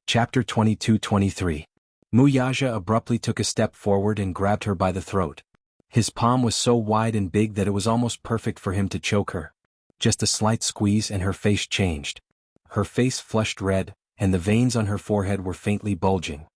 Chapter 22-23. Wuxia abruptly took a step forward and grabbed her by the throat. His palm was so wide and big that it was almost perfect for him to choke her. Just a slight squeeze and her face changed. Her face flushed red, and the veins on her forehead were faintly bulging.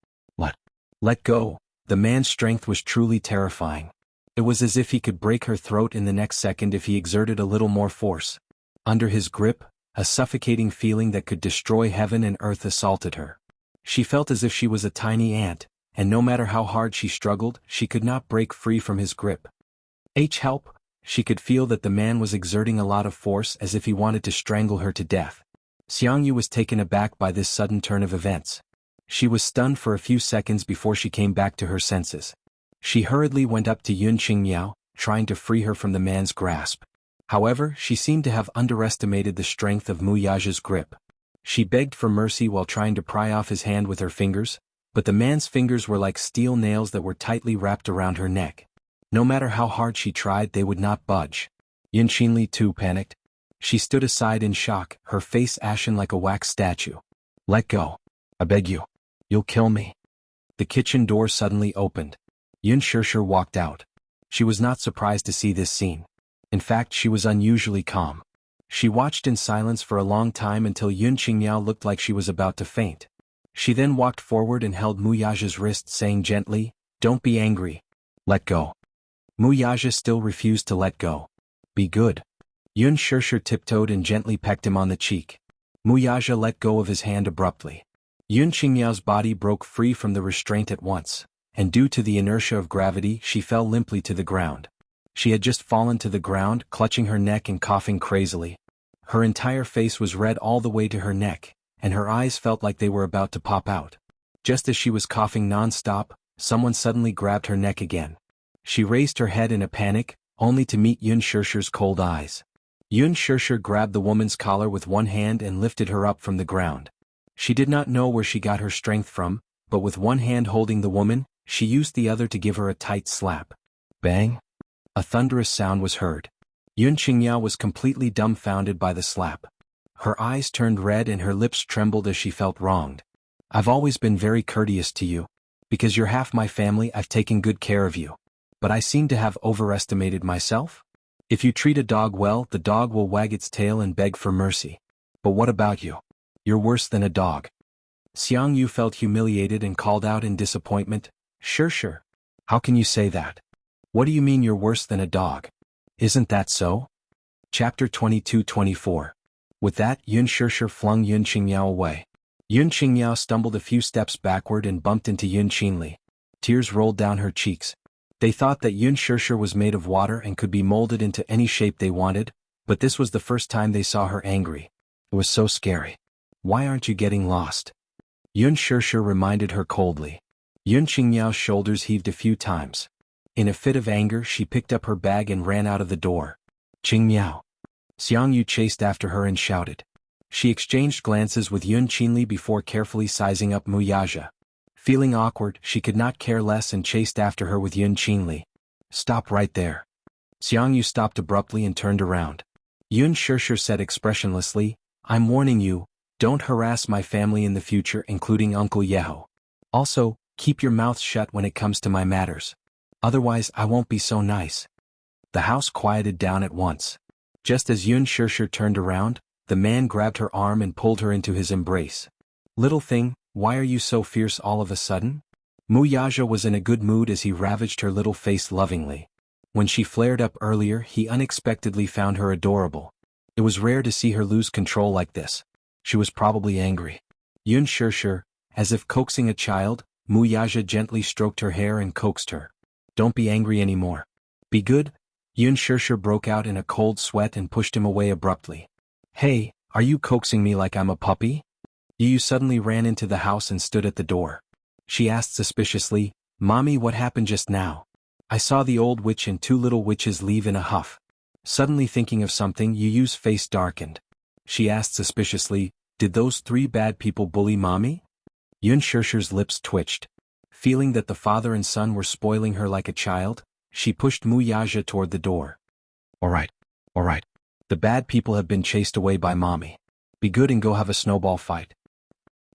Let go. The man's strength was truly terrifying. It was as if he could break her throat in the next second if he exerted a little more force. Under his grip, a suffocating feeling that could destroy heaven and earth assaulted her. She felt as if she was a tiny ant, and no matter how hard she struggled, she could not break free from his grip. Help! She could feel that the man was exerting a lot of force as if he wanted to strangle her to death. Xiangyu was taken aback by this sudden turn of events. She was stunned for a few seconds before she came back to her senses. She hurriedly went up to Yun Qingmiao, trying to free her from the man's grasp. However, she seemed to have underestimated the strength of Wuxia's grip. She begged for mercy while trying to pry off his hand with her fingers, but the man's fingers were like steel nails that were tightly wrapped around her neck. No matter how hard she tried, they would not budge. Yun Qinli too panicked. She stood aside in shock, her face ashen like a wax statue. Let go. I beg you. You'll kill me. The kitchen door suddenly opened. Yun Shishir walked out. She was not surprised to see this scene. In fact, she was unusually calm. She watched in silence for a long time until Yun Qingmiao looked like she was about to faint. She then walked forward and held Wuxia's wrist, saying gently, "Don't be angry. Let go." Wuxia still refused to let go. "Be good." Yun Shishir tiptoed and gently pecked him on the cheek. Wuxia let go of his hand abruptly. Yun Qingmiao's body broke free from the restraint at once, and due to the inertia of gravity, she fell limply to the ground. She had just fallen to the ground, clutching her neck and coughing crazily. Her entire face was red all the way to her neck, and her eyes felt like they were about to pop out. Just as she was coughing non-stop, someone suddenly grabbed her neck again. She raised her head in a panic, only to meet Yun Shishir's cold eyes. Yun Shishir grabbed the woman's collar with one hand and lifted her up from the ground. She did not know where she got her strength from, but with one hand holding the woman, she used the other to give her a tight slap. Bang! A thunderous sound was heard. Yun Qingmiao was completely dumbfounded by the slap. Her eyes turned red and her lips trembled as she felt wronged. "I've always been very courteous to you. Because you're half my family, I've taken good care of you. But I seem to have overestimated myself? If you treat a dog well, the dog will wag its tail and beg for mercy. But what about you? You're worse than a dog." Xiangyu felt humiliated and called out in disappointment, "Shishir, how can you say that? What do you mean you're worse than a dog? Isn't that so?" Chapter 22-24. With that, Yun Shishir flung Yun Qingmiao away. Yun Qingmiao stumbled a few steps backward and bumped into Yun Qinli. Tears rolled down her cheeks. They thought that Yun Shishir was made of water and could be molded into any shape they wanted, but this was the first time they saw her angry. It was so scary. "Why aren't you getting lost?" Yun Shishir reminded her coldly. Yun Qingmiao's shoulders heaved a few times. In a fit of anger, she picked up her bag and ran out of the door. "Qingmiao!" Xiangyu chased after her and shouted. She exchanged glances with Yun Qinli before carefully sizing up Wuxia. Feeling awkward, she could not care less and chased after her with Yun Qinli. "Stop right there." Xiangyu stopped abruptly and turned around. Yun Shishir said expressionlessly, "I'm warning you, don't harass my family in the future, including Uncle Yeho. Also, keep your mouth shut when it comes to my matters. Otherwise, I won't be so nice." The house quieted down at once. Just as Yun Shishir turned around, the man grabbed her arm and pulled her into his embrace. "Little thing, why are you so fierce all of a sudden?" Wuxia was in a good mood as he ravaged her little face lovingly. When she flared up earlier, he unexpectedly found her adorable. It was rare to see her lose control like this. She was probably angry. Yun Shishir, as if coaxing a child, Wuxia gently stroked her hair and coaxed her. "Don't be angry anymore. Be good." Yun Shishir broke out in a cold sweat and pushed him away abruptly. "Hey, are you coaxing me like I'm a puppy?" Yu suddenly ran into the house and stood at the door. She asked suspiciously, "Mommy, what happened just now? I saw the old witch and two little witches leave in a huff." Suddenly thinking of something, Yu's face darkened. She asked suspiciously, "Did those three bad people bully Mommy?" Yun Shishir's lips twitched. Feeling that the father and son were spoiling her like a child, she pushed Wuxia toward the door. All right. The bad people have been chased away by Mommy. Be good and go have a snowball fight."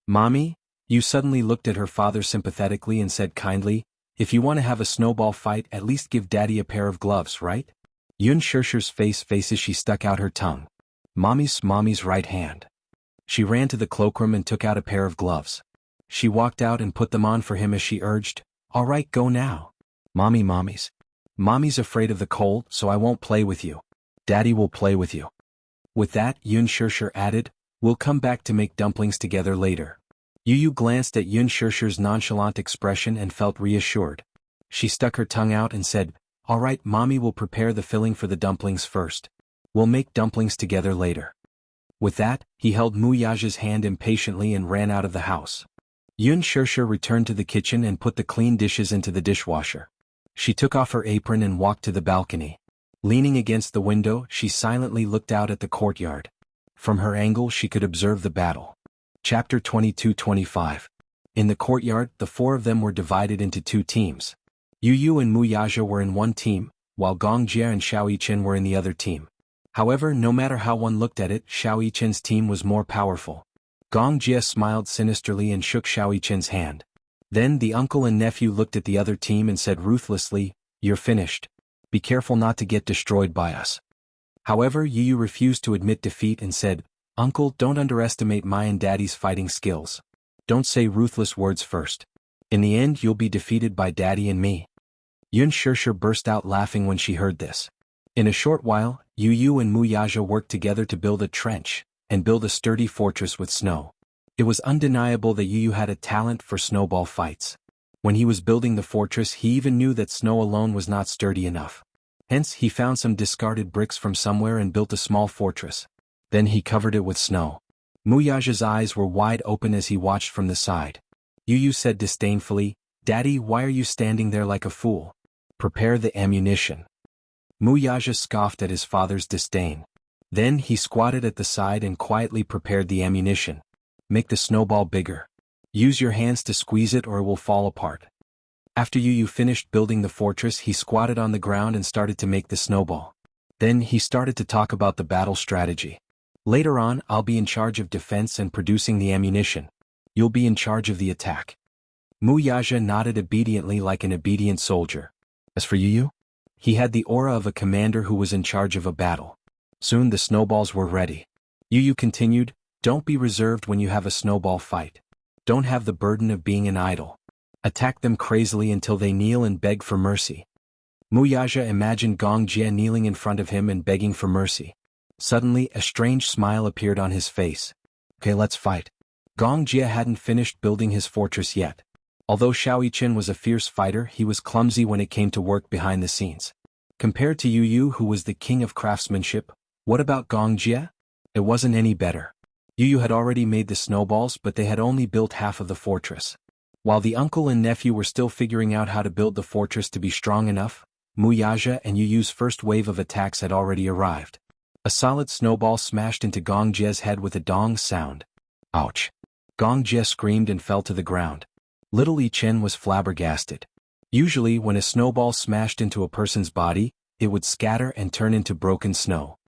"Mommy?" Yu suddenly looked at her father sympathetically and said kindly, "If you want to have a snowball fight, at least give Daddy a pair of gloves, right?" Yun Shirshi's face as she stuck out her tongue. Mommy's right hand. She ran to the cloakroom and took out a pair of gloves. She walked out and put them on for him as she urged, "All right, go now." Mommy's afraid of the cold, so I won't play with you. Daddy will play with you." With that, Yun Shirshir added, "We'll come back to make dumplings together later." Yu glanced at Yun Shirshir's nonchalant expression and felt reassured. She stuck her tongue out and said, "All right, Mommy will prepare the filling for the dumplings first. We'll make dumplings together later." With that, he held Muyaja's hand impatiently and ran out of the house. Yun Shirshir returned to the kitchen and put the clean dishes into the dishwasher. She took off her apron and walked to the balcony. Leaning against the window, she silently looked out at the courtyard. From her angle she could observe the battle. Chapter 22-25. In the courtyard, the four of them were divided into two teams. Yu and Muyaja were in one team, while Gong Jia and Xiao Yichen were in the other team. However, no matter how one looked at it, Xiao Yichen's team was more powerful. Gong Jia smiled sinisterly and shook Xiao Yichen's hand. Then the uncle and nephew looked at the other team and said ruthlessly, "You're finished. Be careful not to get destroyed by us." However, Yu refused to admit defeat and said, "Uncle, don't underestimate my and Daddy's fighting skills. Don't say ruthless words first. In the end you'll be defeated by Daddy and me." Yun Shirshir burst out laughing when she heard this. In a short while, Yu and Muyaja worked together to build a trench, and build a sturdy fortress with snow. It was undeniable that Yu had a talent for snowball fights. When he was building the fortress he even knew that snow alone was not sturdy enough. Hence he found some discarded bricks from somewhere and built a small fortress. Then he covered it with snow. Muyaja's eyes were wide open as he watched from the side. Yu said disdainfully, "Daddy, why are you standing there like a fool? Prepare the ammunition." Muyaja scoffed at his father's disdain. Then he squatted at the side and quietly prepared the ammunition. "Make the snowball bigger. Use your hands to squeeze it or it will fall apart." After Yu finished building the fortress he squatted on the ground and started to make the snowball. Then he started to talk about the battle strategy. "Later on I'll be in charge of defense and producing the ammunition. You'll be in charge of the attack." Muyaja nodded obediently like an obedient soldier. As for Yu, he had the aura of a commander who was in charge of a battle. Soon the snowballs were ready. Yu continued, "Don't be reserved when you have a snowball fight. Don't have the burden of being an idol. Attack them crazily until they kneel and beg for mercy." Muyaja imagined Gong Jia kneeling in front of him and begging for mercy. Suddenly, a strange smile appeared on his face. "Okay, let's fight." Gong Jia hadn't finished building his fortress yet. Although Xiao Yichen was a fierce fighter, he was clumsy when it came to work behind the scenes. Compared to Yu, who was the king of craftsmanship, what about Gong Jia? It wasn't any better. Yu had already made the snowballs, but they had only built half of the fortress. While the uncle and nephew were still figuring out how to build the fortress to be strong enough, Muyaja and Yu's first wave of attacks had already arrived. A solid snowball smashed into Gong Jia's head with a dong sound. Ouch! Gong Jia screamed and fell to the ground. Little Yichen was flabbergasted. Usually when a snowball smashed into a person's body, it would scatter and turn into broken snow.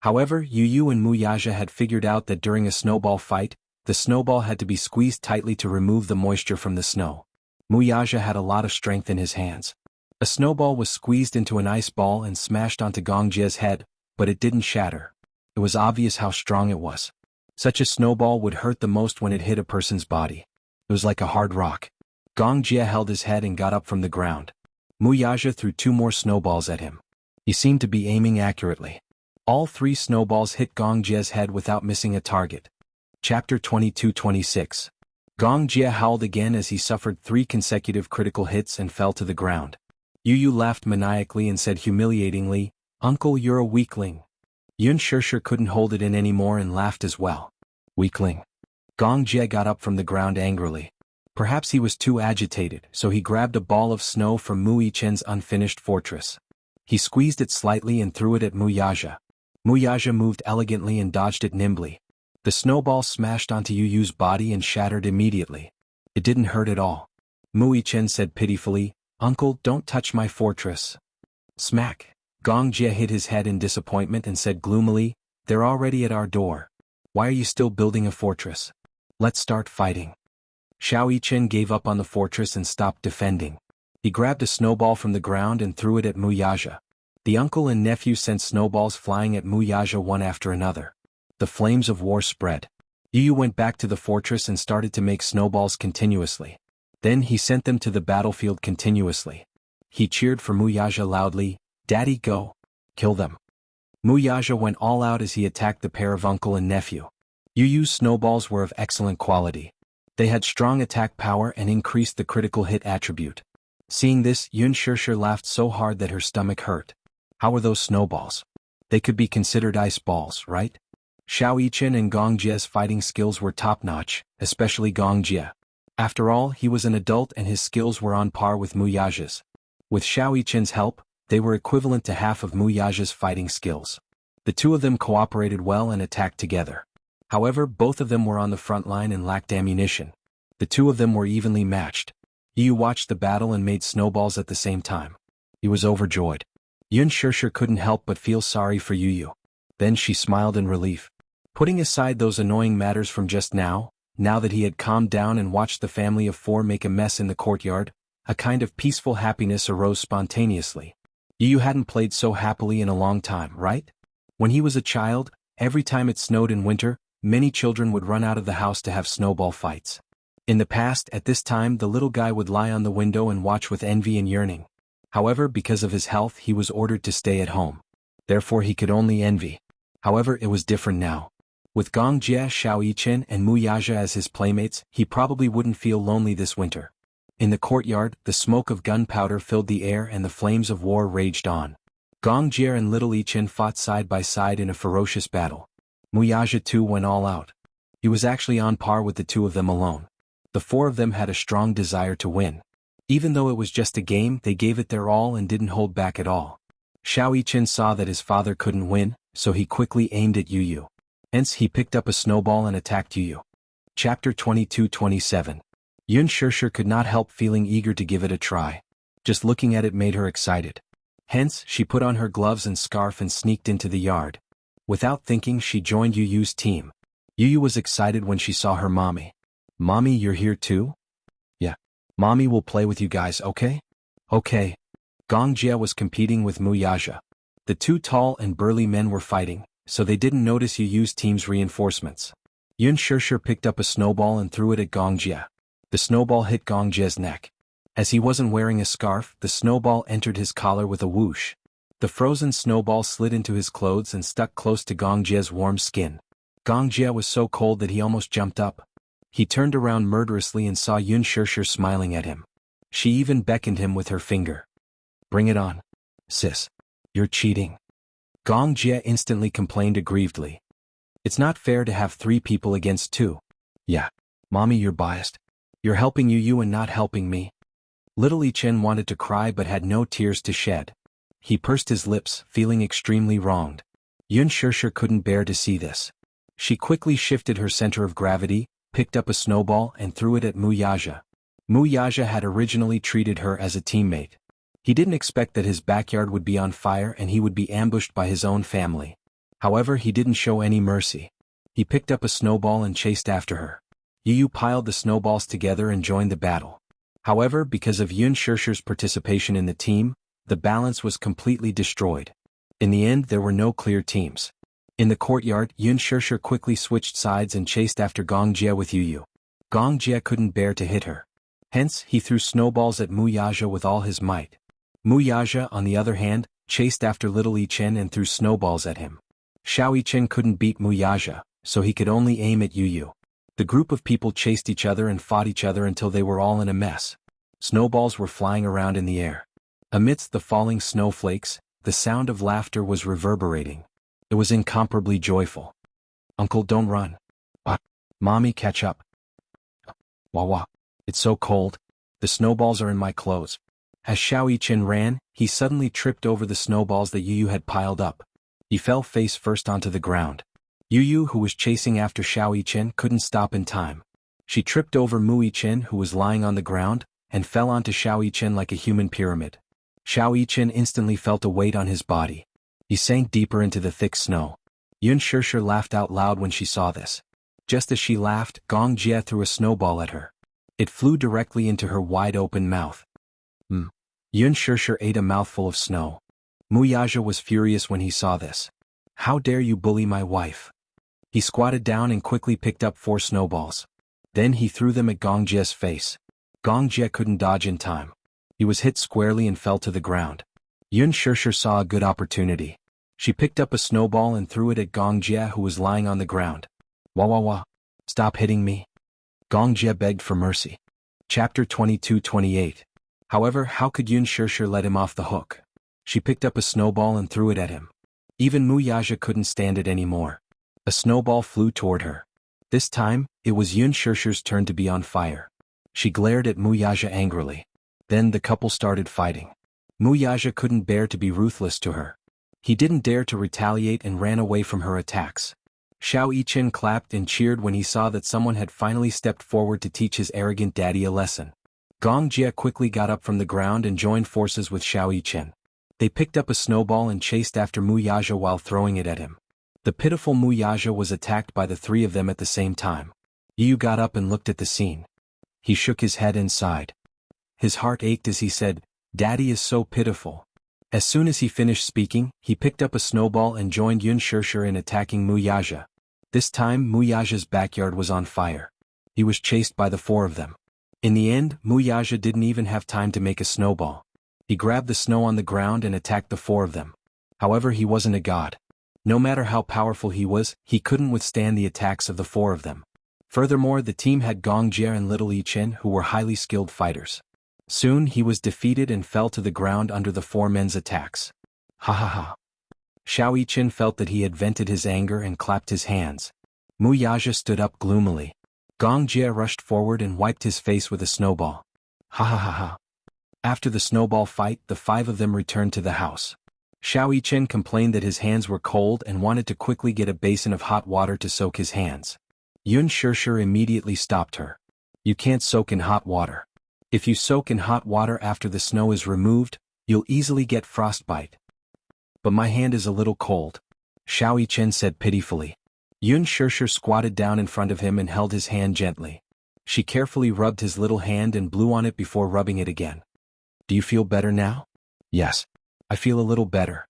However, Yu and Muyaja had figured out that during a snowball fight, the snowball had to be squeezed tightly to remove the moisture from the snow. Muyaja had a lot of strength in his hands. A snowball was squeezed into an ice ball and smashed onto Gong Jia's head, but it didn't shatter. It was obvious how strong it was. Such a snowball would hurt the most when it hit a person's body. It was like a hard rock. Gong Jia held his head and got up from the ground. Muyaja threw 2 more snowballs at him. He seemed to be aiming accurately. All 3 snowballs hit Gong Jia's head without missing a target. Chapter 22-26. Gong Jia howled again as he suffered 3 consecutive critical hits and fell to the ground. Yu laughed maniacally and said humiliatingly, "Uncle, you're a weakling." Yun Shirshir couldn't hold it in anymore and laughed as well. "Weakling?" Gong Jia got up from the ground angrily. Perhaps he was too agitated, so he grabbed a ball of snow from Mu Yichen's unfinished fortress. He squeezed it slightly and threw it at Muyaja. Muyaja moved elegantly and dodged it nimbly. The snowball smashed onto Yu's body and shattered immediately. It didn't hurt at all. Mu Yichen said pitifully, "Uncle, don't touch my fortress." Smack! Gong Jia hit his head in disappointment and said gloomily, "They're already at our door. Why are you still building a fortress? Let's start fighting." Xiao Yichen gave up on the fortress and stopped defending. He grabbed a snowball from the ground and threw it at Wuxia. The uncle and nephew sent snowballs flying at Wuxia one after another. The flames of war spread. Yu went back to the fortress and started to make snowballs continuously. Then he sent them to the battlefield continuously. He cheered for Wuxia loudly, "Daddy, go! Kill them!" Wuxia went all out as he attacked the pair of uncle and nephew. Yu's snowballs were of excellent quality. They had strong attack power and increased the critical hit attribute. Seeing this, Yun Shirshir laughed so hard that her stomach hurt. How were those snowballs? They could be considered ice balls, right? Xiao Yichen and Gong Jie's fighting skills were top-notch, especially Gong Jie. After all, he was an adult and his skills were on par with Wuxia's. With Xiao Yichen's help, they were equivalent to half of Wuxia's fighting skills. The two of them cooperated well and attacked together. However, both of them were on the front line and lacked ammunition. The two of them were evenly matched. Yu watched the battle and made snowballs at the same time. He was overjoyed. Yun Shirshir couldn't help but feel sorry for Yu. Then she smiled in relief. Putting aside those annoying matters from just now that he had calmed down and watched the family of four make a mess in the courtyard, a kind of peaceful happiness arose spontaneously. Yu hadn't played so happily in a long time, right? When he was a child, every time it snowed in winter, many children would run out of the house to have snowball fights. In the past, at this time, the little guy would lie on the window and watch with envy and yearning. However, because of his health, he was ordered to stay at home. Therefore, he could only envy. However, it was different now. With Gong Jie, Xiao Yichen, and Wuxia as his playmates, he probably wouldn't feel lonely this winter. In the courtyard, the smoke of gunpowder filled the air and the flames of war raged on. Gong Jie and Little Yichen fought side by side in a ferocious battle. Wuxia too went all out. He was actually on par with the two of them alone. The four of them had a strong desire to win. Even though it was just a game, they gave it their all and didn't hold back at all. Xiao Yichen saw that his father couldn't win, so he quickly aimed at Yu. Hence he picked up a snowball and attacked Yu. Chapter 22-27. Yun Shirshir could not help feeling eager to give it a try. Just looking at it made her excited. Hence, she put on her gloves and scarf and sneaked into the yard. Without thinking, she joined Yu's team. Yu was excited when she saw her mommy. "Mommy, you're here too?" "Yeah. Mommy will play with you guys, okay?" "Okay." Gong Jie was competing with Wuxia. The two tall and burly men were fighting, so they didn't notice Yu's team's reinforcements. Yun Shirshir picked up a snowball and threw it at Gong Jie. The snowball hit Gong Jie's neck. As he wasn't wearing a scarf, the snowball entered his collar with a whoosh. The frozen snowball slid into his clothes and stuck close to Gong Jie's warm skin. Gong Jie was so cold that he almost jumped up. He turned around murderously and saw Yun Shirshir smiling at him. She even beckoned him with her finger. "Bring it on. Sis. You're cheating." Gong Jie instantly complained aggrievedly. "It's not fair to have 3 people against 2. "Yeah. Mommy, you're biased. You're helping Yu and not helping me." Little Yichen wanted to cry but had no tears to shed. He pursed his lips, feeling extremely wronged. Yun Shirshir couldn't bear to see this. She quickly shifted her center of gravity, picked up a snowball and threw it at Wuxia. Wuxia had originally treated her as a teammate. He didn't expect that his backyard would be on fire and he would be ambushed by his own family. However, he didn't show any mercy. He picked up a snowball and chased after her. Yu piled the snowballs together and joined the battle. However, because of Yun Shirshir's participation in the team, the balance was completely destroyed. In the end, there were no clear teams. In the courtyard, Yun Shirshir quickly switched sides and chased after Gong Jie with Yu. Gong Jie couldn't bear to hit her. Hence, he threw snowballs at Wuxia with all his might. Wuxia, on the other hand, chased after Little Yichen and threw snowballs at him. Xiao Yichen couldn't beat Wuxia, so he could only aim at Yu. The group of people chased each other and fought each other until they were all in a mess. Snowballs were flying around in the air. Amidst the falling snowflakes, the sound of laughter was reverberating. It was incomparably joyful. "Uncle, don't run. Mommy, catch up. Wah. It's so cold. The snowballs are in my clothes." As Xiao Yichen ran, he suddenly tripped over the snowballs that Yu had piled up. He fell face first onto the ground. Yu, who was chasing after Xiao Yichen, couldn't stop in time. She tripped over Yichen, who was lying on the ground, and fell onto Xiao Yichen like a human pyramid. Xiao Yichen instantly felt a weight on his body. He sank deeper into the thick snow. Yun Shirshir laughed out loud when she saw this. Just as she laughed, Gong Jie threw a snowball at her. It flew directly into her wide-open mouth. Yun Shirshir ate a mouthful of snow. Muyaja was furious when he saw this. How dare you bully my wife? He squatted down and quickly picked up 4 snowballs. Then he threw them at Gongjie's face. Gongjie couldn't dodge in time. He was hit squarely and fell to the ground. Yun Shirshir saw a good opportunity. She picked up a snowball and threw it at Gongjie, who was lying on the ground. Wah. Stop hitting me. Gongjie begged for mercy. Chapter 22-28. However, how could Yun Shirshir let him off the hook? She picked up a snowball and threw it at him. Even Muyaja couldn't stand it anymore. A snowball flew toward her. This time, it was Yun Shirshir's turn to be on fire. She glared at Muyaja angrily. Then the couple started fighting. Muyaja couldn't bear to be ruthless to her. He didn't dare to retaliate and ran away from her attacks. Xiao Yichen clapped and cheered when he saw that someone had finally stepped forward to teach his arrogant daddy a lesson. Gongjie quickly got up from the ground and joined forces with Xiao Yichen. They picked up a snowball and chased after Muyaja while throwing it at him. The pitiful Muyaja was attacked by the 3 of them at the same time. Yu got up and looked at the scene. He shook his head and sighed. His heart ached as he said, "Daddy is so pitiful." As soon as he finished speaking, he picked up a snowball and joined Yun Shirshir in attacking Muyaja. This time Muyaja's backyard was on fire. He was chased by the 4 of them. In the end, Muyaja didn't even have time to make a snowball. He grabbed the snow on the ground and attacked the 4 of them. However, he wasn't a god. No matter how powerful he was, he couldn't withstand the attacks of the 4 of them. Furthermore, the team had Gongjie and Little Yichen, who were highly skilled fighters. Soon he was defeated and fell to the ground under the 4 men's attacks. Ha. Xiao Yichen felt that he had vented his anger and clapped his hands. Muyaja stood up gloomily. Gongjie rushed forward and wiped his face with a snowball. Ha. After the snowball fight, the 5 of them returned to the house. Xiao Yichen complained that his hands were cold and wanted to quickly get a basin of hot water to soak his hands. Yun Shirshir immediately stopped her. You can't soak in hot water. If you soak in hot water after the snow is removed, you'll easily get frostbite. But my hand is a little cold, Xiao Yichen said pitifully. Yun Shirshir squatted down in front of him and held his hand gently. She carefully rubbed his little hand and blew on it before rubbing it again. Do you feel better now? Yes. I feel a little better.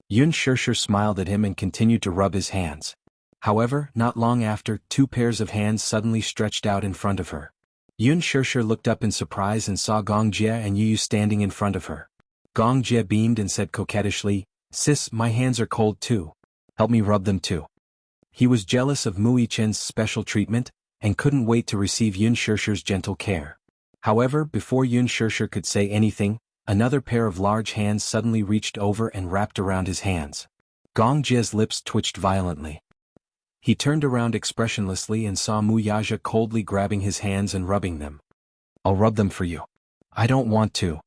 Yun Shirshir smiled at him and continued to rub his hands. However, not long after, 2 pairs of hands suddenly stretched out in front of her. Yun Shirshir looked up in surprise and saw Gongjie and Yu standing in front of her. Gongjie beamed and said coquettishly, "Sis, my hands are cold too. Help me rub them too." He was jealous of Muichen's special treatment, and couldn't wait to receive Yun Shirshir's gentle care. However, before Yun Shirshir could say anything, another pair of large hands suddenly reached over and wrapped around his hands. Gongjie's lips twitched violently. He turned around expressionlessly and saw Muyaja coldly grabbing his hands and rubbing them. "I'll rub them for you." "I don't want to."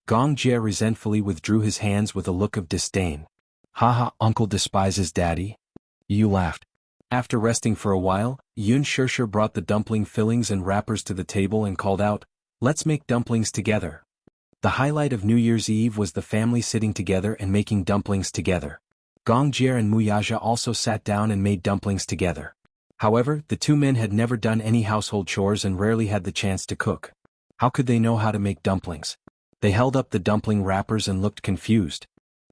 Gongjie resentfully withdrew his hands with a look of disdain. "Haha, uncle despises daddy." Yu laughed. After resting for a while, Yun Shirshir brought the dumpling fillings and wrappers to the table and called out, "Let's make dumplings together." The highlight of New Year's Eve was the family sitting together and making dumplings together. Gongjie and Muyaja also sat down and made dumplings together. However, the 2 men had never done any household chores and rarely had the chance to cook. How could they know how to make dumplings? They held up the dumpling wrappers and looked confused.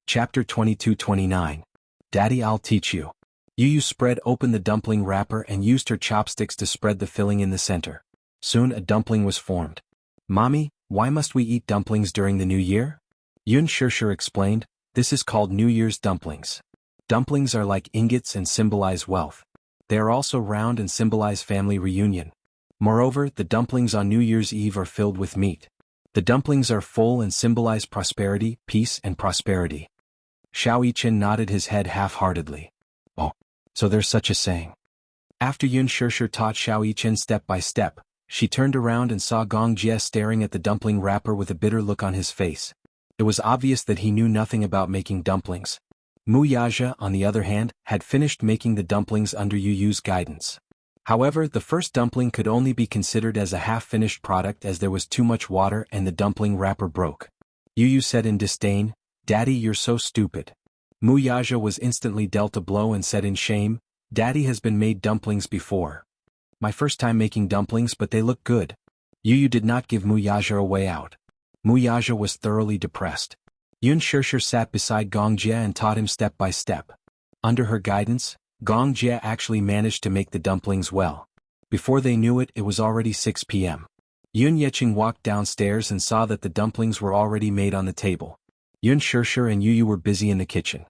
Chapter 22-29. Daddy, I'll teach you. Yu spread open the dumpling wrapper and used her chopsticks to spread the filling in the center. Soon a dumpling was formed. "Mommy, why must we eat dumplings during the new year?" Yun Shirshir explained, "This is called New Year's dumplings. Dumplings are like ingots and symbolize wealth. They are also round and symbolize family reunion. Moreover, the dumplings on New Year's Eve are filled with meat. The dumplings are full and symbolize prosperity, peace and prosperity." Xiao Yichen nodded his head half-heartedly. "Oh, so there's such a saying." After Yun Shirshir taught Xiao Yichen step by step, she turned around and saw Gongjie staring at the dumpling wrapper with a bitter look on his face. It was obvious that he knew nothing about making dumplings. Muyaja, on the other hand, had finished making the dumplings under Yu's guidance. However, the first dumpling could only be considered as a half-finished product as there was too much water and the dumpling wrapper broke. Yu said in disdain, "Daddy, you're so stupid." Muyaja was instantly dealt a blow and said in shame, "Daddy has been made dumplings before. My first time making dumplings, but they look good." Yu did not give Muyaja a way out. Muyaja was thoroughly depressed. Yun Shishir sat beside Gong Jie and taught him step by step. Under her guidance, Gong Jie actually managed to make the dumplings well. Before they knew it, it was already 6 p.m. Yun Yeqing walked downstairs and saw that the dumplings were already made on the table. Yun Shishir and Yu were busy in the kitchen.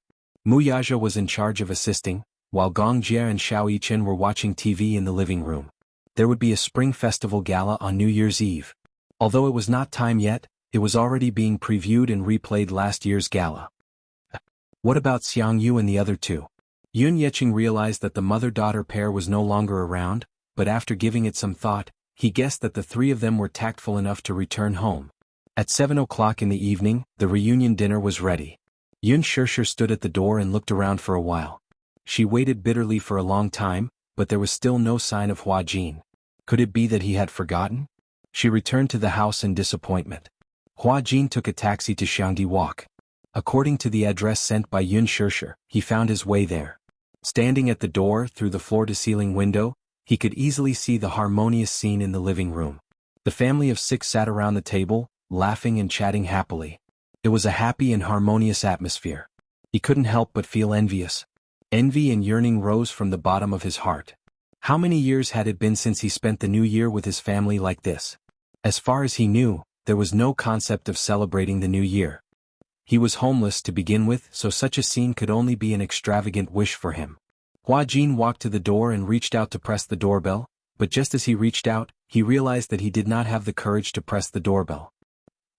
Muyaja was in charge of assisting, while Gong Jie and Xiao Yichen were watching TV in the living room. There would be a spring festival gala on New Year's Eve. Although it was not time yet, it was already being previewed and replayed last year's gala. What about Xiang Yu and the other two? Yun Yeqing realized that the mother-daughter pair was no longer around, but after giving it some thought, he guessed that the three of them were tactful enough to return home. At 7 o'clock in the evening, the reunion dinner was ready. Yun Shishir stood at the door and looked around for a while. She waited bitterly for a long time, but there was still no sign of Hua Jin. Could it be that he had forgotten? She returned to the house in disappointment. Hua Jin took a taxi to Xiangdi Walk. According to the address sent by Yun Shishir, he found his way there. Standing at the door through the floor-to-ceiling window, he could easily see the harmonious scene in the living room. The family of 6 sat around the table, laughing and chatting happily. It was a happy and harmonious atmosphere. He couldn't help but feel envious. Envy and yearning rose from the bottom of his heart. How many years had it been since he spent the new year with his family like this? As far as he knew, there was no concept of celebrating the new year. He was homeless to begin with, so such a scene could only be an extravagant wish for him. Hua Jin walked to the door and reached out to press the doorbell, but just as he reached out, he realized that he did not have the courage to press the doorbell.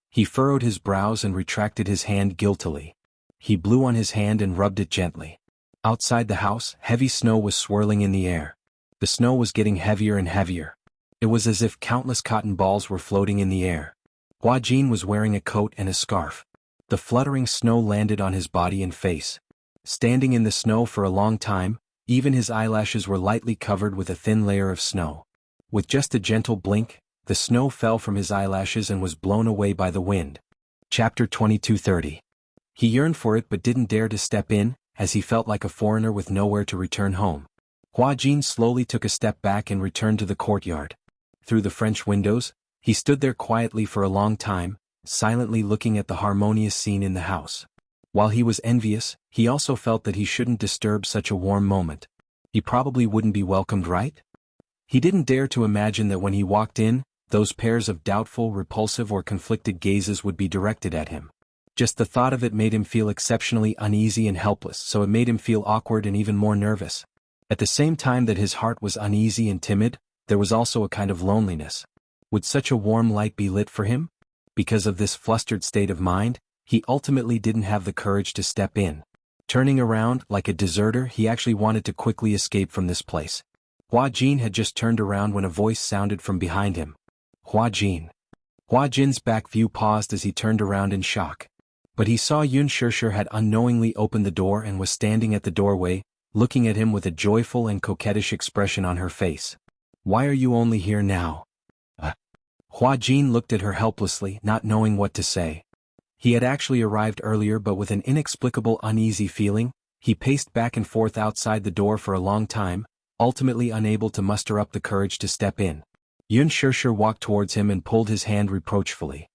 He furrowed his brows and retracted his hand guiltily. He blew on his hand and rubbed it gently. Outside the house, heavy snow was swirling in the air. The snow was getting heavier and heavier. It was as if countless cotton balls were floating in the air. Hua Jin was wearing a coat and a scarf. The fluttering snow landed on his body and face. Standing in the snow for a long time, even his eyelashes were lightly covered with a thin layer of snow. With just a gentle blink, the snow fell from his eyelashes and was blown away by the wind. Chapter 22:30. He yearned for it but didn't dare to step in, as he felt like a foreigner with nowhere to return home. Hua Jin slowly took a step back and returned to the courtyard. Through the French windows, he stood there quietly for a long time, silently looking at the harmonious scene in the house. While he was envious, he also felt that he shouldn't disturb such a warm moment. He probably wouldn't be welcomed, right? He didn't dare to imagine that when he walked in, those pairs of doubtful, repulsive or conflicted gazes would be directed at him. Just the thought of it made him feel exceptionally uneasy and helpless, so it made him feel awkward and even more nervous. At the same time that his heart was uneasy and timid, there was also a kind of loneliness. Would such a warm light be lit for him? Because of this flustered state of mind, he ultimately didn't have the courage to step in. Turning around, like a deserter, he actually wanted to quickly escape from this place. Hua Jin had just turned around when a voice sounded from behind him. Hua Jin. Hua Jin's back view paused as he turned around in shock. But he saw Yun Shishir had unknowingly opened the door and was standing at the doorway, looking at him with a joyful and coquettish expression on her face. Why are you only here now? Hua Jin looked at her helplessly, not knowing what to say. He had actually arrived earlier, but with an inexplicable uneasy feeling, he paced back and forth outside the door for a long time, ultimately unable to muster up the courage to step in. Yun Shishir walked towards him and pulled his hand reproachfully.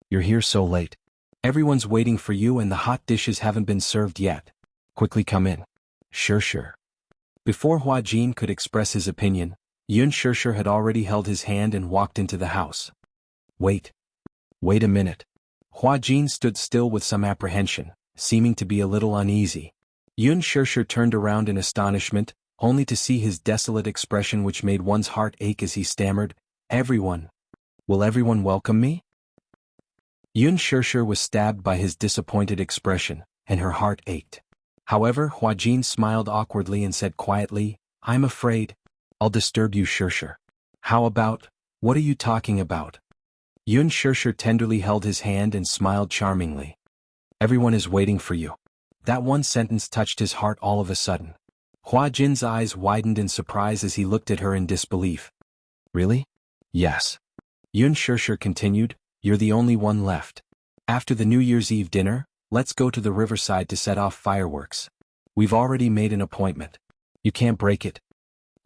You're here so late. Everyone's waiting for you and the hot dishes haven't been served yet. Quickly come in. Shishir. Before Hua Jin could express his opinion, Yun Shishir had already held his hand and walked into the house. Wait a minute. Hua Jin stood still with some apprehension, seeming to be a little uneasy. Yun Shishir turned around in astonishment, only to see his desolate expression which made one's heart ache as he stammered, Everyone. Will everyone welcome me? Yun Shishir was stabbed by his disappointed expression, and her heart ached. However, Hua Jin smiled awkwardly and said quietly, I'm afraid. I'll disturb you, Shishir. How about, what are you talking about? Yun Shishir tenderly held his hand and smiled charmingly. Everyone is waiting for you. That one sentence touched his heart all of a sudden. Hua Jin's eyes widened in surprise as he looked at her in disbelief. Really? Yes. Yun Shishir continued, You're the only one left. After the New Year's Eve dinner, let's go to the riverside to set off fireworks. We've already made an appointment. You can't break it.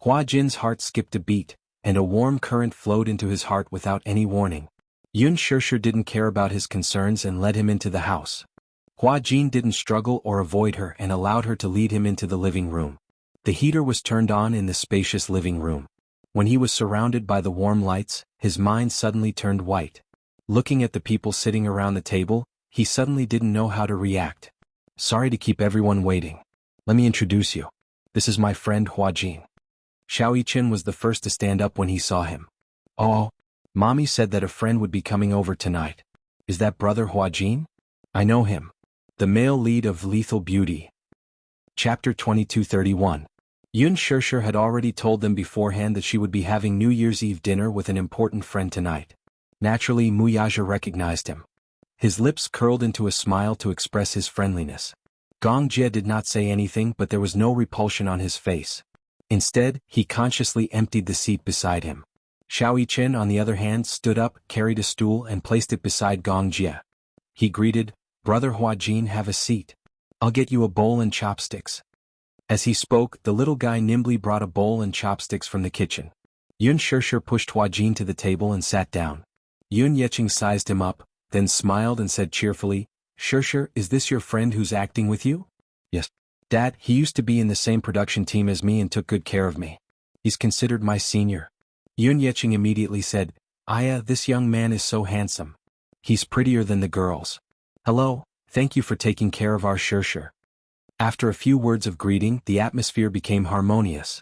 Hua Jin's heart skipped a beat, and a warm current flowed into his heart without any warning. Yun Shirshir didn't care about his concerns and led him into the house. Hua Jin didn't struggle or avoid her and allowed her to lead him into the living room. The heater was turned on in the spacious living room. When he was surrounded by the warm lights, his mind suddenly turned white. Looking at the people sitting around the table, he suddenly didn't know how to react. Sorry to keep everyone waiting. Let me introduce you. This is my friend Hua Jin. Xiao Yichen was the first to stand up when he saw him. Oh, Mommy said that a friend would be coming over tonight. Is that brother Hua Jin? I know him. The male lead of Lethal Beauty. Chapter 2231. Yun Shirshir had already told them beforehand that she would be having New Year's Eve dinner with an important friend tonight. Naturally, Muyaja recognized him. His lips curled into a smile to express his friendliness. Gong Jie did not say anything, but there was no repulsion on his face. Instead, he consciously emptied the seat beside him. Xiao Yichen, on the other hand, stood up, carried a stool and placed it beside Gong Jie. He greeted, "Brother Hua Jin, have a seat. I'll get you a bowl and chopsticks." As he spoke, the little guy nimbly brought a bowl and chopsticks from the kitchen. Yun Shirshir pushed Hua Jin to the table and sat down. Yun Yecheng sized him up, then smiled and said cheerfully, "Shirshir, is this your friend who's acting with you?" "Yes. Dad, he used to be in the same production team as me and took good care of me. He's considered my senior." Yun Yecheng immediately said, "Aya, this young man is so handsome. He's prettier than the girls. Hello, thank you for taking care of our Shirshir." After a few words of greeting, the atmosphere became harmonious.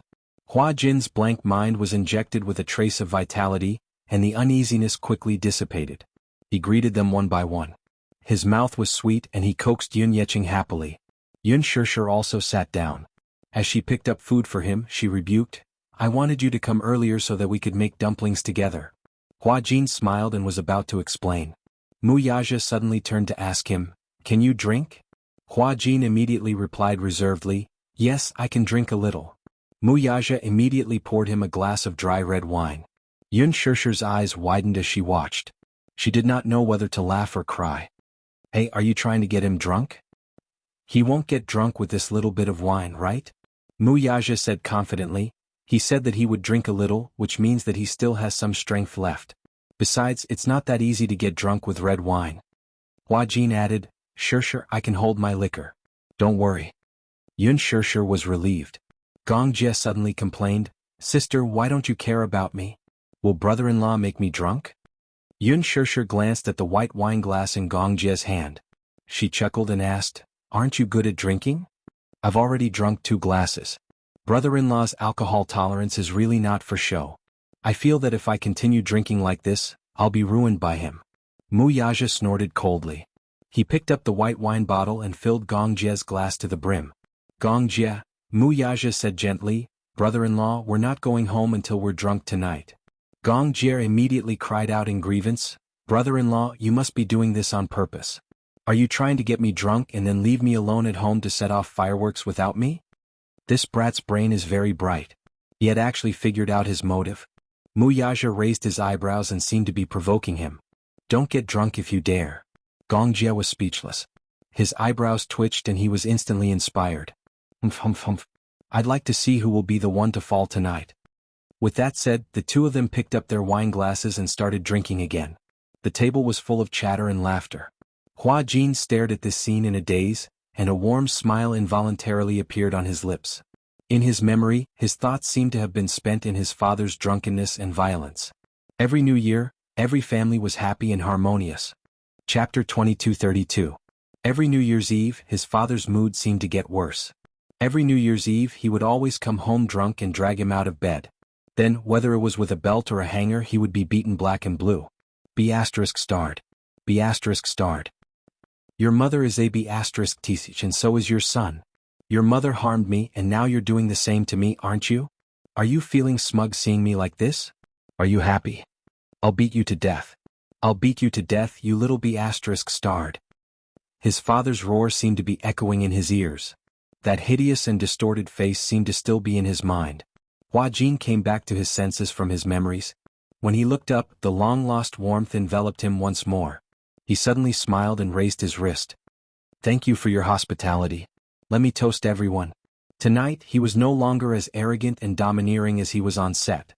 Hua Jin's blank mind was injected with a trace of vitality, and the uneasiness quickly dissipated. He greeted them one by one. His mouth was sweet and he coaxed Yun Yecheng happily. Yun Shirshir also sat down. As she picked up food for him, she rebuked, "I wanted you to come earlier so that we could make dumplings together." Hua Jin smiled and was about to explain. Muyaja suddenly turned to ask him, "Can you drink?" Hua Jin immediately replied reservedly, "Yes, I can drink a little." Muyaja immediately poured him a glass of dry red wine. Yun Shirshir's eyes widened as she watched. She did not know whether to laugh or cry. "Hey, are you trying to get him drunk?" "He won't get drunk with this little bit of wine, right?" Muyaja said confidently. He said that he would drink a little, which means that he still has some strength left. Besides, it's not that easy to get drunk with red wine. Hua Jin added, "Shirshir, I can hold my liquor. Don't worry." Yun Shirshir was relieved. Gong Jie suddenly complained, "Sister, why don't you care about me? Will brother-in-law make me drunk?" Yun Shirshir glanced at the white wine glass in Gong Jie's hand. She chuckled and asked, "Aren't you good at drinking?" "I've already drunk 2 glasses. Brother-in-law's alcohol tolerance is really not for show. I feel that if I continue drinking like this, I'll be ruined by him." Muyaja snorted coldly. He picked up the white wine bottle and filled Gong Jie's glass to the brim. "Gong Jie," Muyaja said gently, "brother-in-law, we're not going home until we're drunk tonight." Gong Jie immediately cried out in grievance, "Brother-in-law, you must be doing this on purpose. Are you trying to get me drunk and then leave me alone at home to set off fireworks without me?" This brat's brain is very bright. He had actually figured out his motive. Muyaja raised his eyebrows and seemed to be provoking him. "Don't get drunk if you dare." Gong Jie was speechless. His eyebrows twitched and he was instantly inspired. "Humph humph humph. I'd like to see who will be the one to fall tonight." With that said, the two of them picked up their wine glasses and started drinking again. The table was full of chatter and laughter. Hua Jin stared at this scene in a daze, and a warm smile involuntarily appeared on his lips. In his memory, his thoughts seemed to have been spent in his father's drunkenness and violence. Every New Year, every family was happy and harmonious. Chapter 2232. Every New Year's Eve, his father's mood seemed to get worse. Every New Year's Eve he would always come home drunk and drag him out of bed. Then, whether it was with a belt or a hanger, he would be beaten black and blue. B*****. B****. Your mother is a B**** and so is your son. Your mother harmed me and now you're doing the same to me, aren't you? Are you feeling smug seeing me like this? Are you happy? I'll beat you to death. I'll beat you to death, you little B*****. His father's roar seemed to be echoing in his ears. That hideous and distorted face seemed to still be in his mind. Hua Jin came back to his senses from his memories. When he looked up, the long-lost warmth enveloped him once more. He suddenly smiled and raised his wrist. "Thank you for your hospitality. Let me toast everyone." Tonight, he was no longer as arrogant and domineering as he was on set.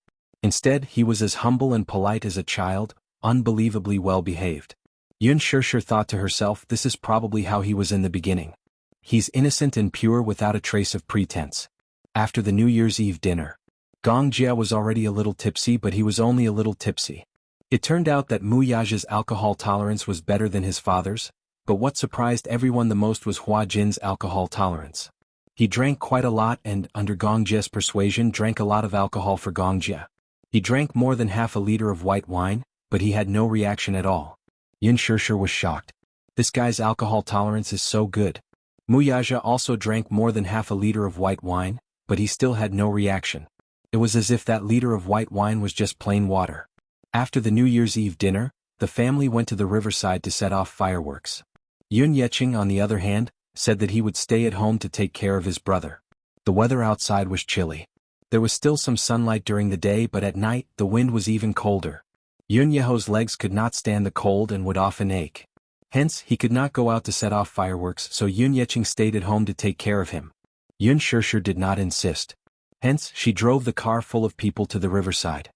Instead, he was as humble and polite as a child, unbelievably well behaved. Yun Shishir thought to herself, this is probably how he was in the beginning. He's innocent and pure without a trace of pretense. After the New Year's Eve dinner, Gong Jia was already a little tipsy, but he was only a little tipsy. It turned out that Mu Yaja's alcohol tolerance was better than his father's, but what surprised everyone the most was Hua Jin's alcohol tolerance. He drank quite a lot and, under Gong Jia's persuasion, drank a lot of alcohol for Gong Jia. He drank more than half a liter of white wine, but he had no reaction at all. Yun Shishir was shocked. This guy's alcohol tolerance is so good. Mu Yaja also drank more than half a liter of white wine, but he still had no reaction. It was as if that liter of white wine was just plain water. After the New Year's Eve dinner, the family went to the riverside to set off fireworks. Yun Yeqing, on the other hand, said that he would stay at home to take care of his brother. The weather outside was chilly. There was still some sunlight during the day, but at night, the wind was even colder. Yun Yeho's legs could not stand the cold and would often ache. Hence, he could not go out to set off fireworks, so Yun Yeqing stayed at home to take care of him. Yun Shishir did not insist. Hence, she drove the car full of people to the riverside.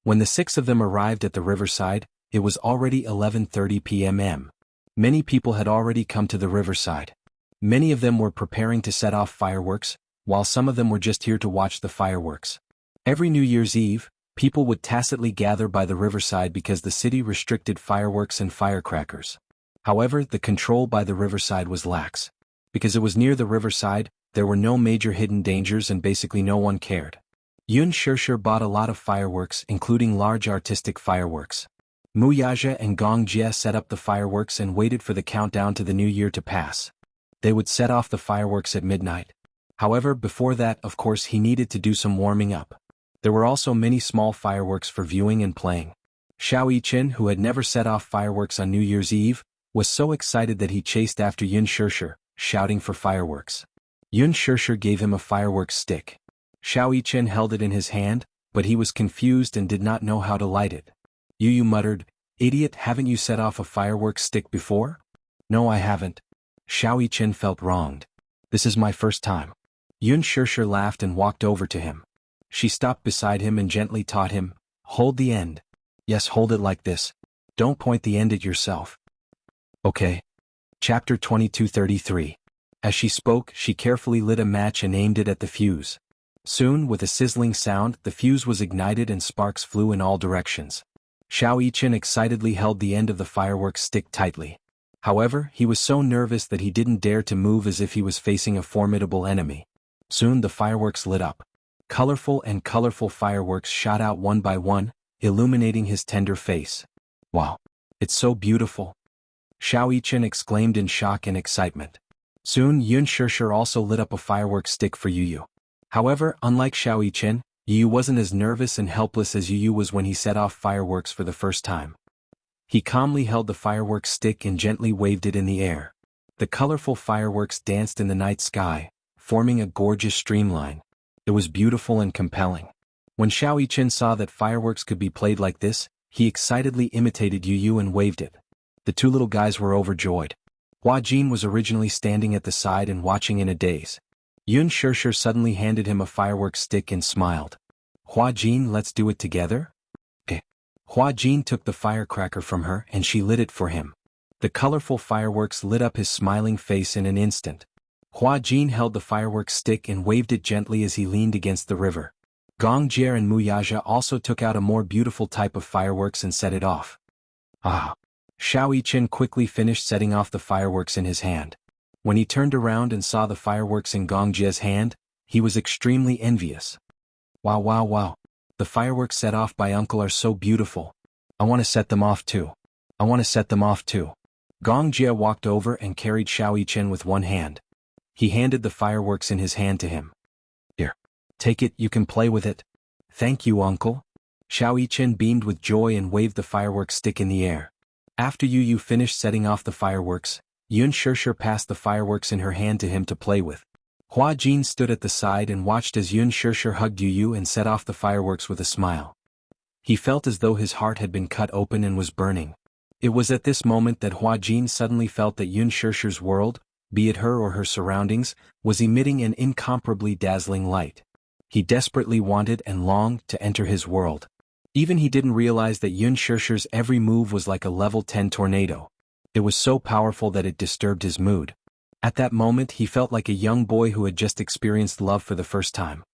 When the 6 of them arrived at the riverside, it was already 11:30 p.m. Many people had already come to the riverside. Many of them were preparing to set off fireworks, while some of them were just here to watch the fireworks. Every New Year's Eve, people would tacitly gather by the riverside because the city restricted fireworks and firecrackers. However, the control by the riverside was lax. Because it was near the riverside, there were no major hidden dangers and basically no one cared. Yun Shishir bought a lot of fireworks, including large artistic fireworks. Mu Yaja and Gong Jia set up the fireworks and waited for the countdown to the new year to pass. They would set off the fireworks at midnight. However, before that, of course, he needed to do some warming up. There were also many small fireworks for viewing and playing. Xiao Yiqin, who had never set off fireworks on New Year's Eve, was so excited that he chased after Yun Shishir, shouting for fireworks. Yun Shishir gave him a fireworks stick. Xiao Yiqin held it in his hand, but he was confused and did not know how to light it. Yu muttered, "Idiot, haven't you set off a fireworks stick before?" "No, I haven't." Xiao Yiqin felt wronged. "This is my first time." Yun Shishir laughed and walked over to him. She stopped beside him and gently taught him, "Hold the end. Yes, hold it like this. Don't point the end at yourself." "Okay." Chapter 22:33. As she spoke, she carefully lit a match and aimed it at the fuse. Soon, with a sizzling sound, the fuse was ignited and sparks flew in all directions. Xiao Yiqin excitedly held the end of the fireworks stick tightly. However, he was so nervous that he didn't dare to move, as if he was facing a formidable enemy. Soon the fireworks lit up. Colorful fireworks shot out one by one, illuminating his tender face. "Wow! It's so beautiful!" Xiao Yiqin exclaimed in shock and excitement. Soon Yun Shishir also lit up a fireworks stick for Yu. However, unlike Xiao Yiqin, Yu wasn't as nervous and helpless as Yu was when he set off fireworks for the first time. He calmly held the fireworks stick and gently waved it in the air. The colorful fireworks danced in the night sky, forming a gorgeous streamline. It was beautiful and compelling. When Xiao Yiqin saw that fireworks could be played like this, he excitedly imitated Yu and waved it. The 2 little guys were overjoyed. Hua Jin was originally standing at the side and watching in a daze. Yun Shishir suddenly handed him a fireworks stick and smiled. "Hua Jin, let's do it together?" Hua Jin took the firecracker from her and she lit it for him. The colorful fireworks lit up his smiling face in an instant. Hua Jin held the fireworks stick and waved it gently as he leaned against the river. Gong Jia and Mu Yaja also took out a more beautiful type of fireworks and set it off. Ah! Xiao Yiqin quickly finished setting off the fireworks in his hand. When he turned around and saw the fireworks in Gong Jia's hand, he was extremely envious. "Wow, wow, wow. The fireworks set off by Uncle are so beautiful. I want to set them off too. I want to set them off too." Gong Jia walked over and carried Xiao Yiqin with one hand. He handed the fireworks in his hand to him. "Here. Take it, you can play with it." "Thank you, Uncle." Xiao Yiqin beamed with joy and waved the fireworks stick in the air. After Yu finished setting off the fireworks, Yun Shishir passed the fireworks in her hand to him to play with. Hua Jin stood at the side and watched as Yun Shishir hugged Yu and set off the fireworks with a smile. He felt as though his heart had been cut open and was burning. It was at this moment that Hua Jin suddenly felt that Yun Shishir's world, be it her or her surroundings, was emitting an incomparably dazzling light. He desperately wanted and longed to enter his world. Even he didn't realize that Yun Shirshir's every move was like a level 10 tornado. It was so powerful that it disturbed his mood. At that moment he felt like a young boy who had just experienced love for the first time.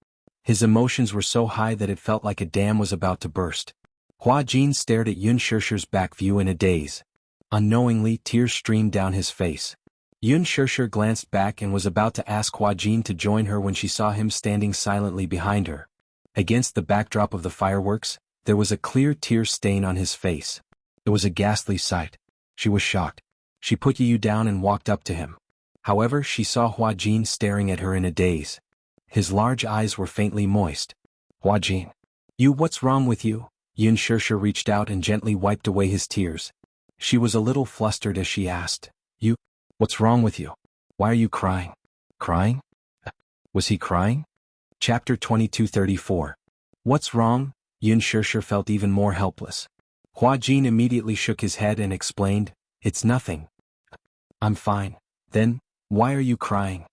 His emotions were so high that it felt like a dam was about to burst. Hua Jin stared at Yun Shirshir's back view in a daze. Unknowingly, tears streamed down his face. Yun Shirshir glanced back and was about to ask Hua Jin to join her when she saw him standing silently behind her. Against the backdrop of the fireworks, there was a clear tear stain on his face. It was a ghastly sight. She was shocked. She put Yu down and walked up to him. However, she saw Hua Jin staring at her in a daze. His large eyes were faintly moist. Hua Jin. You, what's wrong with you? Yun Shirshir reached out and gently wiped away his tears. She was a little flustered as she asked, You? What's wrong with you? Why are you crying? Crying? Was he crying? Chapter 22:34. What's wrong? Yun Shirshir felt even more helpless. Hua Jin immediately shook his head and explained, It's nothing. I'm fine. Then, why are you crying?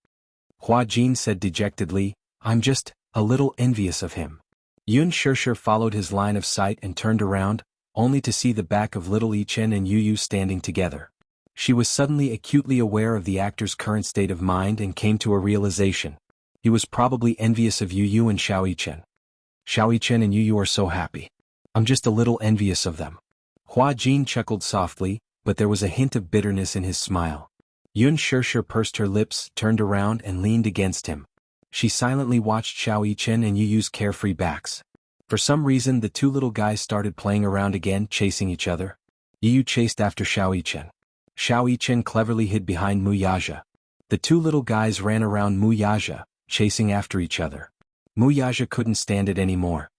Hua Jin said dejectedly, I'm just a little envious of him. Yun Shirshir followed his line of sight and turned around, only to see the back of little Yichen and Yu standing together. She was suddenly acutely aware of the actor's current state of mind and came to a realization. He was probably envious of Yu and Xiao Yichen. Xiao Yichen and Yu are so happy. I'm just a little envious of them. Hua Jin chuckled softly, but there was a hint of bitterness in his smile. Yun Shirshir pursed her lips, turned around and leaned against him. She silently watched Xiao Yichen and Yu's carefree backs. For some reason the two little guys started playing around again, chasing each other. Yu chased after Xiao Yichen. Xiao Yichen cleverly hid behind Mu Yaja. The two little guys ran around Mu Yaja, chasing after each other. Mu Yaja couldn't stand it anymore.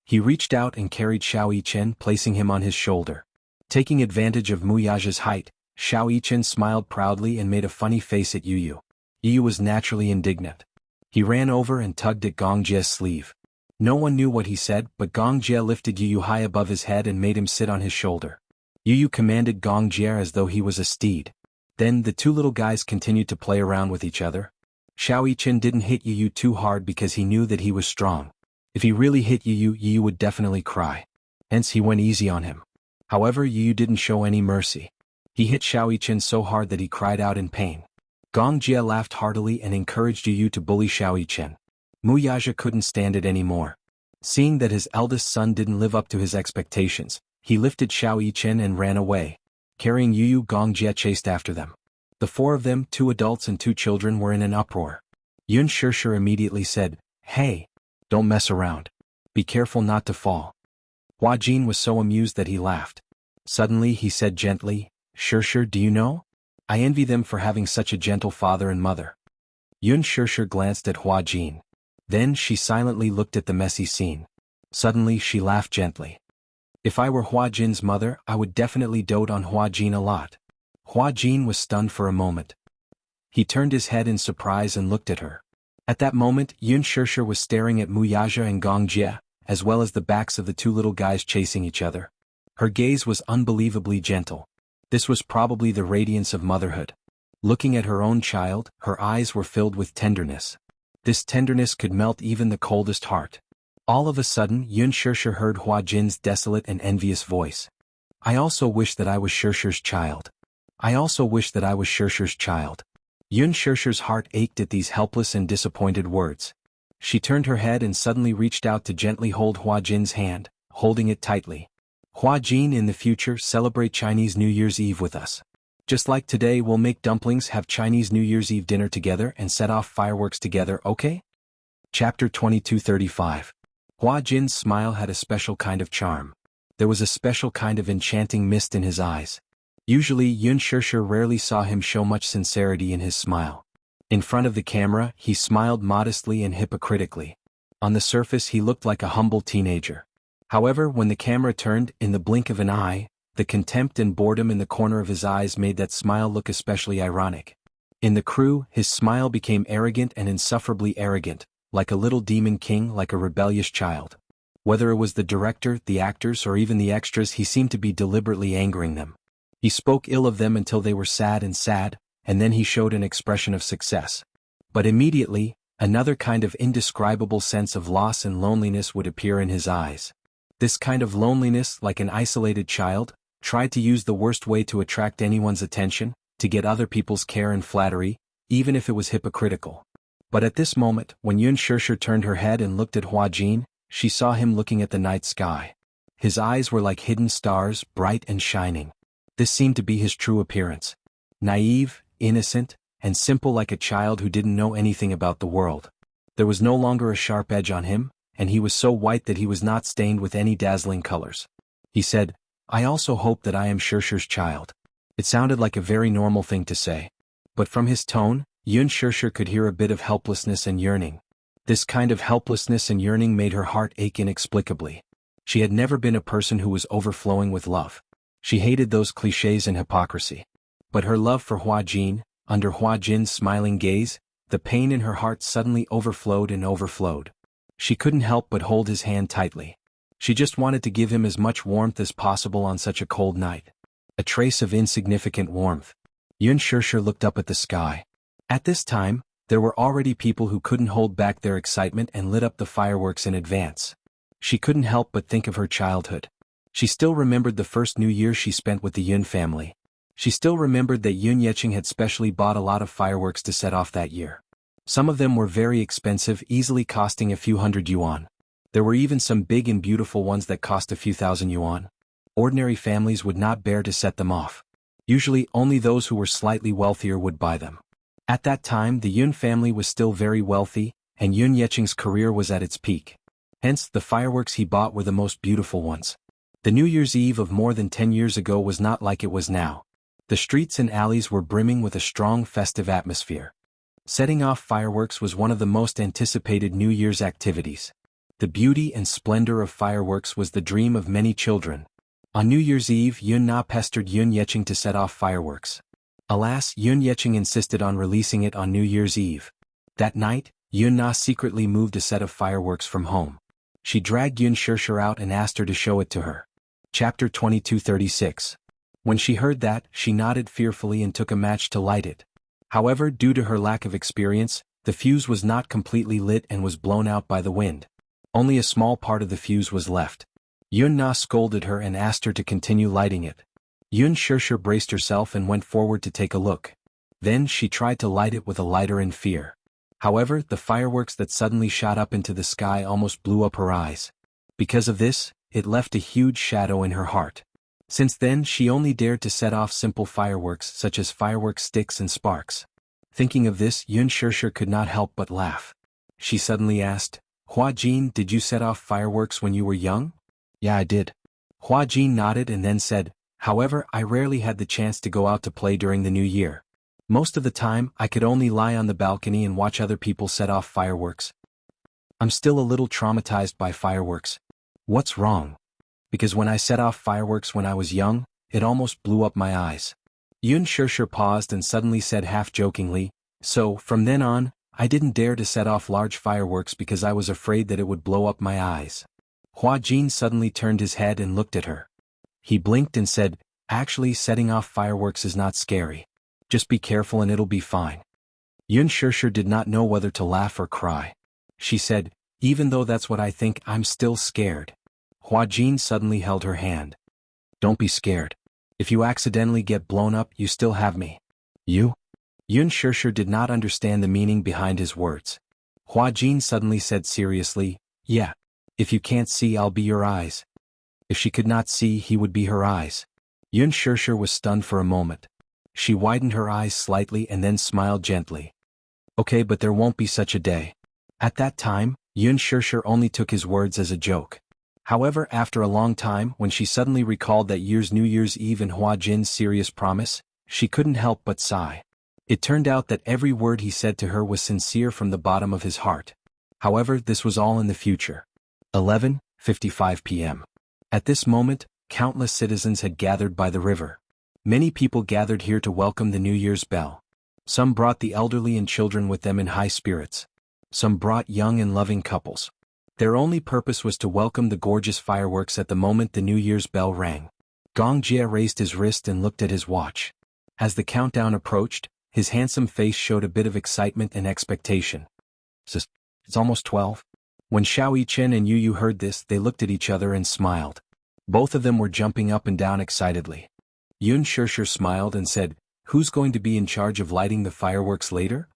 He reached out and carried Xiao Yichen, placing him on his shoulder. Taking advantage of Mu Yaja's height, Xiao Yichen smiled proudly and made a funny face at Yu. Yu was naturally indignant. He ran over and tugged at Gong Jie's sleeve. No one knew what he said, but Gong Jie lifted Yu high above his head and made him sit on his shoulder. Yu commanded Gong Jie as though he was a steed. Then the two little guys continued to play around with each other. Xiao Yichen didn't hit Yu too hard because he knew that he was strong. If he really hit Yu would definitely cry. Hence he went easy on him. However, Yu didn't show any mercy. He hit Xiao Yichen so hard that he cried out in pain. Gong Jie laughed heartily and encouraged Yu to bully Xiao Yichen. Mu Yaja couldn't stand it anymore. Seeing that his eldest son didn't live up to his expectations, he lifted Xiao Yichen and ran away. Carrying Yu, Gong Jie chased after them. The four of them, 2 adults and 2 children, were in an uproar. Yun Shirshir immediately said, Hey! Don't mess around. Be careful not to fall. Hua Jin was so amused that he laughed. Suddenly he said gently, Shirshir, do you know? I envy them for having such a gentle father and mother. Yun Shirshir glanced at Hua Jin. Then she silently looked at the messy scene. Suddenly she laughed gently. If I were Hua Jin's mother, I would definitely dote on Hua Jin a lot. Hua Jin was stunned for a moment. He turned his head in surprise and looked at her. At that moment, Yun Shirshir was staring at Mu Yaja and Gong Jie, as well as the backs of the 2 little guys chasing each other. Her gaze was unbelievably gentle. This was probably the radiance of motherhood. Looking at her own child, her eyes were filled with tenderness. This tenderness could melt even the coldest heart. All of a sudden, Yun Shirshir heard Hua Jin's desolate and envious voice. I also wish that I was Shirshir's child. I also wish that I was Shirshir's child. Yun Shirshir's heart ached at these helpless and disappointed words. She turned her head and suddenly reached out to gently hold Hua Jin's hand, holding it tightly. Hua Jin, in the future celebrate Chinese New Year's Eve with us. Just like today we'll make dumplings, have Chinese New Year's Eve dinner together and set off fireworks together, okay? Chapter 22:35. Hua Jin's smile had a special kind of charm. There was a special kind of enchanting mist in his eyes. Usually Yun Shirshir rarely saw him show much sincerity in his smile. In front of the camera, he smiled modestly and hypocritically. On the surface he looked like a humble teenager. However, when the camera turned, in the blink of an eye, the contempt and boredom in the corner of his eyes made that smile look especially ironic. In the crew, his smile became arrogant and insufferably arrogant, like a little demon king, like a rebellious child. Whether it was the director, the actors, or even the extras, he seemed to be deliberately angering them. He spoke ill of them until they were sad, and then he showed an expression of success. But immediately, another kind of indescribable sense of loss and loneliness would appear in his eyes. This kind of loneliness, like an isolated child, tried to use the worst way to attract anyone's attention, to get other people's care and flattery, even if it was hypocritical. But at this moment, when Yun Shirshir turned her head and looked at Hua Jin, she saw him looking at the night sky. His eyes were like hidden stars, bright and shining. This seemed to be his true appearance. Naive, innocent, and simple like a child who didn't know anything about the world. There was no longer a sharp edge on him, and he was so white that he was not stained with any dazzling colors. He said, "I also hope that I am Shirshir's child." It sounded like a very normal thing to say. But from his tone, Yun Shirshir could hear a bit of helplessness and yearning. This kind of helplessness and yearning made her heart ache inexplicably. She had never been a person who was overflowing with love. She hated those clichés and hypocrisy. But her love for Hua Jin, under Hua Jin's smiling gaze, the pain in her heart suddenly overflowed and overflowed. She couldn't help but hold his hand tightly. She just wanted to give him as much warmth as possible on such a cold night. A trace of insignificant warmth. Yun Shirshir looked up at the sky. At this time, there were already people who couldn't hold back their excitement and lit up the fireworks in advance. She couldn't help but think of her childhood. She still remembered the first New Year she spent with the Yun family. She still remembered that Yun Yeching had specially bought a lot of fireworks to set off that year. Some of them were very expensive, easily costing a few hundred yuan. There were even some big and beautiful ones that cost a few thousand yuan. Ordinary families would not bear to set them off. Usually only those who were slightly wealthier would buy them. At that time the Yun family was still very wealthy, and Yun Yeching's career was at its peak. Hence, the fireworks he bought were the most beautiful ones. The New Year's Eve of more than 10 years ago was not like it was now. The streets and alleys were brimming with a strong festive atmosphere. Setting off fireworks was one of the most anticipated New Year's activities. The beauty and splendor of fireworks was the dream of many children. On New Year's Eve, Yun Na pestered Yun Yeching to set off fireworks. Alas, Yun Yeching insisted on releasing it on New Year's Eve. That night, Yun Na secretly moved a set of fireworks from home. She dragged Yun Shirshir out and asked her to show it to her. Chapter 2236. When she heard that, she nodded fearfully and took a match to light it. However, due to her lack of experience, the fuse was not completely lit and was blown out by the wind. Only a small part of the fuse was left. Yun Na scolded her and asked her to continue lighting it. Yun Shirshir braced herself and went forward to take a look. Then she tried to light it with a lighter in fear. However, the fireworks that suddenly shot up into the sky almost blew up her eyes. Because of this, it left a huge shadow in her heart. Since then she only dared to set off simple fireworks such as firework sticks and sparks. Thinking of this, Yun Shirshir could not help but laugh. She suddenly asked, "Hua Jin, did you set off fireworks when you were young?" "Yeah, I did." Hua Jin nodded and then said, "However, I rarely had the chance to go out to play during the New Year. Most of the time, I could only lie on the balcony and watch other people set off fireworks. I'm still a little traumatized by fireworks." "What's wrong?" "Because when I set off fireworks when I was young, it almost blew up my eyes." Yun Shirshir paused and suddenly said half-jokingly, "So, from then on, I didn't dare to set off large fireworks because I was afraid that it would blow up my eyes." Hua Jin suddenly turned his head and looked at her. He blinked and said, "Actually, setting off fireworks is not scary. Just be careful and it'll be fine." Yun Shirshir did not know whether to laugh or cry. She said, "Even though that's what I think, I'm still scared." Hua Jin suddenly held her hand. "Don't be scared. If you accidentally get blown up, you still have me." "You?" Yun Shirshir did not understand the meaning behind his words. Hua Jin suddenly said seriously, "Yeah. If you can't see, I'll be your eyes." If she could not see, he would be her eyes. Yun Shirshir was stunned for a moment. She widened her eyes slightly and then smiled gently. "Okay, but there won't be such a day." At that time, Yun Shirshir only took his words as a joke. However, after a long time, when she suddenly recalled that year's New Year's Eve and Hua Jin's serious promise, she couldn't help but sigh. It turned out that every word he said to her was sincere from the bottom of his heart. However, this was all in the future. 11:55 p.m. At this moment, countless citizens had gathered by the river. Many people gathered here to welcome the New Year's bell. Some brought the elderly and children with them in high spirits. Some brought young and loving couples. Their only purpose was to welcome the gorgeous fireworks at the moment the New Year's bell rang. Gong Jie raised his wrist and looked at his watch. As the countdown approached, his handsome face showed a bit of excitement and expectation. It's almost 12. When Xiao Yichen and Yu Yu heard this, they looked at each other and smiled. Both of them were jumping up and down excitedly. Yun Shishir smiled and said, "Who's going to be in charge of lighting the fireworks later?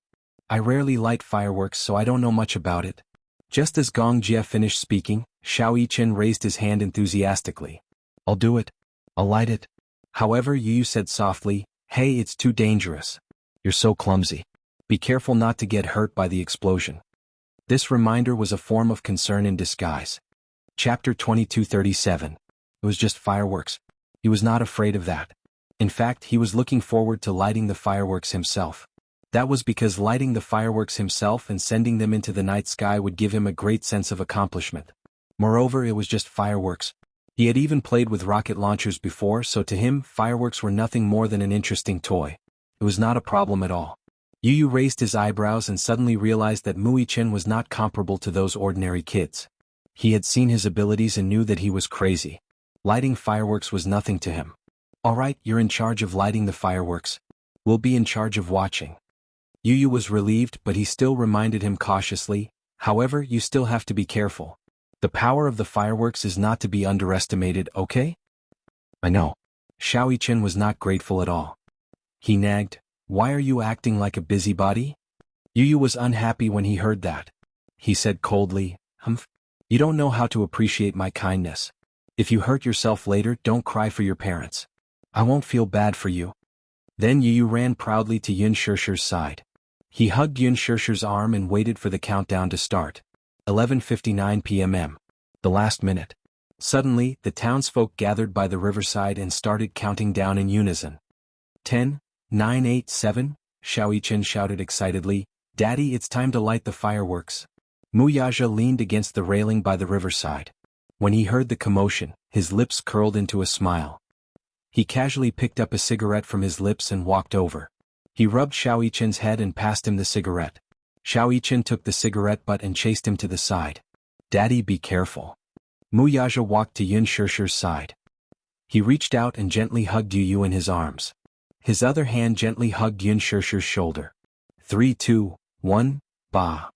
I rarely light fireworks, so I don't know much about it." Just as Gong Jie finished speaking, Xiao Yichen raised his hand enthusiastically. "I'll do it. I'll light it." However, Yu Yu said softly, "Hey, it's too dangerous. You're so clumsy. Be careful not to get hurt by the explosion." This reminder was a form of concern in disguise. Chapter 2237. It was just fireworks. He was not afraid of that. In fact, he was looking forward to lighting the fireworks himself. That was because lighting the fireworks himself and sending them into the night sky would give him a great sense of accomplishment. Moreover, it was just fireworks. He had even played with rocket launchers before, so to him, fireworks were nothing more than an interesting toy. It was not a problem at all. Yu Yu raised his eyebrows and suddenly realized that Mu Yichen was not comparable to those ordinary kids. He had seen his abilities and knew that he was crazy. Lighting fireworks was nothing to him. "All right, you're in charge of lighting the fireworks. We'll be in charge of watching." Yu Yu was relieved, but he still reminded him cautiously, "However, you still have to be careful. The power of the fireworks is not to be underestimated, okay?" "I know." Xiao Yichen was not grateful at all. He nagged, "Why are you acting like a busybody?" Yu Yu was unhappy when he heard that. He said coldly, "Humph. You don't know how to appreciate my kindness. If you hurt yourself later, don't cry for your parents. I won't feel bad for you." Then Yu Yu ran proudly to Yun Shishir's side. He hugged Yun Shishir's arm and waited for the countdown to start. 11:59 p.m. The last minute. Suddenly, the townsfolk gathered by the riverside and started counting down in unison. 10, 9, 8, 7, Xiao Yichen shouted excitedly, "Daddy, it's time to light the fireworks." Mu Yaja leaned against the railing by the riverside. When he heard the commotion, his lips curled into a smile. He casually picked up a cigarette from his lips and walked over. He rubbed Xiao Yichen's head and passed him the cigarette. Xiao Yichen took the cigarette butt and chased him to the side. "Daddy, be careful." Mu Yaja walked to Yun Shishir's side. He reached out and gently hugged Yu Yu in his arms. His other hand gently hugged Yun Shishir's shoulder. 3, 2, 1, bah.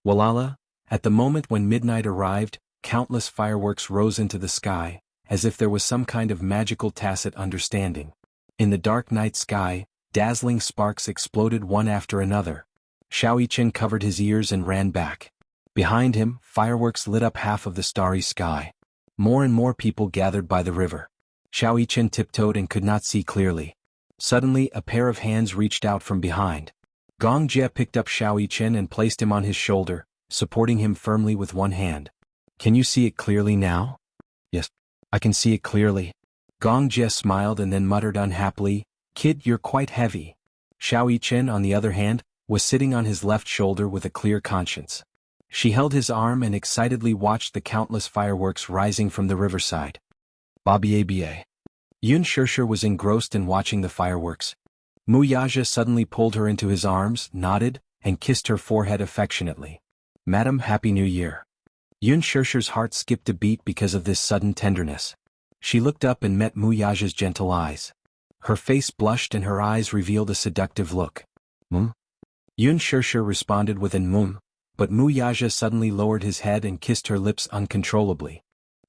Walala, at the moment when midnight arrived, countless fireworks rose into the sky, as if there was some kind of magical tacit understanding. In the dark night sky, dazzling sparks exploded one after another. Xiao Yichen covered his ears and ran back. Behind him, fireworks lit up half of the starry sky. More and more people gathered by the river. Xiao Yichen tiptoed and could not see clearly. Suddenly, a pair of hands reached out from behind. Gong Jie picked up Xiao Yichen and placed him on his shoulder, supporting him firmly with one hand. "Can you see it clearly now?" "Yes, I can see it clearly." Gong Jie smiled and then muttered unhappily, "Kid, you're quite heavy." Xiao Yichen, on the other hand, was sitting on his left shoulder with a clear conscience. She held his arm and excitedly watched the countless fireworks rising from the riverside. Ba. Yun Shishir was engrossed in watching the fireworks. Mu Yaja suddenly pulled her into his arms, nodded, and kissed her forehead affectionately. "Madam, Happy New Year." Yun Shishir's heart skipped a beat because of this sudden tenderness. She looked up and met Mu Yaja's gentle eyes. Her face blushed and her eyes revealed a seductive look. Yun Shishir responded with an but Mu Yaja suddenly lowered his head and kissed her lips uncontrollably.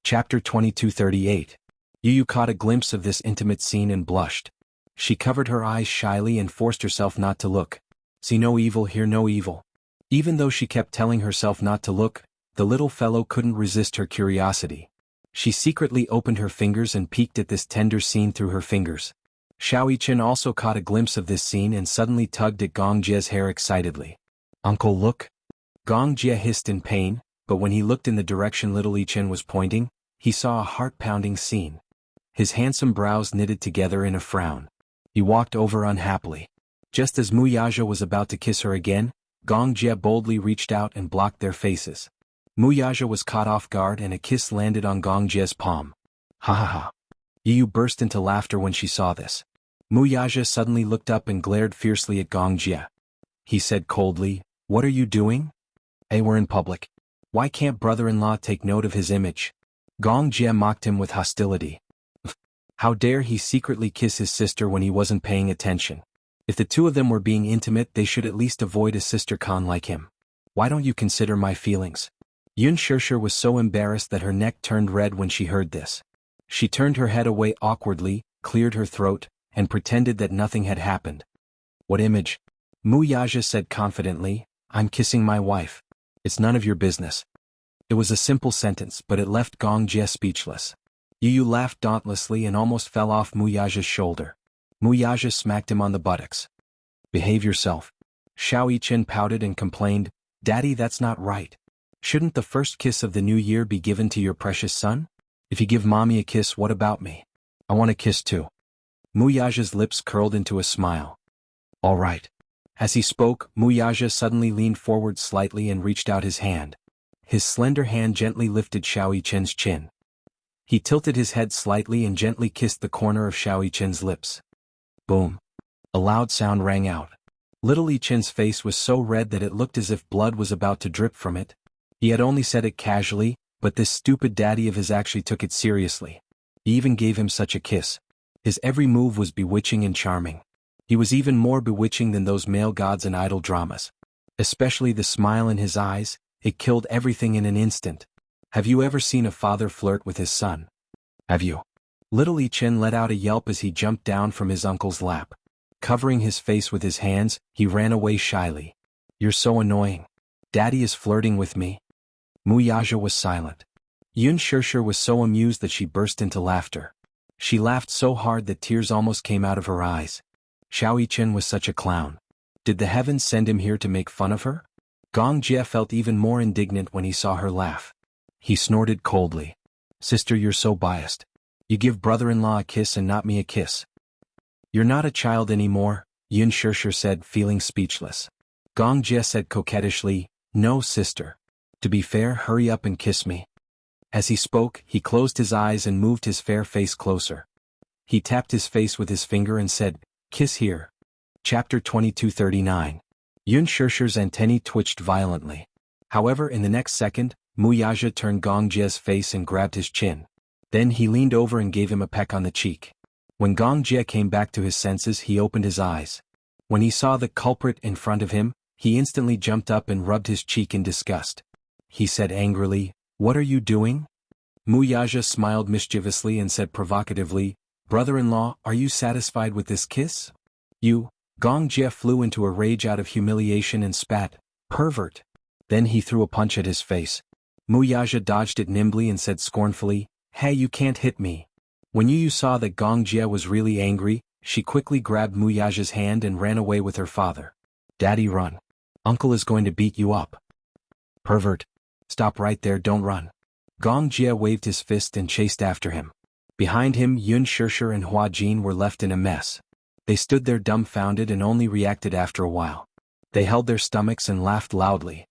Chapter 2238. Yu Yu caught a glimpse of this intimate scene and blushed. She covered her eyes shyly and forced herself not to look. See no evil, hear no evil. Even though she kept telling herself not to look, the little fellow couldn't resist her curiosity. She secretly opened her fingers and peeked at this tender scene through her fingers. Xiao Yichen also caught a glimpse of this scene and suddenly tugged at Gong Jie's hair excitedly. "Uncle, look." Gong Jie hissed in pain, but when he looked in the direction little Yichen was pointing, he saw a heart-pounding scene. His handsome brows knitted together in a frown. He walked over unhappily. Just as Mu Yaja was about to kiss her again, Gong Jie boldly reached out and blocked their faces. Mu Yaja was caught off guard and a kiss landed on Gong Jie's palm. "Ha ha ha." Yu Yu burst into laughter when she saw this. Mu Yaja suddenly looked up and glared fiercely at Gong Jie. He said coldly, "What are you doing?" We're in public. Why can't brother-in-law take note of his image?" Gong Jie mocked him with hostility. How dare he secretly kiss his sister when he wasn't paying attention? If the two of them were being intimate, they should at least avoid a sister con like him. "Why don't you consider my feelings?" Yun Shirshir was so embarrassed that her neck turned red when she heard this. She turned her head away awkwardly, cleared her throat, and pretended that nothing had happened. What image? Mu Yaja said confidently, I'm kissing my wife. It's none of your business. It was a simple sentence, but it left Gong Jie speechless. Yu laughed dauntlessly and almost fell off Mu Yaja's shoulder. Mu Yaja smacked him on the buttocks. Behave yourself. Xiao Yichen pouted and complained, Daddy, that's not right. Shouldn't the first kiss of the new year be given to your precious son? If you give mommy a kiss, what about me? I want a kiss too. Mu Yaja's lips curled into a smile. All right. As he spoke, Mu Yaja suddenly leaned forward slightly and reached out his hand. His slender hand gently lifted Xiao Yichen's chin. He tilted his head slightly and gently kissed the corner of Xiao Yichen's lips. Boom. A loud sound rang out. Little Yichen's face was so red that it looked as if blood was about to drip from it. He had only said it casually, but this stupid daddy of his actually took it seriously. He even gave him such a kiss. His every move was bewitching and charming. He was even more bewitching than those male gods in idol dramas. Especially the smile in his eyes, it killed everything in an instant. Have you ever seen a father flirt with his son? Have you? Little Yichen let out a yelp as he jumped down from his uncle's lap. Covering his face with his hands, he ran away shyly. You're so annoying. Daddy is flirting with me. Mu Yaja was silent. Yun Shirshir was so amused that she burst into laughter. She laughed so hard that tears almost came out of her eyes. Xiao Yichen was such a clown. Did the heavens send him here to make fun of her? Gong Jie felt even more indignant when he saw her laugh. He snorted coldly. Sister, you're so biased. You give brother-in-law a kiss and not me a kiss. You're not a child anymore, Yun Shirshir said, feeling speechless. Gong Jie said coquettishly, No, sister. To be fair, hurry up and kiss me. As he spoke, he closed his eyes and moved his fair face closer. He tapped his face with his finger and said, Kiss here. Chapter 2239. Yun Shirshir's antennae twitched violently. However, in the next second, Mu Yaja turned Gong Jie's face and grabbed his chin. Then he leaned over and gave him a peck on the cheek. When Gong Jie came back to his senses, he opened his eyes. When he saw the culprit in front of him, he instantly jumped up and rubbed his cheek in disgust. He said angrily, What are you doing? Mu Yaja smiled mischievously and said provocatively, Brother-in-law, are you satisfied with this kiss? You. Gong Jie flew into a rage out of humiliation and spat, Pervert. Then he threw a punch at his face. Mu Yaja dodged it nimbly and said scornfully, Hey, you can't hit me. When Yu saw that Gong Jie was really angry, she quickly grabbed Mu Yaja's hand and ran away with her father. Daddy, run. Uncle is going to beat you up. Pervert. Stop right there, don't run. Gong Jie waved his fist and chased after him. Behind him, Yun Shirshir and Hua Jin were left in a mess. They stood there dumbfounded and only reacted after a while. They held their stomachs and laughed loudly.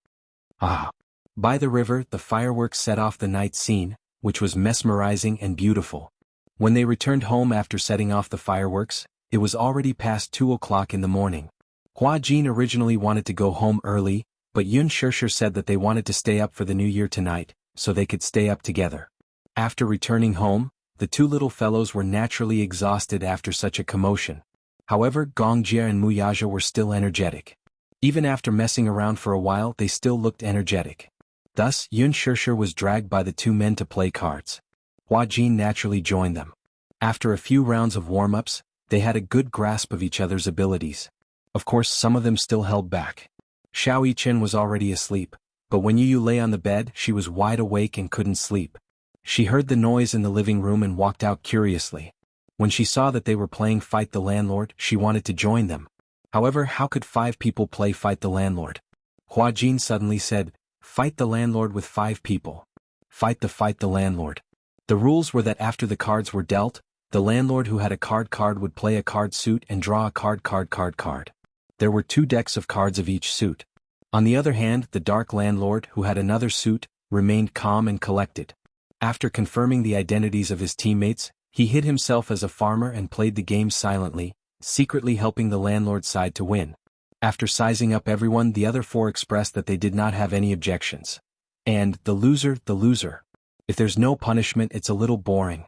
Ah! By the river, the fireworks set off the night scene, which was mesmerizing and beautiful. When they returned home after setting off the fireworks, it was already past 2 o'clock in the morning. Hua Jin originally wanted to go home early, but Yun Shirshir said that they wanted to stay up for the new year tonight, so they could stay up together. After returning home, the two little fellows were naturally exhausted after such a commotion. However, Gong Jie and Mu Yaja were still energetic. Even after messing around for a while, they still looked energetic. Thus, Yun Shirshir was dragged by the two men to play cards. Hua Jin naturally joined them. After a few rounds of warm-ups, they had a good grasp of each other's abilities. Of course, some of them still held back. Xiao Yichen was already asleep, but when Yu lay on the bed, she was wide awake and couldn't sleep. She heard the noise in the living room and walked out curiously. When she saw that they were playing Fight the Landlord, she wanted to join them. However, how could 5 people play Fight the Landlord? Hua Jin suddenly said, Fight the landlord with 5 people. Fight the landlord. The rules were that after the cards were dealt, the landlord who had a card would play a card suit and draw a card. There were 2 decks of cards of each suit. On the other hand, the dark landlord, who had another suit, remained calm and collected. After confirming the identities of his teammates, he hid himself as a farmer and played the game silently, secretly helping the landlord's side to win. After sizing up everyone, the other 4 expressed that they did not have any objections. And, the loser. If there's no punishment, it's a little boring.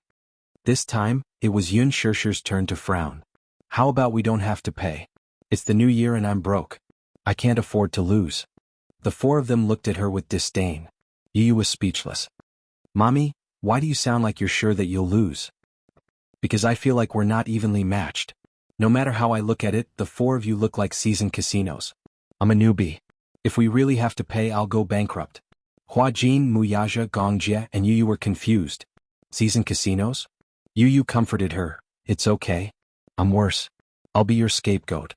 This time, it was Yun Shirshir's turn to frown. How about we don't have to pay? It's the new year and I'm broke. I can't afford to lose. The 4 of them looked at her with disdain. Yu was speechless. Mommy, why do you sound like you're sure that you'll lose? Because I feel like we're not evenly matched. No matter how I look at it, the four of you look like seasoned casinos. I'm a newbie. If we really have to pay, I'll go bankrupt. Hua Jin, Muyaja, Gongjie, and Yu were confused. Seasoned casinos? Yu comforted her. It's okay. I'm worse. I'll be your scapegoat.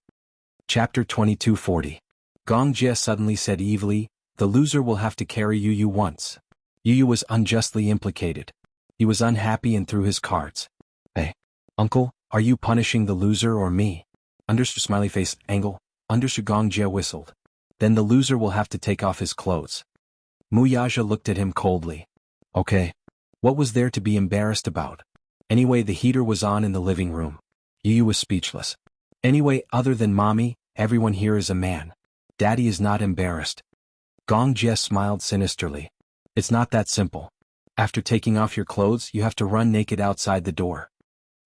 Chapter 2240. Gongjie suddenly said evilly, the loser will have to carry Yu once. Yu was unjustly implicated. He was unhappy and threw his cards. Hey, uncle, are you punishing the loser or me? Understood smiley face angle. Understood Gongjie whistled. Then the loser will have to take off his clothes. Muyaja looked at him coldly. Okay. What was there to be embarrassed about? Anyway, the heater was on in the living room. Yu was speechless. Anyway, other than mommy, everyone here is a man. Daddy is not embarrassed. Gongjie smiled sinisterly. It's not that simple. After taking off your clothes, you have to run naked outside the door.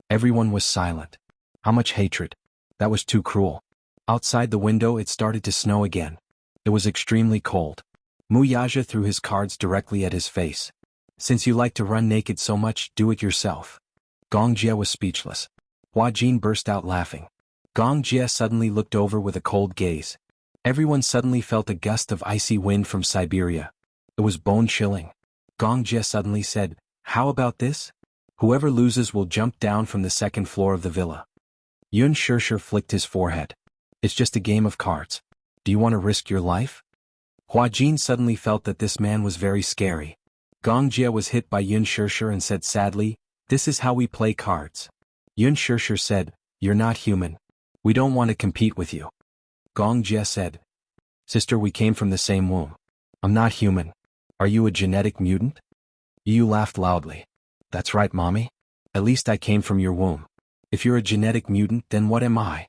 Everyone was silent. How much hatred. That was too cruel. Outside the window it started to snow again. It was extremely cold. Muyaja threw his cards directly at his face. Since you like to run naked so much, do it yourself. Gongjie was speechless. Hua Jin burst out laughing. Gongjie suddenly looked over with a cold gaze. Everyone suddenly felt a gust of icy wind from Siberia. It was bone-chilling. Gongjie suddenly said, how about this? Whoever loses will jump down from the second floor of the villa. Yun Shirshir flicked his forehead. It's just a game of cards. Do you want to risk your life? Hua Jin suddenly felt that this man was very scary. Gongjie was hit by Yun Shirshir and said sadly, this is how we play cards. Yun Shirshir said, you're not human. We don't want to compete with you. Gongjie said, sister, we came from the same womb. I'm not human. Are you a genetic mutant? Yu laughed loudly. That's right, mommy. At least I came from your womb. If you're a genetic mutant, then what am I?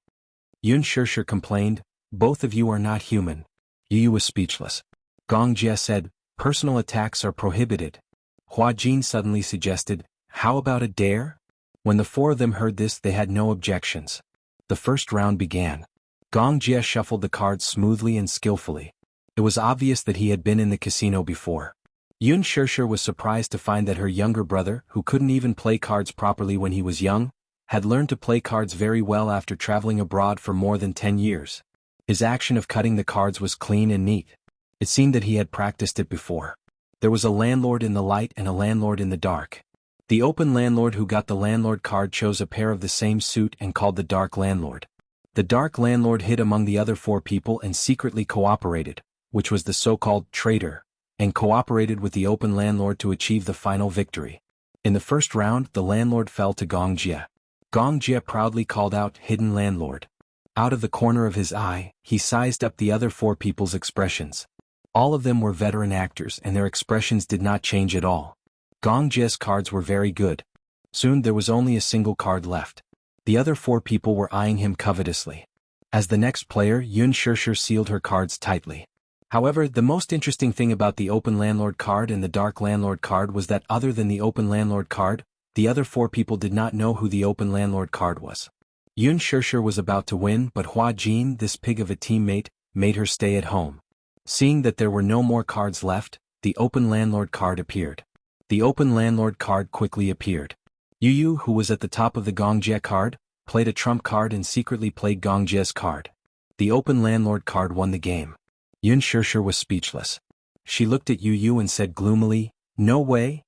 Yun Shirshir complained, both of you are not human. Yu was speechless. Gongjie said, personal attacks are prohibited. Hua Jin suddenly suggested, how about a dare? When the four of them heard this, they had no objections. The first round began. Gongjie shuffled the cards smoothly and skillfully. It was obvious that he had been in the casino before. Yun Shirshir was surprised to find that her younger brother, who couldn't even play cards properly when he was young, had learned to play cards very well after traveling abroad for more than 10 years. His action of cutting the cards was clean and neat. It seemed that he had practiced it before. There was a landlord in the light and a landlord in the dark. The open landlord who got the landlord card chose a pair of the same suit and called the dark landlord. The dark landlord hid among the other four people and secretly cooperated, which was the so-called traitor, and cooperated with the open landlord to achieve the final victory. In the first round, the landlord fell to Gongjie. Gongjie proudly called out, hidden landlord. Out of the corner of his eye, he sized up the other four people's expressions. All of them were veteran actors and their expressions did not change at all. Gongjie's cards were very good. Soon there was only a single card left. The other four people were eyeing him covetously. As the next player, Yun Shirshir sealed her cards tightly. However, the most interesting thing about the open landlord card and the dark landlord card was that other than the open landlord card, the other four people did not know who the open landlord card was. Yun Shirshir was about to win, but Hua Jin, this pig of a teammate, made her stay at home. Seeing that there were no more cards left, the open landlord card appeared. The open landlord card quickly appeared. Yu, who was at the top of the Gongjie card, played a trump card and secretly played Gongjie's card. The open landlord card won the game. Yun Shirshir was speechless. She looked at Yu and said gloomily, no way?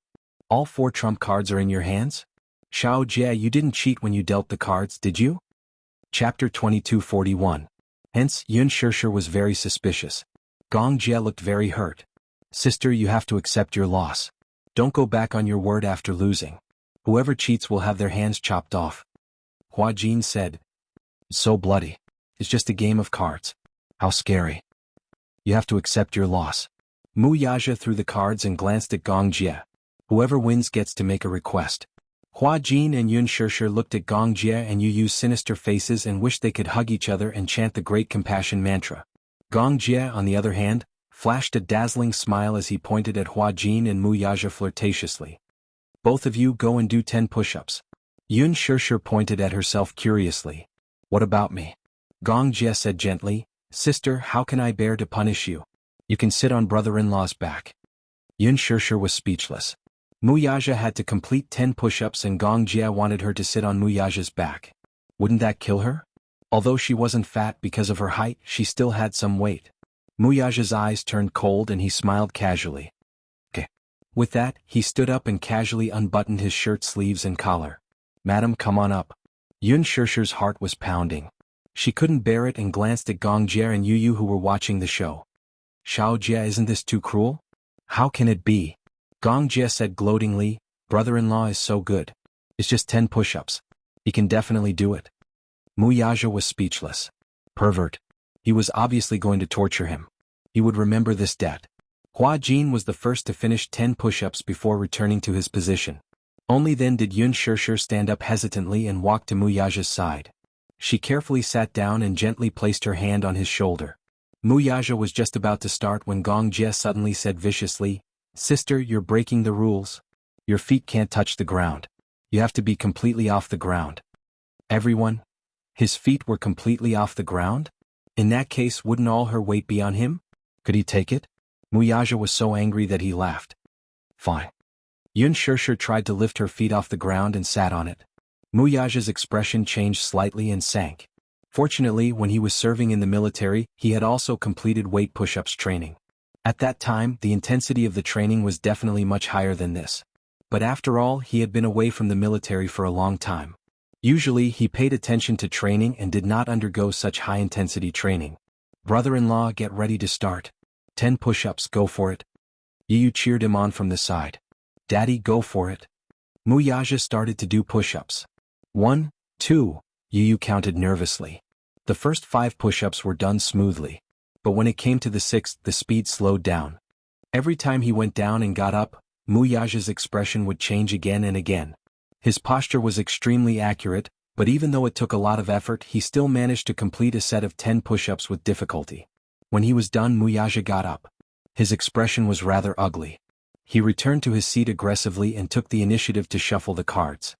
All four trump cards are in your hands? Xiao Jie, you didn't cheat when you dealt the cards, did you? Chapter 2241. Hence, Yun Shirshir was very suspicious. Gongjie looked very hurt. Sister, you have to accept your loss. Don't go back on your word after losing. Whoever cheats will have their hands chopped off. Hua Jin said, it's so bloody. It's just a game of cards. How scary. You have to accept your loss. Muyaja threw the cards and glanced at Gongjie. Whoever wins gets to make a request. Hua Jin and Yun Shirshir looked at Gongjie and Yu's sinister faces and wished they could hug each other and chant the great compassion mantra. Gongjie, on the other hand, flashed a dazzling smile as he pointed at Hua Jin and Muyaja flirtatiously. Both of you go and do 10 push-ups. Yun Shirshir pointed at herself curiously. What about me? Gongjie said gently, sister, how can I bear to punish you? You can sit on brother-in-law's back. Yun Shirshir was speechless. Muyaja had to complete 10 push-ups and Gong Jia wanted her to sit on Muyaja's back. Wouldn't that kill her? Although she wasn't fat because of her height, she still had some weight. Muyaja's eyes turned cold and he smiled casually. Okay. With that, he stood up and casually unbuttoned his shirt sleeves and collar. Madam, come on up. Yun Shirshir's heart was pounding. She couldn't bear it and glanced at Gong Jia and Yu who were watching the show. Xiao Jia, isn't this too cruel? How can it be? Gong Jia said gloatingly, brother-in-law is so good. It's just 10 push-ups. He can definitely do it. Muyaja was speechless. Pervert. He was obviously going to torture him. He would remember this debt. Hua Jin was the first to finish 10 push-ups before returning to his position. Only then did Yun Shirshir stand up hesitantly and walk to Muyaja's side. She carefully sat down and gently placed her hand on his shoulder. Muyaja was just about to start when Gong Jia suddenly said viciously, Sister, you're breaking the rules. Your feet can't touch the ground. You have to be completely off the ground. Everyone? His feet were completely off the ground? In that case, wouldn't all her weight be on him? Could he take it? Muyaja was so angry that he laughed. Fine. Yun Shirshir tried to lift her feet off the ground and sat on it. Muyaja's expression changed slightly and sank. Fortunately, when he was serving in the military, he had also completed weight push-ups training. At that time, the intensity of the training was definitely much higher than this. But after all, he had been away from the military for a long time. Usually, he paid attention to training and did not undergo such high-intensity training. Brother-in-law, get ready to start. 10 push-ups, go for it. Yu cheered him on from the side. Daddy, go for it. Muyaja started to do push-ups. 1, 2, Yu counted nervously. The first 5 push-ups were done smoothly. But when it came to the 6th, the speed slowed down. Every time he went down and got up, Muyaja's expression would change again and again. His posture was extremely accurate, but even though it took a lot of effort, he still managed to complete a set of 10 push-ups with difficulty. When he was done, Muyaja got up. His expression was rather ugly. He returned to his seat aggressively and took the initiative to shuffle the cards.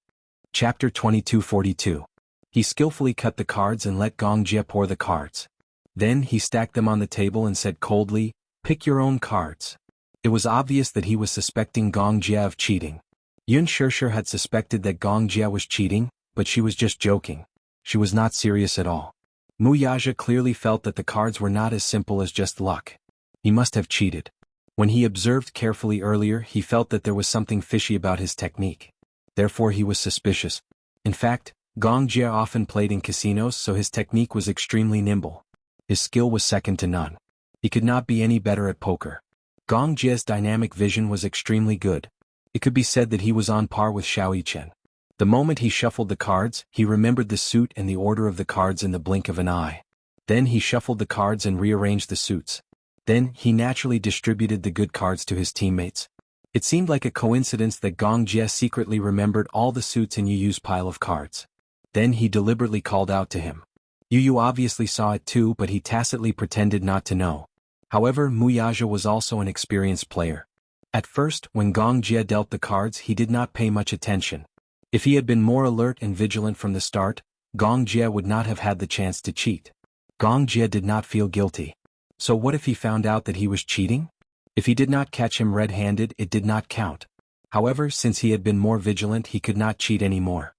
Chapter 2242. He skillfully cut the cards and let Gong Jia pour the cards. Then he stacked them on the table and said coldly, pick your own cards. It was obvious that he was suspecting Gong Jia of cheating. Yun Shirshir had suspected that Gong Jia was cheating, but she was just joking. She was not serious at all. Muyaja clearly felt that the cards were not as simple as just luck. He must have cheated. When he observed carefully earlier, he felt that there was something fishy about his technique. Therefore he was suspicious. In fact, Gong Jia often played in casinos, so his technique was extremely nimble. His skill was second to none. He could not be any better at poker. Gong Jia's dynamic vision was extremely good. It could be said that he was on par with Xiao Yichen. The moment he shuffled the cards, he remembered the suit and the order of the cards in the blink of an eye. Then he shuffled the cards and rearranged the suits. Then he naturally distributed the good cards to his teammates. It seemed like a coincidence that Gong Jia secretly remembered all the suits in Yu's pile of cards. Then he deliberately called out to him. Yu obviously saw it too, but he tacitly pretended not to know. However, Muyaja was also an experienced player. At first, when Gong Jia dealt the cards, he did not pay much attention. If he had been more alert and vigilant from the start, Gong Jia would not have had the chance to cheat. Gong Jia did not feel guilty. So what if he found out that he was cheating? If he did not catch him red-handed, it did not count. However, since he had been more vigilant, he could not cheat anymore.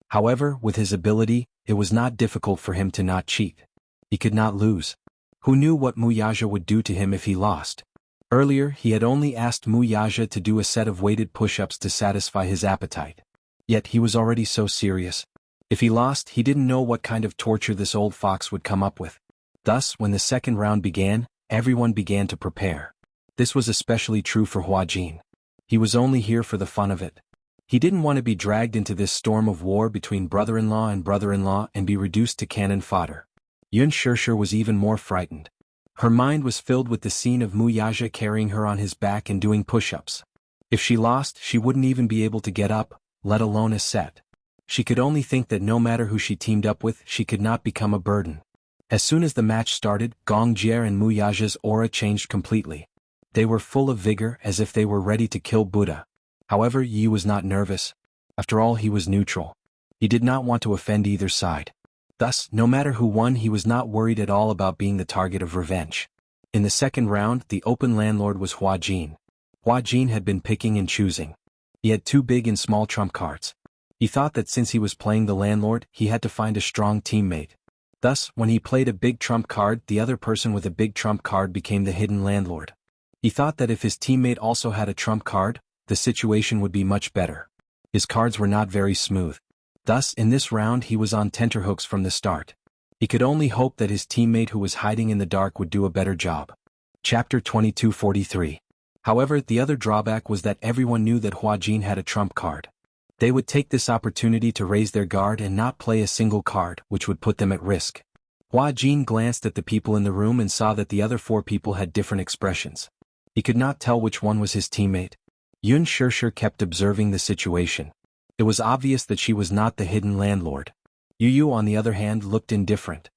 However, with his ability, it was not difficult for him to not cheat. He could not lose. Who knew what Muyaja would do to him if he lost? Earlier, he had only asked Muyaja to do a set of weighted push-ups to satisfy his appetite. Yet he was already so serious. If he lost, he didn't know what kind of torture this old fox would come up with. Thus, when the second round began, everyone began to prepare. This was especially true for Hua Jin. He was only here for the fun of it. He didn't want to be dragged into this storm of war between brother-in-law and be reduced to cannon fodder. Yun Shirshir was even more frightened. Her mind was filled with the scene of Muyaja carrying her on his back and doing push-ups. If she lost, she wouldn't even be able to get up, let alone a set. She could only think that no matter who she teamed up with, she could not become a burden. As soon as the match started, Gong Jia and Muyaja's aura changed completely. They were full of vigor, as if they were ready to kill Buddha. However, Yi was not nervous. After all, he was neutral. He did not want to offend either side. Thus, no matter who won, he was not worried at all about being the target of revenge. In the second round, the open landlord was Hua Jin. Hua Jin had been picking and choosing. He had two big and small trump cards. He thought that since he was playing the landlord, he had to find a strong teammate. Thus, when he played a big trump card, the other person with a big trump card became the hidden landlord. He thought that if his teammate also had a trump card, the situation would be much better. His cards were not very smooth. Thus, in this round he was on tenterhooks from the start. He could only hope that his teammate who was hiding in the dark would do a better job. Chapter 2243. However, the other drawback was that everyone knew that Hua Jin had a trump card. They would take this opportunity to raise their guard and not play a single card, which would put them at risk. Hua Jin glanced at the people in the room and saw that the other four people had different expressions. He could not tell which one was his teammate. Yun Shishir kept observing the situation. It was obvious that she was not the hidden landlord. Yu Yu, on the other hand, looked indifferent.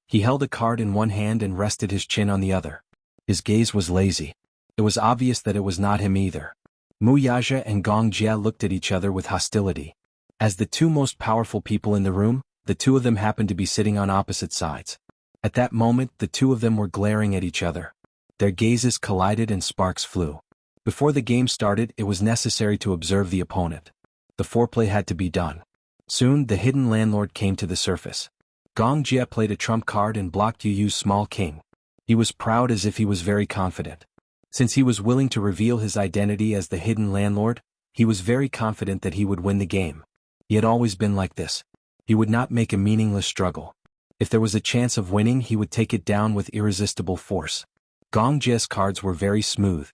He held a card in one hand and rested his chin on the other. His gaze was lazy. It was obvious that it was not him either. Mu Yaja and Gong Jia looked at each other with hostility. As the two most powerful people in the room, the two of them happened to be sitting on opposite sides. At that moment, the two of them were glaring at each other. Their gazes collided and sparks flew. Before the game started, it was necessary to observe the opponent. The foreplay had to be done. Soon, the hidden landlord came to the surface. Gong Jia played a trump card and blocked Yu Yu's small king. He was proud, as if he was very confident. Since he was willing to reveal his identity as the hidden landlord, he was very confident that he would win the game. He had always been like this. He would not make a meaningless struggle. If there was a chance of winning, he would take it down with irresistible force. Gong Jia's cards were very smooth.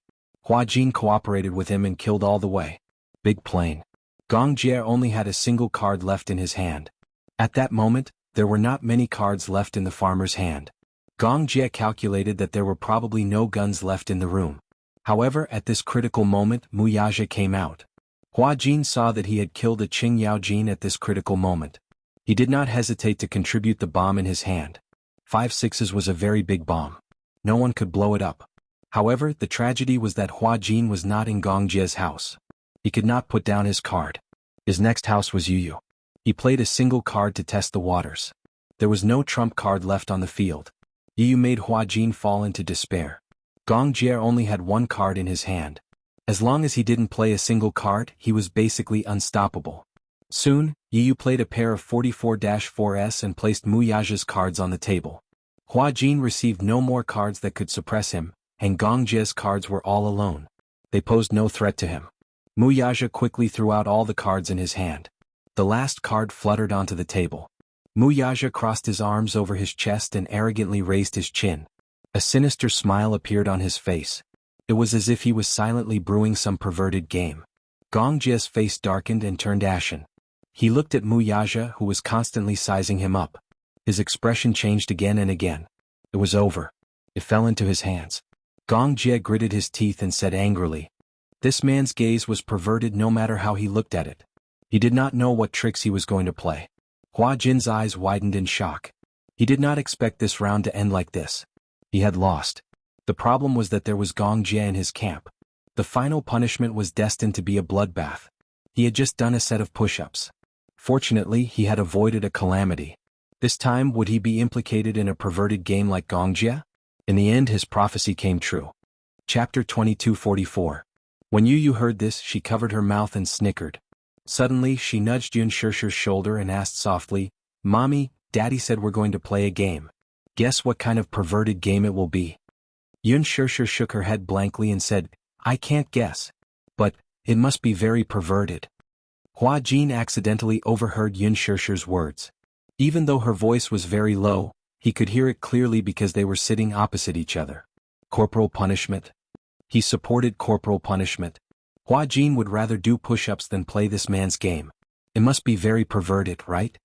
Hua Jin cooperated with him and killed all the way. Big plain. Gong Jia only had a single card left in his hand. At that moment, there were not many cards left in the farmer's hand. Gong Jia calculated that there were probably no guns left in the room. However, at this critical moment, Mu Yaja came out. Hua Jin saw that he had killed a Qing Yao Jin at this critical moment. He did not hesitate to contribute the bomb in his hand. 5 sixes was a very big bomb. No one could blow it up. However, the tragedy was that Hua Jin was not in Gong Jia's house. He could not put down his card. His next house was Yu Yu. He played a single card to test the waters. There was no trump card left on the field. Yu Yu made Hua Jin fall into despair. Gong Jia only had one card in his hand. As long as he didn't play a single card, he was basically unstoppable. Soon, Yu Yu played a pair of 44-4s and placed Mu Yaja's cards on the table. Hua Jin received no more cards that could suppress him, and Gong Jia's cards were all alone. They posed no threat to him. Mu Yaja quickly threw out all the cards in his hand. The last card fluttered onto the table. Mu Yaja crossed his arms over his chest and arrogantly raised his chin. A sinister smile appeared on his face. It was as if he was silently brewing some perverted game. Gong Jia's face darkened and turned ashen. He looked at Mu Yaja, who was constantly sizing him up. His expression changed again and again. It was over. It fell into his hands. Gong Jia gritted his teeth and said angrily, "This man's gaze was perverted no matter how he looked at it." He did not know what tricks he was going to play. Hua Jin's eyes widened in shock. He did not expect this round to end like this. He had lost. The problem was that there was Gong Jia in his camp. The final punishment was destined to be a bloodbath. He had just done a set of push-ups. Fortunately, he had avoided a calamity. This time, would he be implicated in a perverted game like Gong Jia? In the end, his prophecy came true. Chapter 2244. When Yu Yu heard this, she covered her mouth and snickered. Suddenly, she nudged Yun Shishir's shoulder and asked softly, "Mommy, Daddy said we're going to play a game. Guess what kind of perverted game it will be?" Yun Shishir shook her head blankly and said, "I can't guess. But, it must be very perverted." Hua Jin accidentally overheard Yun Shishir's words. Even though her voice was very low, he could hear it clearly because they were sitting opposite each other. Corporal punishment? He supported corporal punishment. Hua Jin would rather do push-ups than play this man's game. It must be very perverted, right?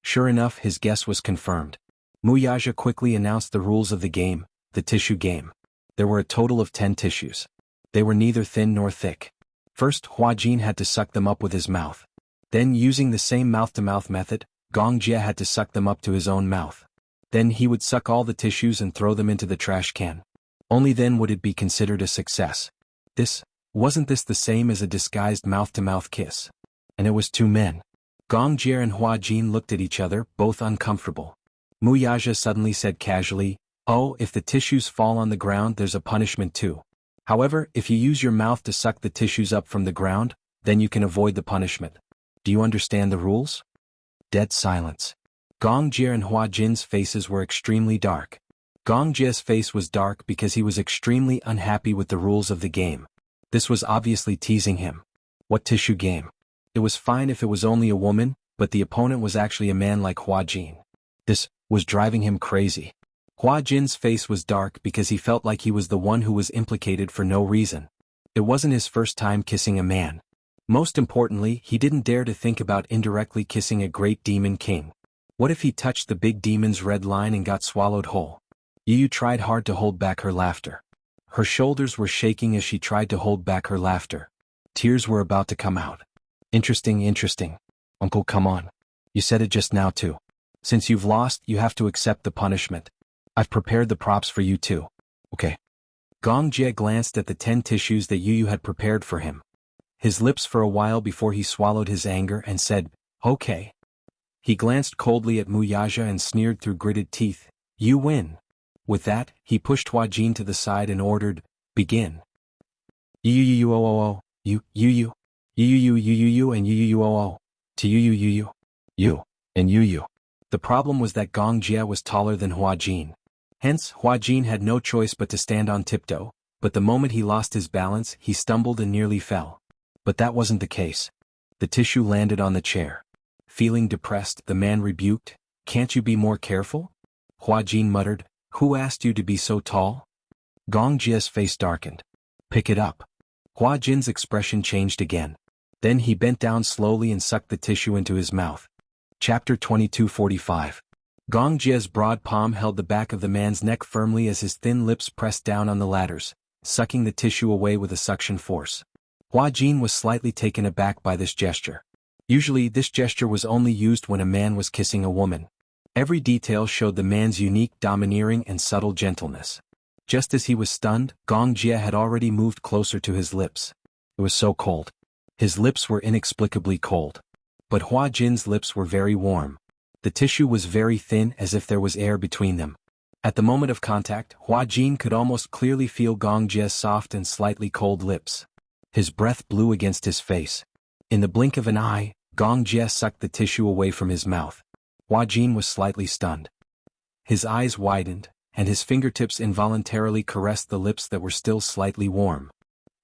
Sure enough, his guess was confirmed. Mu Yaja quickly announced the rules of the game, the tissue game. There were a total of 10 tissues. They were neither thin nor thick. First, Hua Jin had to suck them up with his mouth. Then, using the same mouth-to-mouth method, Gong Jia had to suck them up to his own mouth. Then he would suck all the tissues and throw them into the trash can. Only then would it be considered a success. Wasn't this the same as a disguised mouth-to-mouth kiss? And it was two men. Gong Jia and Hua Jin looked at each other, both uncomfortable. Mu Yaja suddenly said casually, "Oh, if the tissues fall on the ground, there's a punishment too." However, if you use your mouth to suck the tissues up from the ground, then you can avoid the punishment. Do you understand the rules? Dead silence. Gong Jie and Hua Jin's faces were extremely dark. Gong Jie's face was dark because he was extremely unhappy with the rules of the game. This was obviously teasing him. What tissue game? It was fine if it was only a woman, but the opponent was actually a man like Hua Jin. This was driving him crazy. Hua Jin's face was dark because he felt like he was the one who was implicated for no reason. It wasn't his first time kissing a man. Most importantly, he didn't dare to think about indirectly kissing a great demon king. What if he touched the big demon's red line and got swallowed whole? Yu tried hard to hold back her laughter. Her shoulders were shaking as she tried to hold back her laughter. Tears were about to come out. Interesting. Uncle, come on. You said it just now too. Since you've lost, you have to accept the punishment. I've prepared the props for you too. Okay. Gong Jie glanced at the 10 tissues that Yu had prepared for him. His lips for a while before he swallowed his anger and said, okay. He glanced coldly at Wuxia and sneered through gritted teeth, you win. With that, he pushed Hua Jin to the side and ordered, begin. You, and you, to you, and you. The problem was that Gong Jie was taller than Hua Jin. Hence, Hua Jin had no choice but to stand on tiptoe, but the moment he lost his balance, he stumbled and nearly fell. But that wasn't the case. The tissue landed on the chair. Feeling depressed, the man rebuked, can't you be more careful? Hua Jin muttered, who asked you to be so tall? Gong Jie's face darkened. Pick it up. Hua Jin's expression changed again. Then he bent down slowly and sucked the tissue into his mouth. Chapter 22:45. Gong Jie's broad palm held the back of the man's neck firmly as his thin lips pressed down on the ladders, sucking the tissue away with a suction force. Hua Jin was slightly taken aback by this gesture. Usually, this gesture was only used when a man was kissing a woman. Every detail showed the man's unique domineering and subtle gentleness. Just as he was stunned, Gong Jie had already moved closer to his lips. It was so cold. His lips were inexplicably cold. But Hua Jin's lips were very warm. The tissue was very thin as if there was air between them. At the moment of contact, Hua Jin could almost clearly feel Gong Jie's soft and slightly cold lips. His breath blew against his face. In the blink of an eye, Gong Jie sucked the tissue away from his mouth. Hua Jin was slightly stunned. His eyes widened, and his fingertips involuntarily caressed the lips that were still slightly warm.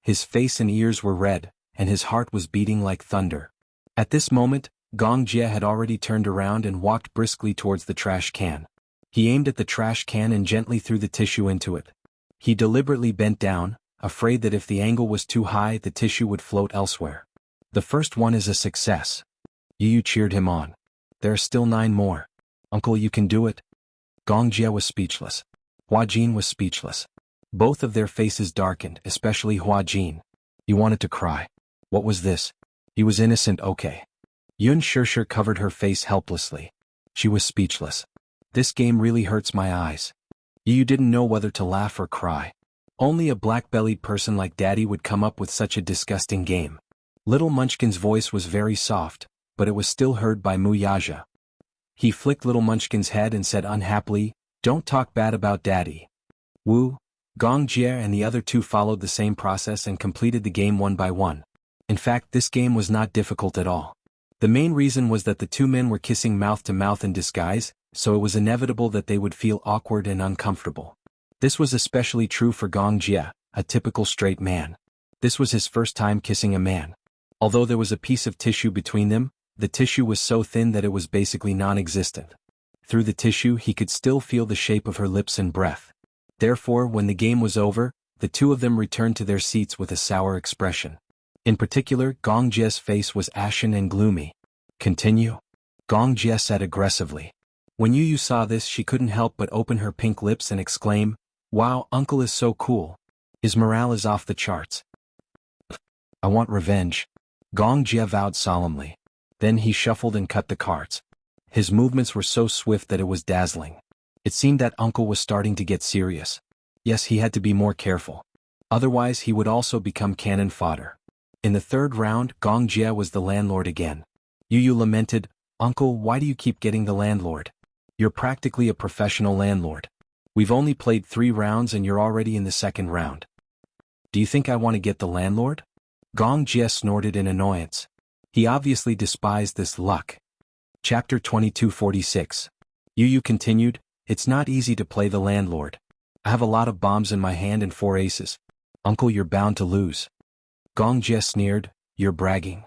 His face and ears were red, and his heart was beating like thunder. At this moment, Gong Jie had already turned around and walked briskly towards the trash can. He aimed at the trash can and gently threw the tissue into it. He deliberately bent down, afraid that if the angle was too high the tissue would float elsewhere. The first one is a success. Yu cheered him on. There are still 9 more. Uncle, you can do it. Gong Jie was speechless. Hua Jin was speechless. Both of their faces darkened, especially Hua Jin. He wanted to cry. What was this? He was innocent, okay. Yun Shirshir covered her face helplessly. She was speechless. This game really hurts my eyes. Yu didn't know whether to laugh or cry. Only a black-bellied person like Daddy would come up with such a disgusting game. Little Munchkin's voice was very soft, but it was still heard by Wuxia. He flicked Little Munchkin's head and said unhappily, don't talk bad about Daddy. Wu, Gong Jie and the other 2 followed the same process and completed the game one by one. In fact, this game was not difficult at all. The main reason was that the 2 men were kissing mouth to mouth in disguise, so it was inevitable that they would feel awkward and uncomfortable. This was especially true for Gong Jie, a typical straight man. This was his first time kissing a man. Although there was a piece of tissue between them, the tissue was so thin that it was basically non-existent. Through the tissue he could still feel the shape of her lips and breath. Therefore, when the game was over, the 2 of them returned to their seats with a sour expression. In particular, Gong Jie's face was ashen and gloomy. Continue? Gong Jie said aggressively. When Yu saw this, she couldn't help but open her pink lips and exclaim, wow, Uncle is so cool. His morale is off the charts. I want revenge. Gong Jie vowed solemnly. Then he shuffled and cut the cards. His movements were so swift that it was dazzling. It seemed that Uncle was starting to get serious. Yes, he had to be more careful. Otherwise he would also become cannon fodder. In the 3rd round, Gong Jie was the landlord again. Yu lamented, Uncle, why do you keep getting the landlord? You're practically a professional landlord. We've only played 3 rounds and you're already in the 2nd round. Do you think I want to get the landlord? Gong Jie snorted in annoyance. He obviously despised this luck. Chapter 2246. Yu continued, it's not easy to play the landlord. I have a lot of bombs in my hand and 4 aces. Uncle, you're bound to lose. Gong Jie sneered, you're bragging.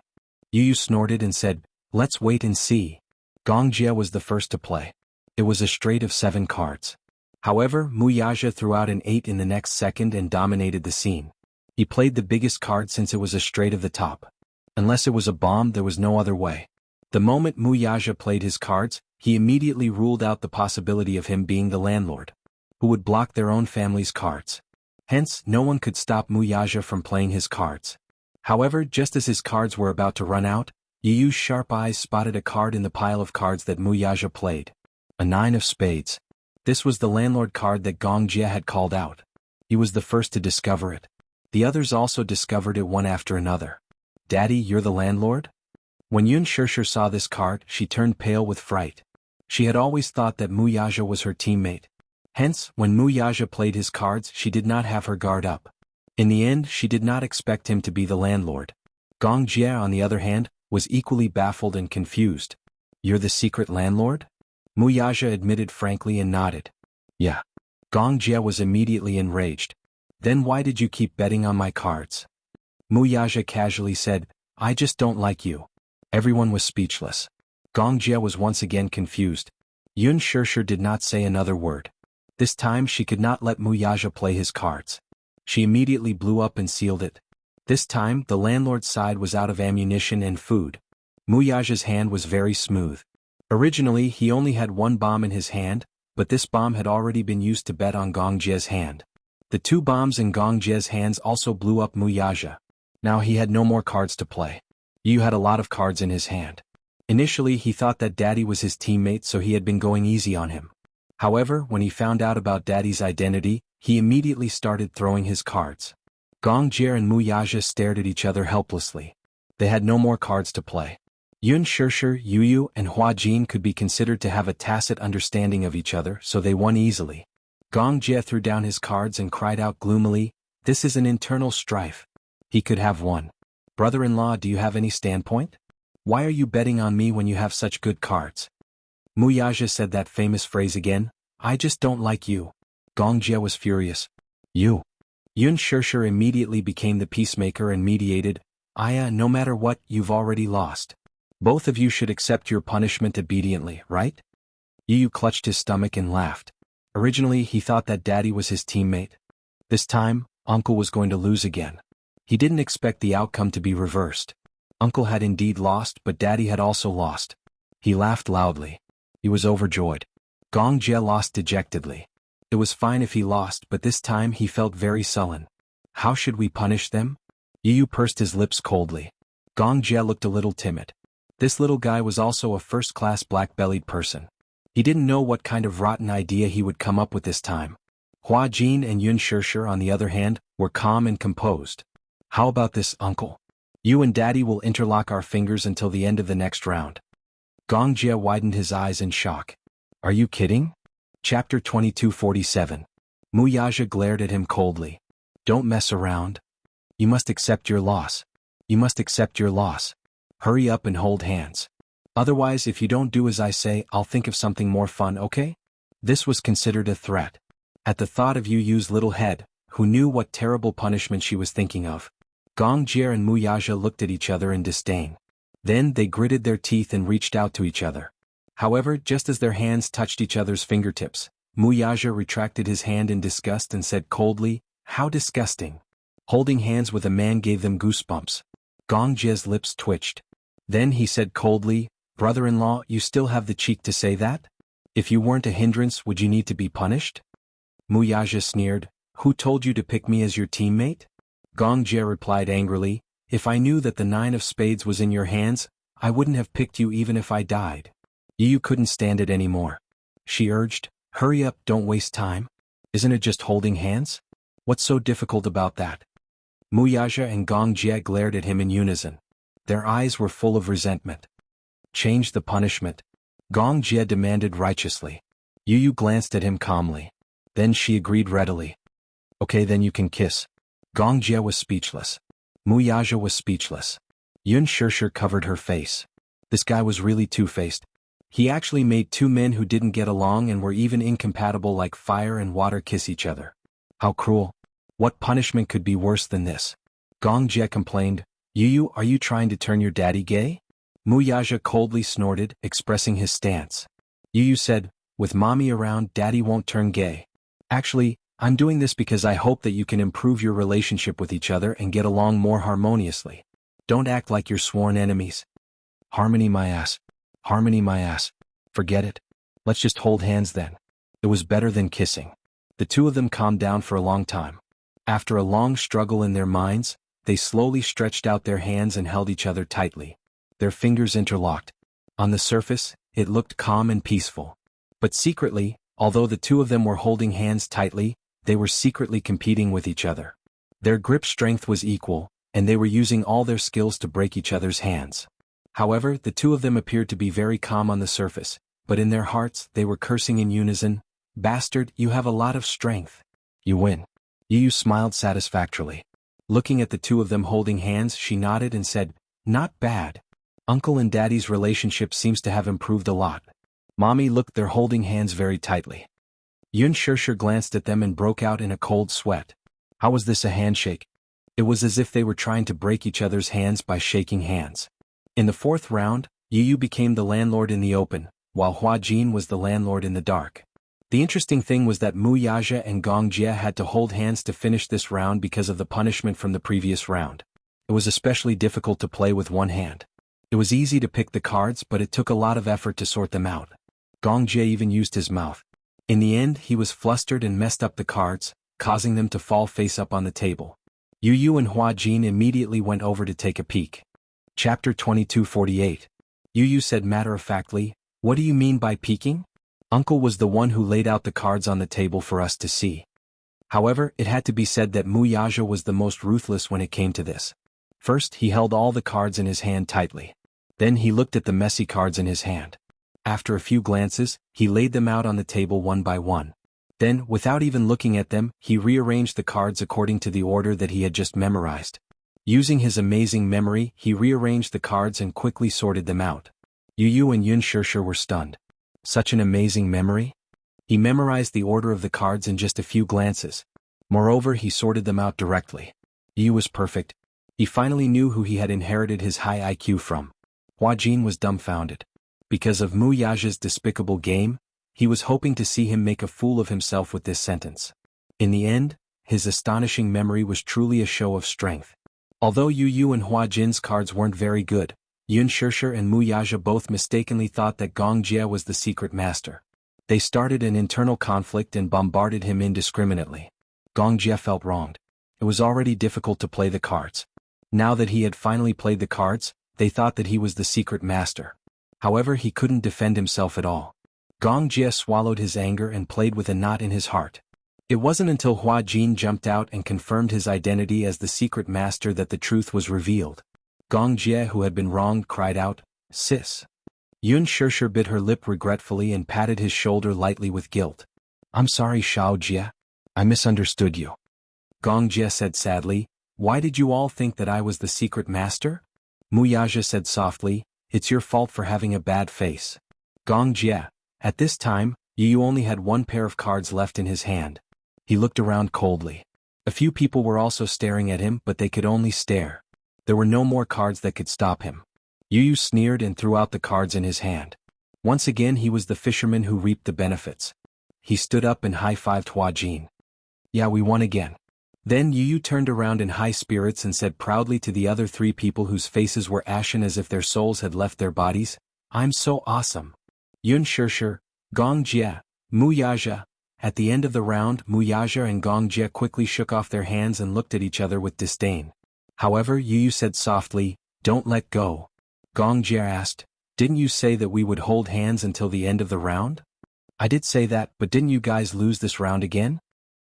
Yu snorted and said, let's wait and see. Gong Jie was the first to play. It was a straight of 7 cards. However, Mu Yaja threw out an 8 in the next second and dominated the scene. He played the biggest card since it was a straight of the top. Unless it was a bomb, there was no other way. The moment Mu Yaja played his cards, he immediately ruled out the possibility of him being the landlord, who would block their own family's cards. Hence, no one could stop Mu Yaja from playing his cards. However, just as his cards were about to run out, Yuyu's sharp eyes spotted a card in the pile of cards that Mu Yaja played. A 9 of spades. This was the landlord card that Gong Jie had called out. He was the first to discover it. The others also discovered it one after another. Daddy, you're the landlord? When Yun Shirshir saw this card, she turned pale with fright. She had always thought that Mu Yaja was her teammate. Hence, when Mu Yaja played his cards, she did not have her guard up. In the end, she did not expect him to be the landlord. Gong Jie, on the other hand, was equally baffled and confused. You're the secret landlord? Mu Yaja admitted frankly and nodded. Yeah. Gong Jie was immediately enraged. Then why did you keep betting on my cards? Mu Yaja casually said, I just don't like you. Everyone was speechless. Gong Jie was once again confused. Yun Shirshir did not say another word. This time she could not let Mu Yaja play his cards. She immediately blew up and sealed it. This time, the landlord's side was out of ammunition and food. Mu Yaja's hand was very smooth. Originally, he only had 1 bomb in his hand, but this bomb had already been used to bet on Gong Jie's hand. The 2 bombs in Gong Jie's hands also blew up Mu Yaja. Now he had no more cards to play. Yu had a lot of cards in his hand. Initially, he thought that Daddy was his teammate, so he had been going easy on him. However, when he found out about Daddy's identity, he immediately started throwing his cards. Gong Jie and Mu Yaja stared at each other helplessly. They had no more cards to play. Yun Shirshir, Yu, and Hua Jin could be considered to have a tacit understanding of each other, so they won easily. Gong Jie threw down his cards and cried out gloomily, this is an internal strife. He could have won. Brother-in-law, do you have any standpoint? Why are you betting on me when you have such good cards? Mu Yaja said that famous phrase again, I just don't like you. Gong Jie was furious. You. Yun Shirshir immediately became the peacemaker and mediated, Aya, no matter what, you've already lost. Both of you should accept your punishment obediently, right? Yu clutched his stomach and laughed. Originally, he thought that Daddy was his teammate. This time, Uncle was going to lose again. He didn't expect the outcome to be reversed. Uncle had indeed lost, but Daddy had also lost. He laughed loudly. He was overjoyed. Gong Jie lost dejectedly. It was fine if he lost, but this time he felt very sullen. How should we punish them? Yu pursed his lips coldly. Gong Jie looked a little timid. This little guy was also a first-class black-bellied person. He didn't know what kind of rotten idea he would come up with this time. Hua Jin and Yun Shirshir, on the other hand, were calm and composed. How about this, Uncle? You and Daddy will interlock our fingers until the end of the next round. Gong Jie widened his eyes in shock. Are you kidding? Chapter 2247. Mu Yaja glared at him coldly. Don't mess around. You must accept your loss. You must accept your loss. Hurry up and hold hands. Otherwise, if you don't do as I say, I'll think of something more fun, okay? This was considered a threat. At the thought of Yu's little head, who knew what terrible punishment she was thinking of, Gong Jie and Mu Yaja looked at each other in disdain. Then they gritted their teeth and reached out to each other. However, just as their hands touched each other's fingertips, Mu Yaja retracted his hand in disgust and said coldly, How disgusting. Holding hands with a man gave them goosebumps. Gong Jie's lips twitched. Then he said coldly, Brother-in-law, you still have the cheek to say that? If you weren't a hindrance, would you need to be punished? Mu Yaja sneered, Who told you to pick me as your teammate? Gong Jie replied angrily, If I knew that the 9 of spades was in your hands, I wouldn't have picked you even if I died. Yu couldn't stand it anymore. She urged, Hurry up, don't waste time. Isn't it just holding hands? What's so difficult about that? Mu Yaja and Gong Jie glared at him in unison. Their eyes were full of resentment. Change the punishment. Gong Jie demanded righteously. Yu glanced at him calmly. Then she agreed readily. Okay, then you can kiss. Gong Jie was speechless. Mu Yaja was speechless. Yun Shirshir covered her face. This guy was really two-faced. He actually made two men who didn't get along and were even incompatible like fire and water kiss each other. How cruel. What punishment could be worse than this? Gong Jie complained, Yu, are you trying to turn your daddy gay? Mu Yaja coldly snorted, expressing his stance. Yu said, with mommy around, daddy won't turn gay. Actually, I'm doing this because I hope that you can improve your relationship with each other and get along more harmoniously. Don't act like you're sworn enemies. Harmony my ass. Harmony my ass. Forget it. Let's just hold hands then. It was better than kissing. The two of them calmed down for a long time. After a long struggle in their minds, they slowly stretched out their hands and held each other tightly. Their fingers interlocked. On the surface, it looked calm and peaceful. But secretly, although the two of them were holding hands tightly, they were secretly competing with each other. Their grip strength was equal, and they were using all their skills to break each other's hands. However, the two of them appeared to be very calm on the surface, but in their hearts they were cursing in unison, Bastard, you have a lot of strength. You win. Yu smiled satisfactorily. Looking at the two of them holding hands, she nodded and said, Not bad. Uncle and Daddy's relationship seems to have improved a lot. Mommy looked they're holding hands very tightly. Yun Shirshir glanced at them and broke out in a cold sweat. How was this a handshake? It was as if they were trying to break each other's hands by shaking hands. In the fourth round, Yu became the landlord in the open, while Hua Jin was the landlord in the dark. The interesting thing was that Mu Yaja and Gong Jie had to hold hands to finish this round because of the punishment from the previous round. It was especially difficult to play with one hand. It was easy to pick the cards, but it took a lot of effort to sort them out. Gong Jie even used his mouth. In the end, he was flustered and messed up the cards, causing them to fall face up on the table. Yu and Hua Jin immediately went over to take a peek. Chapter 2248. Yu said matter-of-factly, What do you mean by peeking? Uncle was the one who laid out the cards on the table for us to see. However, it had to be said that Mu Yaja was the most ruthless when it came to this. First, he held all the cards in his hand tightly. Then he looked at the messy cards in his hand. After a few glances, he laid them out on the table one by one. Then, without even looking at them, he rearranged the cards according to the order that he had just memorized. Using his amazing memory, he rearranged the cards and quickly sorted them out. Yu and Yun Shirshir were stunned. Such an amazing memory? He memorized the order of the cards in just a few glances. Moreover, he sorted them out directly. Yu was perfect. He finally knew who he had inherited his high IQ from. Hua Jin was dumbfounded. Because of Mu Yaja's despicable game, he was hoping to see him make a fool of himself with this sentence. In the end, his astonishing memory was truly a show of strength. Although Yu and Hua Jin's cards weren't very good, Yun Shirshir and Mu Yaja both mistakenly thought that Gong Jie was the secret master. They started an internal conflict and bombarded him indiscriminately. Gong Jie felt wronged. It was already difficult to play the cards. Now that he had finally played the cards, they thought that he was the secret master. However, he couldn't defend himself at all. Gong Jie swallowed his anger and played with a knot in his heart. It wasn't until Hua Jin jumped out and confirmed his identity as the secret master that the truth was revealed. Gong Jie, who had been wronged, cried out, Sis. Yun Shirshir bit her lip regretfully and patted his shoulder lightly with guilt. I'm sorry, Shao Jie. I misunderstood you. Gong Jie said sadly, Why did you all think that I was the secret master? Mu Yaja said softly, It's your fault for having a bad face. Gong Jie. At this time, Yu only had one pair of cards left in his hand. He looked around coldly. A few people were also staring at him, but they could only stare. There were no more cards that could stop him. Yu sneered and threw out the cards in his hand. Once again he was the fisherman who reaped the benefits. He stood up and high-fived Hua Jin. Yeah, we won again. Then Yu turned around in high spirits and said proudly to the other three people whose faces were ashen as if their souls had left their bodies, I'm so awesome. Yun Shirshir, Gong Jie, Mu Yaja. At the end of the round, Mu Yaja and Gong Jie quickly shook off their hands and looked at each other with disdain. However, Yu said softly, Don't let go. Gong Jie asked, Didn't you say that we would hold hands until the end of the round? I did say that, but didn't you guys lose this round again?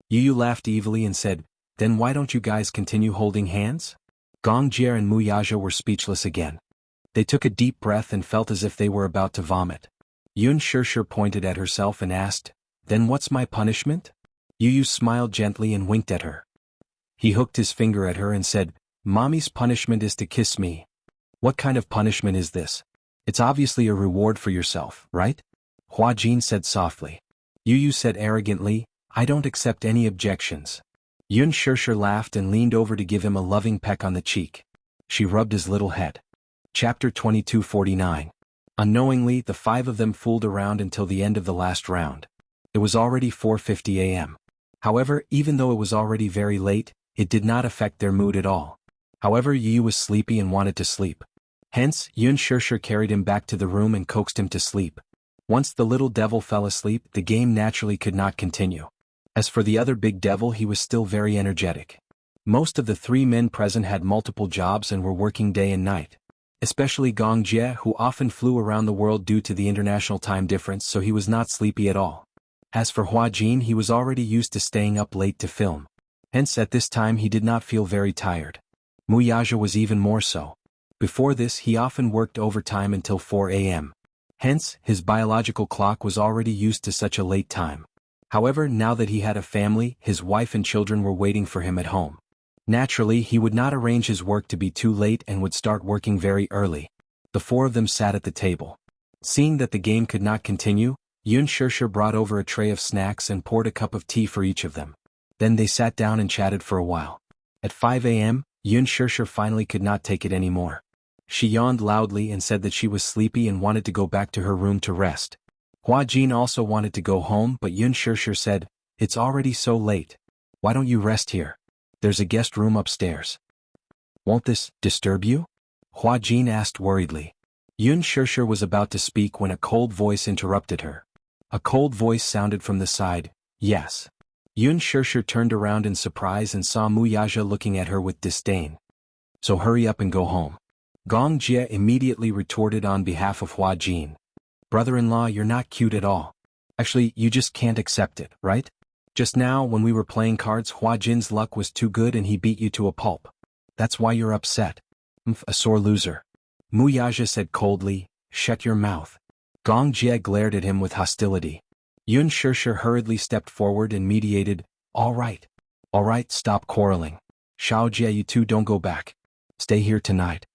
Yu laughed evilly and said, Then why don't you guys continue holding hands? Gong Jie and Mu Yaja were speechless again. They took a deep breath and felt as if they were about to vomit. Yun Shirshir pointed at herself and asked, Then what's my punishment? Yu smiled gently and winked at her. He hooked his finger at her and said, "Mommy's punishment is to kiss me." "What kind of punishment is this? It's obviously a reward for yourself, right?" Hua Jin said softly. Yu said arrogantly, "I don't accept any objections." Yun Shirshir laughed and leaned over to give him a loving peck on the cheek. She rubbed his little head. Chapter 2249. Unknowingly, the five of them fooled around until the end of the last round. It was already 4:50 a.m. However, even though it was already very late, it did not affect their mood at all. However, Yu was sleepy and wanted to sleep. Hence, Yun Shirshir carried him back to the room and coaxed him to sleep. Once the little devil fell asleep, the game naturally could not continue. As for the other big devil, he was still very energetic. Most of the three men present had multiple jobs and were working day and night. Especially Gong Jie, who often flew around the world due to the international time difference, so he was not sleepy at all. As for Hua Jin, he was already used to staying up late to film. Hence at this time he did not feel very tired. Muyaja was even more so. Before this he often worked overtime until 4 a.m. Hence, his biological clock was already used to such a late time. However, now that he had a family, his wife and children were waiting for him at home. Naturally, he would not arrange his work to be too late and would start working very early. The four of them sat at the table. Seeing that the game could not continue, Yun Shirshir brought over a tray of snacks and poured a cup of tea for each of them. Then they sat down and chatted for a while. At 5 a.m., Yun Shirshir finally could not take it anymore. She yawned loudly and said that she was sleepy and wanted to go back to her room to rest. Hua Jin also wanted to go home, but Yun Shirshir said, "It's already so late. Why don't you rest here? There's a guest room upstairs." "Won't this disturb you?" Hua Jin asked worriedly. Yun Shirshir was about to speak when a cold voice interrupted her. A cold voice sounded from the side, "Yes." Yun Shirshir turned around in surprise and saw Muyaja looking at her with disdain. "So hurry up and go home." Gong Jie immediately retorted on behalf of Hua Jin. "Brother-in-law, you're not cute at all. Actually, you just can't accept it, right? Just now, when we were playing cards, Hua Jin's luck was too good and he beat you to a pulp. That's why you're upset. A sore loser." Muyaja said coldly, "Shut your mouth." Gong Jie glared at him with hostility. Yun Shirshir hurriedly stepped forward and mediated, All right, stop quarreling. Xiao Jie, you two don't go back. Stay here tonight."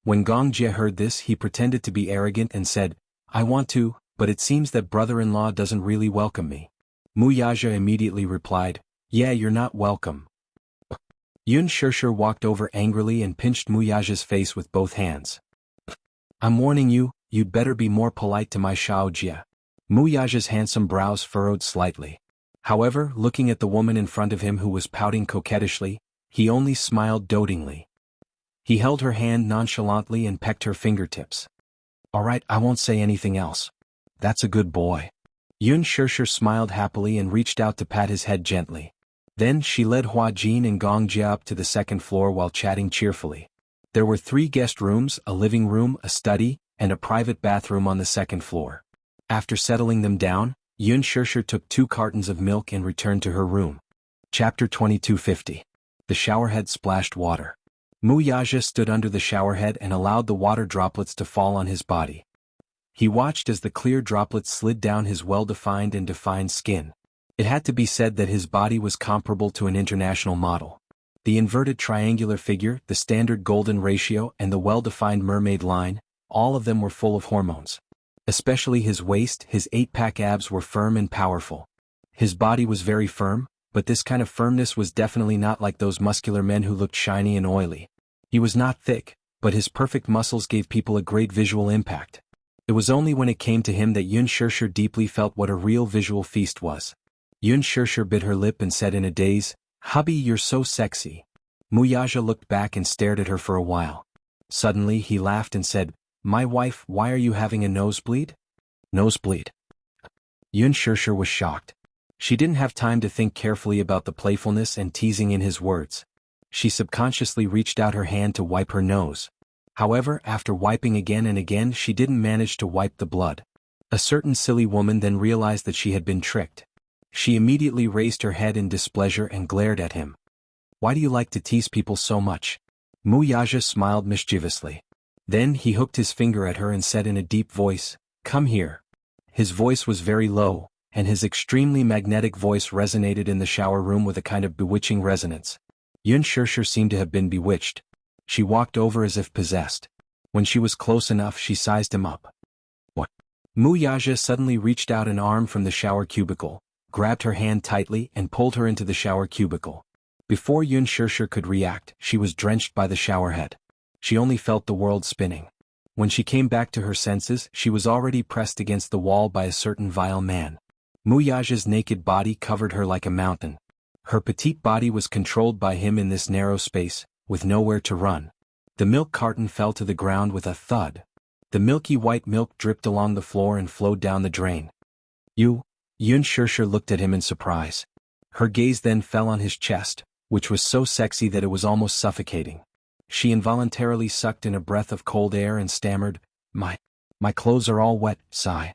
When Gong Jie heard this, he pretended to be arrogant and said, "I want to, but it seems that brother-in-law doesn't really welcome me." Muyaja immediately replied, "Yeah, you're not welcome." Yun Shirshir walked over angrily and pinched Muyaja's face with both hands. "I'm warning you, you'd better be more polite to my Xiao Jie." Muyaja's handsome brows furrowed slightly. However, looking at the woman in front of him who was pouting coquettishly, he only smiled dotingly. He held her hand nonchalantly and pecked her fingertips. "All right, I won't say anything else. That's a good boy." Yun Shirshir smiled happily and reached out to pat his head gently. Then she led Hua Jin and Gong Jie up to the second floor while chatting cheerfully. There were 3 guest rooms, a living room, a study, and a private bathroom on the second floor. After settling them down, Yun Shirshir took 2 cartons of milk and returned to her room. Chapter 2250. The showerhead splashed water. Muyaja stood under the showerhead and allowed the water droplets to fall on his body. He watched as the clear droplets slid down his well-defined and defined skin. It had to be said that his body was comparable to an international model. The inverted triangular figure, the standard golden ratio, and the well-defined mermaid line, all of them were full of hormones. Especially his waist, his 8-pack abs were firm and powerful. His body was very firm, but this kind of firmness was definitely not like those muscular men who looked shiny and oily. He was not thick, but his perfect muscles gave people a great visual impact. It was only when it came to him that Yun Shirshir deeply felt what a real visual feast was. Yun Shirshir bit her lip and said in a daze, "Hubby, you're so sexy." Muyaja looked back and stared at her for a while. Suddenly he laughed and said, "My wife, why are you having a nosebleed?" "Nosebleed?" Yun Shirshir was shocked. She didn't have time to think carefully about the playfulness and teasing in his words. She subconsciously reached out her hand to wipe her nose. However, after wiping again and again, she didn't manage to wipe the blood. A certain silly woman then realized that she had been tricked. She immediately raised her head in displeasure and glared at him. "Why do you like to tease people so much?" Muyaja smiled mischievously. Then he hooked his finger at her and said in a deep voice, "Come here." His voice was very low, and his extremely magnetic voice resonated in the shower room with a kind of bewitching resonance. Yun Shirshir seemed to have been bewitched. She walked over as if possessed. When she was close enough, she sized him up. What? Mu Yaja suddenly reached out an arm from the shower cubicle, grabbed her hand tightly and pulled her into the shower cubicle. Before Yun Shirshir could react, she was drenched by the showerhead. She only felt the world spinning. When she came back to her senses, she was already pressed against the wall by a certain vile man. Mu Yaja's naked body covered her like a mountain. Her petite body was controlled by him in this narrow space, with nowhere to run. The milk carton fell to the ground with a thud. The milky white milk dripped along the floor and flowed down the drain. Yun Shirshir looked at him in surprise. Her gaze then fell on his chest, which was so sexy that it was almost suffocating. She involuntarily sucked in a breath of cold air and stammered, My clothes are all wet, sigh.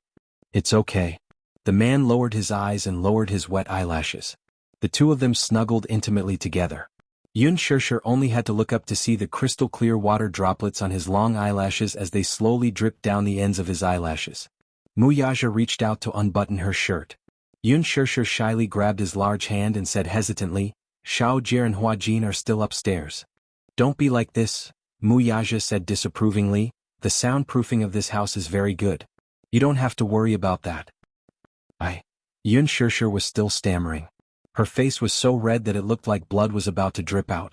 It's okay. The man lowered his eyes and lowered his wet eyelashes. The two of them snuggled intimately together. Yun Shirshir only had to look up to see the crystal-clear water droplets on his long eyelashes as they slowly dripped down the ends of his eyelashes. Mu Yaja reached out to unbutton her shirt. Yun Shirshir shyly grabbed his large hand and said hesitantly, Xiao Jie and Hua Jin are still upstairs. Don't be like this, Mu Yaja said disapprovingly. The soundproofing of this house is very good. You don't have to worry about that. Yun Shirshir was still stammering. Her face was so red that it looked like blood was about to drip out.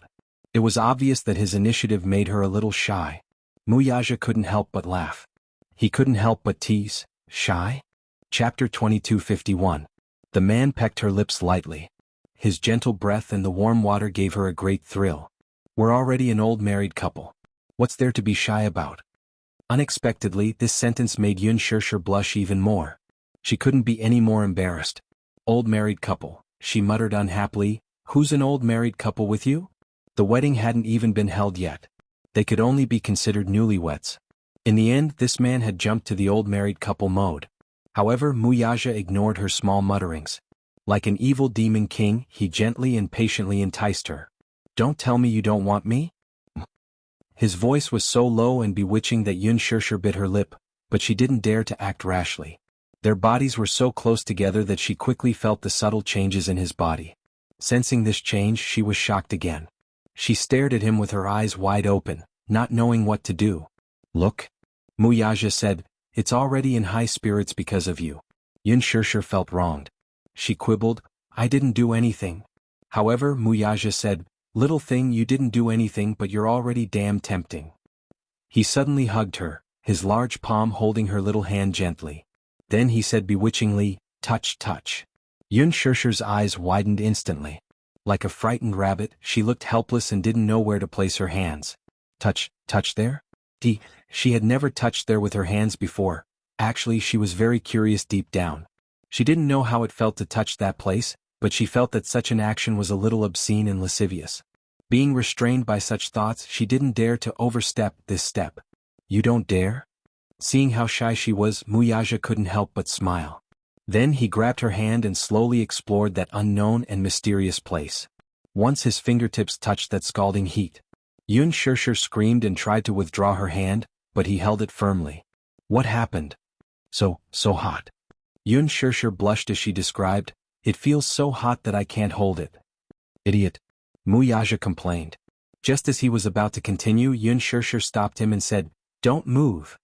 It was obvious that his initiative made her a little shy. Mu Yaja couldn't help but laugh. He couldn't help but tease, Shy? Chapter 2251. The man pecked her lips lightly. His gentle breath and the warm water gave her a great thrill. We're already an old married couple. What's there to be shy about? Unexpectedly, this sentence made Yun Shirshir blush even more. She couldn't be any more embarrassed. Old married couple, she muttered unhappily. Who's an old married couple with you? The wedding hadn't even been held yet. They could only be considered newlyweds. In the end, this man had jumped to the old married couple mode. However, Mu Yaja ignored her small mutterings. Like an evil demon king, he gently and patiently enticed her. Don't tell me you don't want me? His voice was so low and bewitching that Yun Shirshir bit her lip, but she didn't dare to act rashly. Their bodies were so close together that she quickly felt the subtle changes in his body. Sensing this change, she was shocked again. She stared at him with her eyes wide open, not knowing what to do. Look, Mu Yaja said, it's already in high spirits because of you. Yun Shirshir felt wronged. She quibbled, I didn't do anything. However, Mu Yaja said, little thing, you didn't do anything, but you're already damn tempting. He suddenly hugged her, his large palm holding her little hand gently. Then he said bewitchingly, touch, touch. Yun Shirshir's eyes widened instantly. Like a frightened rabbit, she looked helpless and didn't know where to place her hands. Touch there? She had never touched there with her hands before. Actually, she was very curious deep down. She didn't know how it felt to touch that place, but she felt that such an action was a little obscene and lascivious. Being restrained by such thoughts, she didn't dare to overstep this step. You don't dare? Seeing how shy she was, Mu Yaja couldn't help but smile. Then he grabbed her hand and slowly explored that unknown and mysterious place. Once his fingertips touched that scalding heat. Yun Shirshir screamed and tried to withdraw her hand, but he held it firmly. What happened? So hot. Yun Shirshir blushed as she described, it feels so hot that I can't hold it. Idiot. Mu Yaja complained. Just as he was about to continue, Yun Shirshir stopped him and said, Don't move.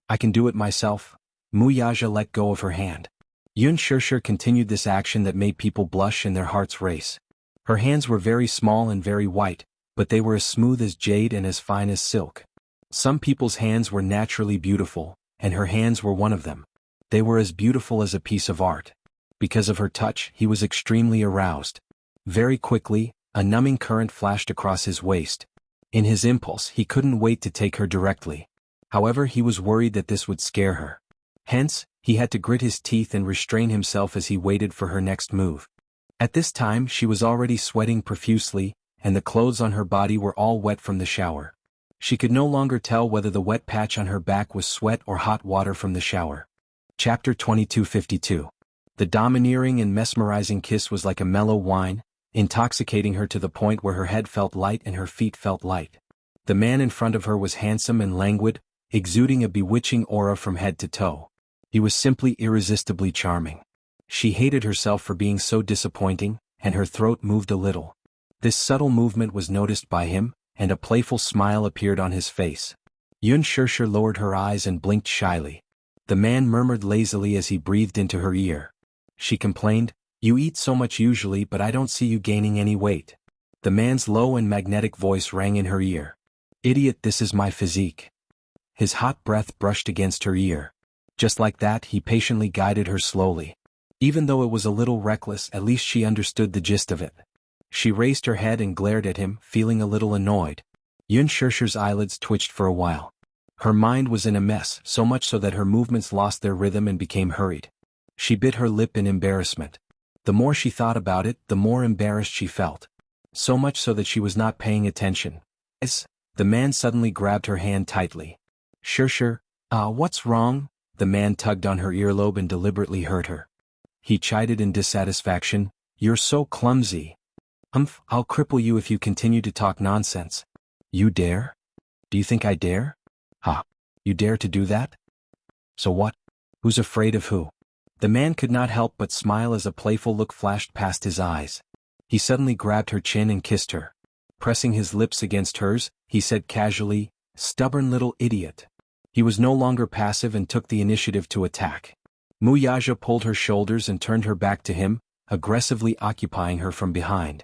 I can do it myself. Mu Yaja let go of her hand. Yun Shirshir continued this action that made people blush and their hearts race. Her hands were very small and very white, but they were as smooth as jade and as fine as silk. Some people's hands were naturally beautiful, and her hands were one of them. They were as beautiful as a piece of art. Because of her touch, he was extremely aroused. Very quickly, a numbing current flashed across his waist. In his impulse, he couldn't wait to take her directly. However, he was worried that this would scare her. Hence, he had to grit his teeth and restrain himself as he waited for her next move. At this time, she was already sweating profusely, and the clothes on her body were all wet from the shower. She could no longer tell whether the wet patch on her back was sweat or hot water from the shower. Chapter 2252. The domineering and mesmerizing kiss was like a mellow wine, intoxicating her to the point where her head felt light and her feet felt light. The man in front of her was handsome and languid, exuding a bewitching aura from head to toe. He was simply irresistibly charming. She hated herself for being so disappointing, and her throat moved a little. This subtle movement was noticed by him, and a playful smile appeared on his face. Yun Shirshir lowered her eyes and blinked shyly. The man murmured lazily as he breathed into her ear. She complained, "You eat so much usually, but I don't see you gaining any weight." The man's low and magnetic voice rang in her ear. "Idiot, this is my physique." His hot breath brushed against her ear. Just like that, he patiently guided her slowly. Even though it was a little reckless, at least she understood the gist of it. She raised her head and glared at him, feeling a little annoyed. Yun Shirshir's eyelids twitched for a while. Her mind was in a mess, so much so that her movements lost their rhythm and became hurried. She bit her lip in embarrassment. The more she thought about it, the more embarrassed she felt. So much so that she was not paying attention. The man suddenly grabbed her hand tightly. "Shirshir, what's wrong?" The man tugged on her earlobe and deliberately hurt her. He chided in dissatisfaction, "You're so clumsy. I'll cripple you if you continue to talk nonsense." "You dare? Do you think I dare?" "Ha! You dare to do that? So what? Who's afraid of who?" The man could not help but smile as a playful look flashed past his eyes. He suddenly grabbed her chin and kissed her. Pressing his lips against hers, he said casually, "Stubborn little idiot." He was no longer passive and took the initiative to attack. Muyaja pulled her shoulders and turned her back to him, aggressively occupying her from behind.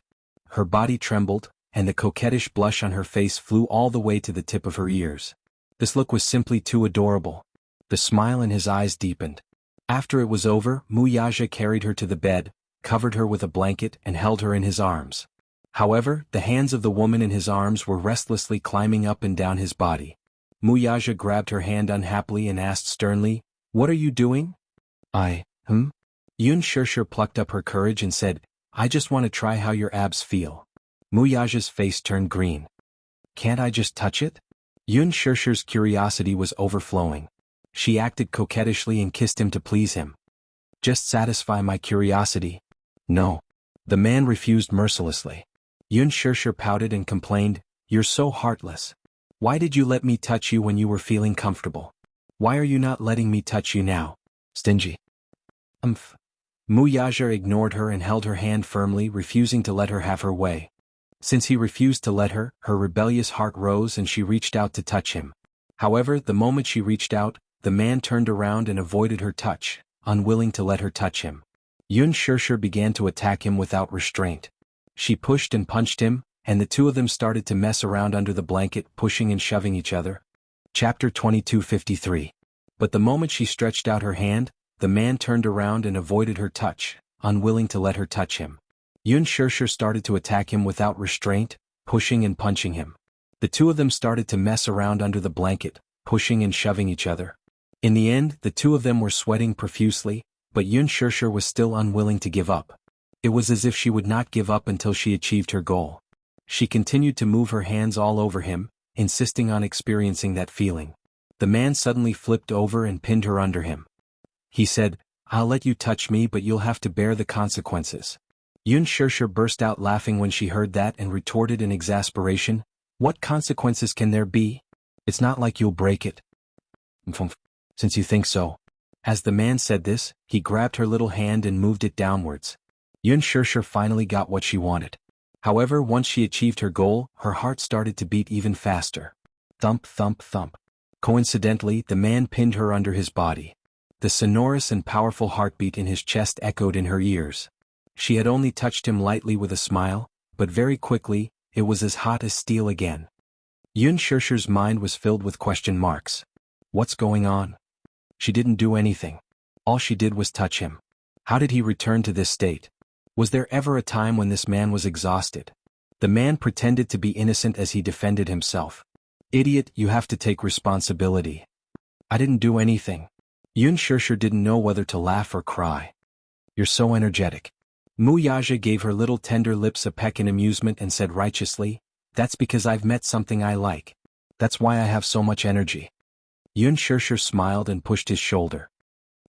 Her body trembled, and the coquettish blush on her face flew all the way to the tip of her ears. This look was simply too adorable. The smile in his eyes deepened. After it was over, Muyaja carried her to the bed, covered her with a blanket and held her in his arms. However, the hands of the woman in his arms were restlessly climbing up and down his body. Muyaja grabbed her hand unhappily and asked sternly, "What are you doing?" Yun Shirshir plucked up her courage and said, "I just want to try how your abs feel." Muyaja's face turned green. "Can't I just touch it?" Yun Shirshir's curiosity was overflowing. She acted coquettishly and kissed him to please him. "Just satisfy my curiosity." "No." The man refused mercilessly. Yun Shirshir pouted and complained, "You're so heartless. Why did you let me touch you when you were feeling comfortable? Why are you not letting me touch you now? Stingy." Muyaja ignored her and held her hand firmly, refusing to let her have her way. Since he refused to let her, her rebellious heart rose and she reached out to touch him. However, the moment she reached out, the man turned around and avoided her touch, unwilling to let her touch him. Yun Shirshir began to attack him without restraint. She pushed and punched him, and the two of them started to mess around under the blanket, pushing and shoving each other. Chapter 22:53. But the moment she stretched out her hand, the man turned around and avoided her touch, unwilling to let her touch him. Yun Shirshir started to attack him without restraint, pushing and punching him. The two of them started to mess around under the blanket, pushing and shoving each other. In the end, the two of them were sweating profusely, but Yun Shirshir was still unwilling to give up. It was as if she would not give up until she achieved her goal. She continued to move her hands all over him, insisting on experiencing that feeling. The man suddenly flipped over and pinned her under him. He said, "I'll let you touch me, but you'll have to bear the consequences." Yun Shirshir burst out laughing when she heard that and retorted in exasperation, "What consequences can there be? It's not like you'll break it." "Since you think so." As the man said this, he grabbed her little hand and moved it downwards. Yun Shirshir finally got what she wanted. However, once she achieved her goal, her heart started to beat even faster. Thump, thump, thump. Coincidentally, the man pinned her under his body. The sonorous and powerful heartbeat in his chest echoed in her ears. She had only touched him lightly with a smile, but very quickly, it was as hot as steel again. Yun Shirshir's mind was filled with question marks. What's going on? She didn't do anything. All she did was touch him. How did he return to this state? Was there ever a time when this man was exhausted? The man pretended to be innocent as he defended himself. "Idiot, you have to take responsibility." "I didn't do anything." Yun Shirshir didn't know whether to laugh or cry. "You're so energetic." Muyaja gave her little tender lips a peck in amusement and said righteously, "That's because I've met something I like. That's why I have so much energy." Yun Shirshir smiled and pushed his shoulder.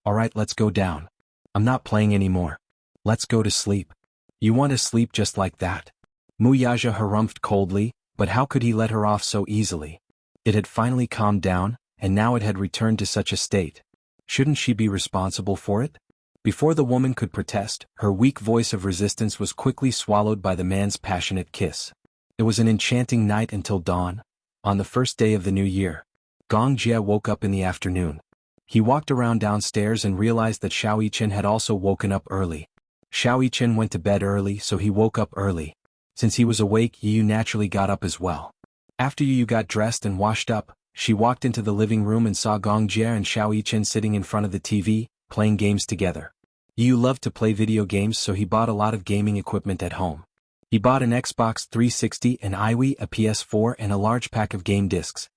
"All right, let's go down. I'm not playing anymore. Let's go to sleep." "You want to sleep just like that?" Muyaja harumphed coldly, but how could he let her off so easily? It had finally calmed down, and now it had returned to such a state. Shouldn't she be responsible for it? Before the woman could protest, her weak voice of resistance was quickly swallowed by the man's passionate kiss. It was an enchanting night until dawn. On the first day of the new year, Gong Jie woke up in the afternoon. He walked around downstairs and realized that Xiao Yichen had also woken up early. Xiao Yichen went to bed early, so he woke up early. Since he was awake, Yu naturally got up as well. After Yu got dressed and washed up, she walked into the living room and saw Gong Jie and Xiao Yichen sitting in front of the TV, playing games together. Yu loved to play video games, so he bought a lot of gaming equipment at home. He bought an Xbox 360, an iWii, a PS4, and a large pack of game discs.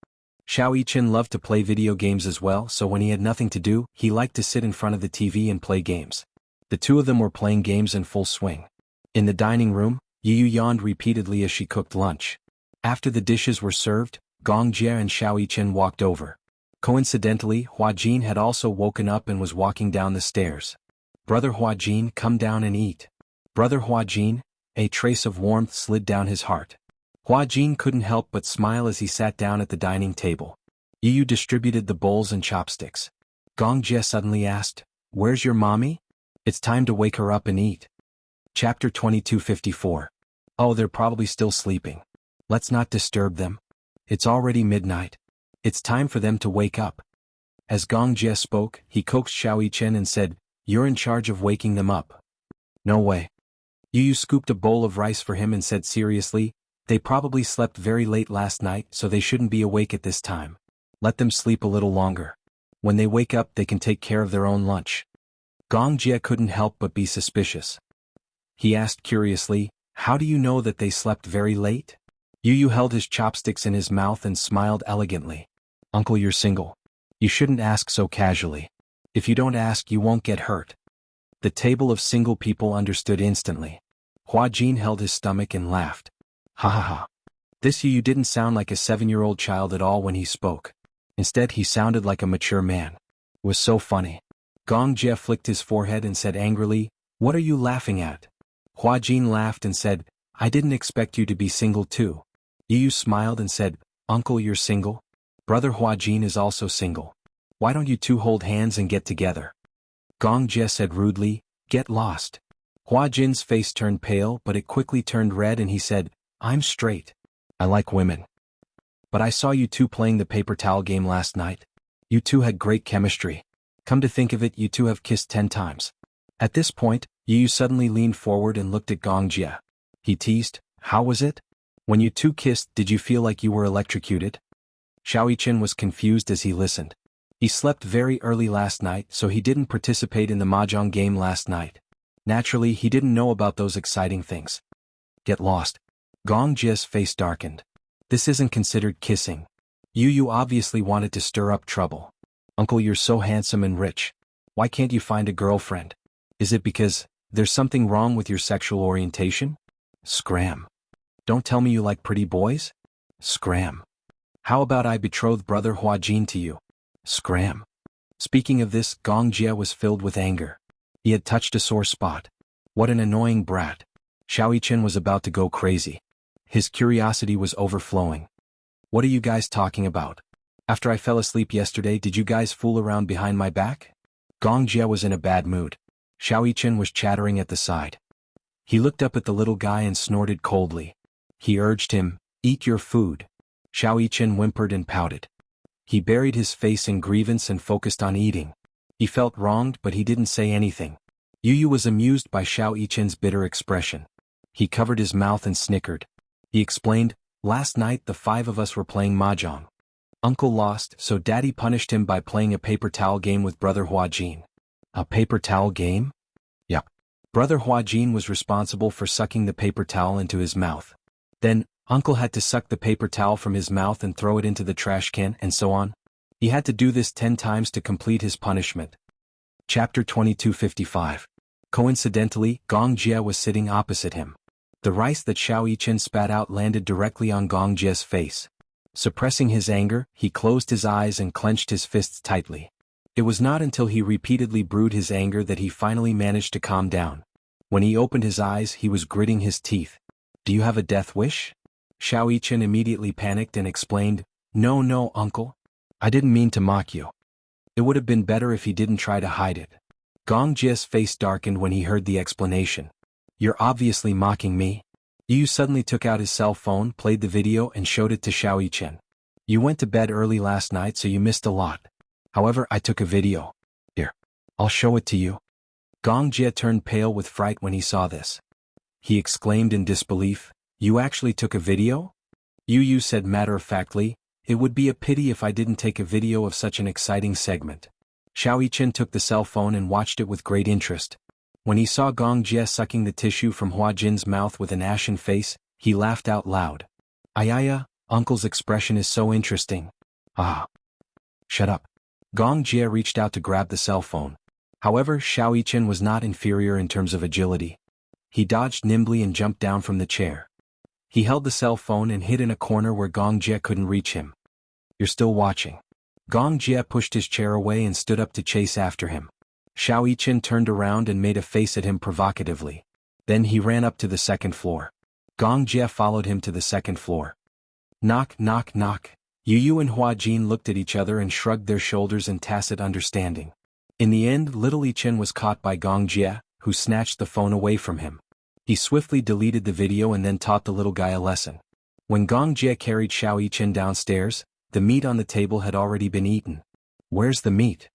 Xiao Yichen loved to play video games as well, so when he had nothing to do, he liked to sit in front of the TV and play games. The two of them were playing games in full swing. In the dining room, Yu yawned repeatedly as she cooked lunch. After the dishes were served, Gong Jie and Xiao Yichen walked over. Coincidentally, Hua Jin had also woken up and was walking down the stairs. "Brother Hua Jin, come down and eat." Brother Hua Jin, a trace of warmth slid down his heart. Hua Jin couldn't help but smile as he sat down at the dining table. Yu distributed the bowls and chopsticks. Gong Jie suddenly asked, "Where's your mommy? It's time to wake her up and eat." Chapter 2254. "Oh, they're probably still sleeping. Let's not disturb them. It's already midnight. It's time for them to wake up." As Gong Jie spoke, he coaxed Xiao Yichen and said, "You're in charge of waking them up." "No way." Yu scooped a bowl of rice for him and said seriously, "They probably slept very late last night, so they shouldn't be awake at this time. Let them sleep a little longer. When they wake up, they can take care of their own lunch." Gong Jie couldn't help but be suspicious. He asked curiously, "How do you know that they slept very late?" Yu held his chopsticks in his mouth and smiled elegantly. "Uncle, you're single. You shouldn't ask so casually. If you don't ask, you won't get hurt." The table of single people understood instantly. Hua Jin held his stomach and laughed. "Ha ha ha. This Yu didn't sound like a 7-year-old child at all when he spoke. Instead, he sounded like a mature man. It was so funny." Gong Jie flicked his forehead and said angrily, "What are you laughing at?" Hua Jin laughed and said, "I didn't expect you to be single too." Yu smiled and said, "Uncle, you're single? Brother Hua Jin is also single. Why don't you two hold hands and get together?" Gong Jie said rudely, "Get lost." Hua Jin's face turned pale, but it quickly turned red and he said, "I'm straight. I like women. But I saw you two playing the paper towel game last night. You two had great chemistry. Come to think of it, you two have kissed 10 times. At this point, Yu suddenly leaned forward and looked at Gong Jie. He teased, "How was it? When you two kissed, did you feel like you were electrocuted?" Xiao Yichen was confused as he listened. He slept very early last night, so he didn't participate in the mahjong game last night. Naturally, he didn't know about those exciting things. "Get lost." Gong Jie's face darkened. "This isn't considered kissing. You obviously wanted to stir up trouble. Uncle, you're so handsome and rich. Why can't you find a girlfriend? Is it because there's something wrong with your sexual orientation? Scram. Don't tell me you like pretty boys? Scram. How about I betroth brother Hua Jin to you? Scram." Speaking of this, Gong Jie was filled with anger. He had touched a sore spot. What an annoying brat. Xiao Yichen was about to go crazy. His curiosity was overflowing. "What are you guys talking about? After I fell asleep yesterday, did you guys fool around behind my back?" Gong Jie was in a bad mood. Xiao Yichen was chattering at the side. He looked up at the little guy and snorted coldly. He urged him, "Eat your food." Xiao Yichen whimpered and pouted. He buried his face in grievance and focused on eating. He felt wronged, but he didn't say anything. Yu was amused by Xiao Yichen's bitter expression. He covered his mouth and snickered. He explained, "Last night the 5 of us were playing mahjong. Uncle lost, so Daddy punished him by playing a paper towel game with brother Hua Jin." "A paper towel game?" "Yup. Brother Hua Jin was responsible for sucking the paper towel into his mouth. Then, Uncle had to suck the paper towel from his mouth and throw it into the trash can, and so on. He had to do this 10 times to complete his punishment." Chapter 2255. Coincidentally, Gong Jie was sitting opposite him. The rice that Xiao Yichen spat out landed directly on Gong Jie's face. Suppressing his anger, he closed his eyes and clenched his fists tightly. It was not until he repeatedly brewed his anger that he finally managed to calm down. When he opened his eyes, he was gritting his teeth. "Do you have a death wish?" Xiao Yichen immediately panicked and explained, No, Uncle. I didn't mean to mock you. It would have been better if he didn't try to hide it. Gong Jie's face darkened when he heard the explanation. You're obviously mocking me. Yu suddenly took out his cell phone, played the video and showed it to Xiao Yichen. You went to bed early last night so you missed a lot. However, I took a video. Here. I'll show it to you. Gong Jie turned pale with fright when he saw this. He exclaimed in disbelief, You actually took a video? Yu said matter-of-factly, It would be a pity if I didn't take a video of such an exciting segment. Xiao Yichen took the cell phone and watched it with great interest. When he saw Gong Jie sucking the tissue from Hua Jin's mouth with an ashen face, he laughed out loud. Ayaya, Uncle's expression is so interesting. Ah. Shut up. Gong Jie reached out to grab the cell phone. However, Xiao Yichen was not inferior in terms of agility. He dodged nimbly and jumped down from the chair. He held the cell phone and hid in a corner where Gong Jie couldn't reach him. You're still watching. Gong Jie pushed his chair away and stood up to chase after him. Xiao Yichen turned around and made a face at him provocatively. Then he ran up to the second floor. Gong Jie followed him to the second floor. Knock, knock, knock. Yu and Hua Jin looked at each other and shrugged their shoulders in tacit understanding. In the end, little Yichen was caught by Gong Jie, who snatched the phone away from him. He swiftly deleted the video and then taught the little guy a lesson. When Gong Jie carried Xiao Yichen downstairs, the meat on the table had already been eaten. Where's the meat?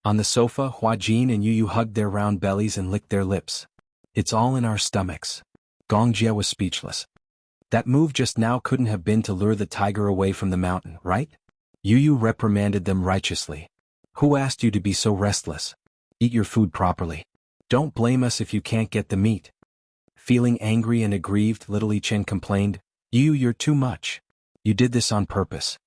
On the sofa, Hua Jin and Yu hugged their round bellies and licked their lips. It's all in our stomachs. Gong Jie was speechless. That move just now couldn't have been to lure the tiger away from the mountain, right? Yu reprimanded them righteously. Who asked you to be so restless? Eat your food properly. Don't blame us if you can't get the meat. Feeling angry and aggrieved, little Yichen complained, You're too much. You did this on purpose.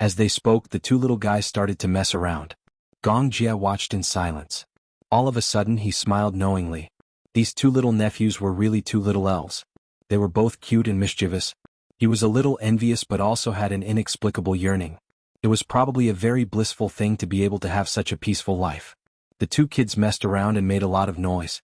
As they spoke, the two little guys started to mess around. Gong Jie watched in silence. All of a sudden he smiled knowingly. These two little nephews were really two little elves. They were both cute and mischievous. He was a little envious but also had an inexplicable yearning. It was probably a very blissful thing to be able to have such a peaceful life. The two kids messed around and made a lot of noise.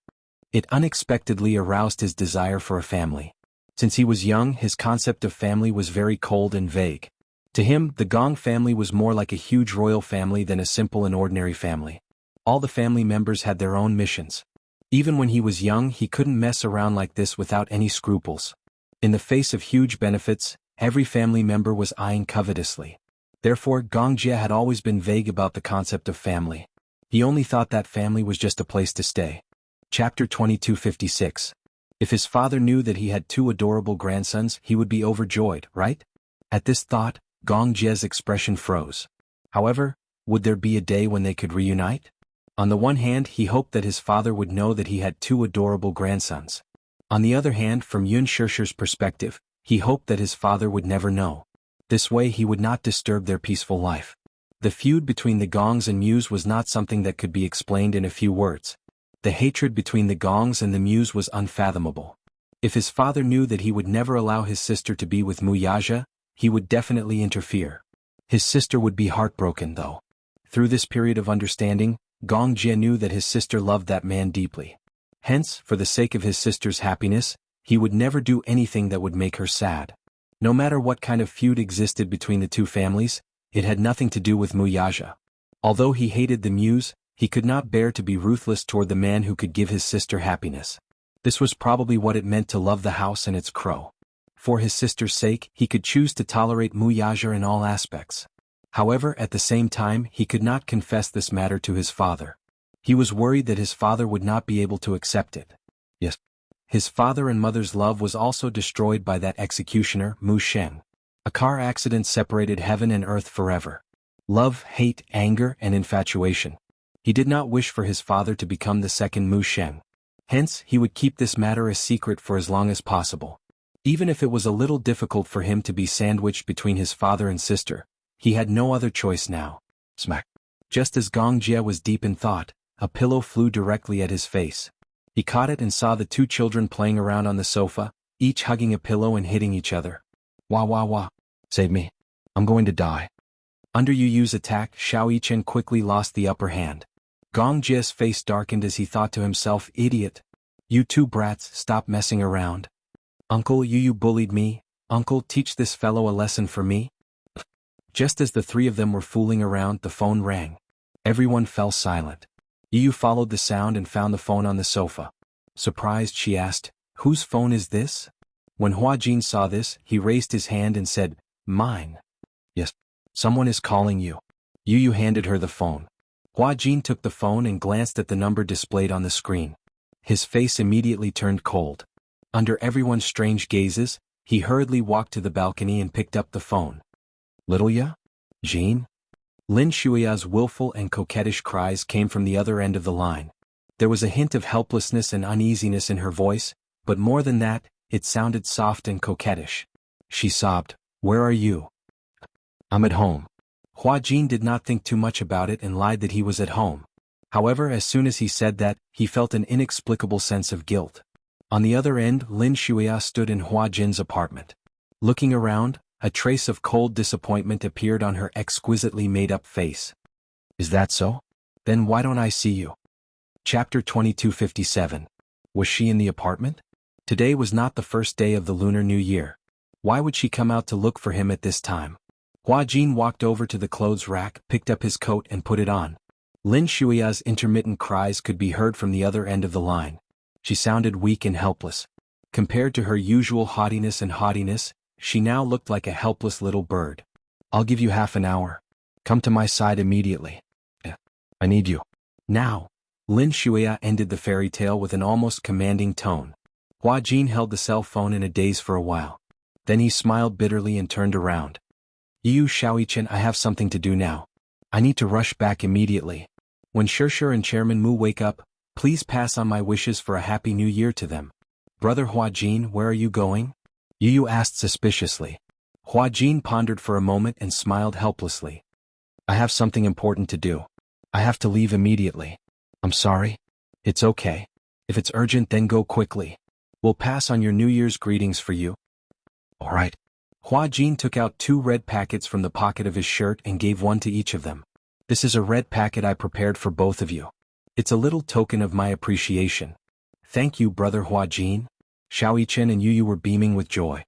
It unexpectedly aroused his desire for a family. Since he was young, his concept of family was very cold and vague. To him, the Gong family was more like a huge royal family than a simple and ordinary family. All the family members had their own missions. Even when he was young, he couldn't mess around like this without any scruples. In the face of huge benefits, every family member was eyeing covetously. Therefore, Gong Jie had always been vague about the concept of family. He only thought that family was just a place to stay. Chapter 2256. If his father knew that he had two adorable grandsons, he would be overjoyed, right? At this thought, Gong Jie's expression froze. However, would there be a day when they could reunite? On the one hand, he hoped that his father would know that he had two adorable grandsons. On the other hand, from Yun Shishir's perspective, he hoped that his father would never know. This way he would not disturb their peaceful life. The feud between the Gongs and Mews was not something that could be explained in a few words. The hatred between the Gongs and the Mews was unfathomable. If his father knew that he would never allow his sister to be with Wuxia, he would definitely interfere. His sister would be heartbroken though. Through this period of understanding, Gong Jie knew that his sister loved that man deeply. Hence, for the sake of his sister's happiness, he would never do anything that would make her sad. No matter what kind of feud existed between the two families, it had nothing to do with Wuxia. Although he hated the Mews, he could not bear to be ruthless toward the man who could give his sister happiness. This was probably what it meant to love the house and its crow. For his sister's sake, he could choose to tolerate Wuxia in all aspects. However, at the same time, he could not confess this matter to his father. He was worried that his father would not be able to accept it. Yes. His father and mother's love was also destroyed by that executioner, Mu Sheng. A car accident separated heaven and earth forever. Love, hate, anger, and infatuation. He did not wish for his father to become the second Mu Sheng. Hence, he would keep this matter a secret for as long as possible. Even if it was a little difficult for him to be sandwiched between his father and sister, he had no other choice now. Smack. Just as Gong Jie was deep in thought, a pillow flew directly at his face. He caught it and saw the two children playing around on the sofa, each hugging a pillow and hitting each other. Wah wah wah. Save me. I'm going to die. Under Yu's attack, Xiao Yichen quickly lost the upper hand. Gong Jie's face darkened as he thought to himself, idiot. You two brats, stop messing around. Uncle, Yu bullied me. Uncle, teach this fellow a lesson for me. Just as the three of them were fooling around, the phone rang. Everyone fell silent. Yu followed the sound and found the phone on the sofa. Surprised, she asked, "Whose phone is this?" When Hua Jin saw this, he raised his hand and said, "Mine." "Yes. Someone is calling you." Yu handed her the phone. Hua Jin took the phone and glanced at the number displayed on the screen. His face immediately turned cold. Under everyone's strange gazes, he hurriedly walked to the balcony and picked up the phone. "Little Ya? Jean?" Lin Shuia's willful and coquettish cries came from the other end of the line. There was a hint of helplessness and uneasiness in her voice, but more than that, it sounded soft and coquettish. She sobbed, "Where are you?" "I'm at home." Hua Jin did not think too much about it and lied that he was at home. However, as soon as he said that, he felt an inexplicable sense of guilt. On the other end, Lin Shuia stood in Hua Jin's apartment. Looking around, a trace of cold disappointment appeared on her exquisitely made-up face. "Is that so? Then why don't I see you?" Chapter 2257. Was she in the apartment? Today was not the first day of the Lunar New Year. Why would she come out to look for him at this time? Hua Jin walked over to the clothes rack, picked up his coat and put it on. Lin Shuia's intermittent cries could be heard from the other end of the line. She sounded weak and helpless. Compared to her usual haughtiness, she now looked like a helpless little bird. "I'll give you half an hour. Come to my side immediately. I need you. Now." Lin Shuia ended the fairy tale with an almost commanding tone. Hua Jin held the cell phone in a daze for a while. Then he smiled bitterly and turned around. "Yu Shaoichen, I have something to do now. I need to rush back immediately. When Shishir and Chairman Mu wake up, please pass on my wishes for a happy new year to them." "Brother Hua Jin, where are you going?" Yu asked suspiciously. Hua Jin pondered for a moment and smiled helplessly. "I have something important to do. I have to leave immediately." "I'm sorry." "It's okay. If it's urgent, then go quickly. We'll pass on your New Year's greetings for you." "All right." Hua Jin took out 2 red packets from the pocket of his shirt and gave one to each of them. "This is a red packet I prepared for both of you. It's a little token of my appreciation." "Thank you, Brother Hua Jin." Shaoichen and Yu were beaming with joy.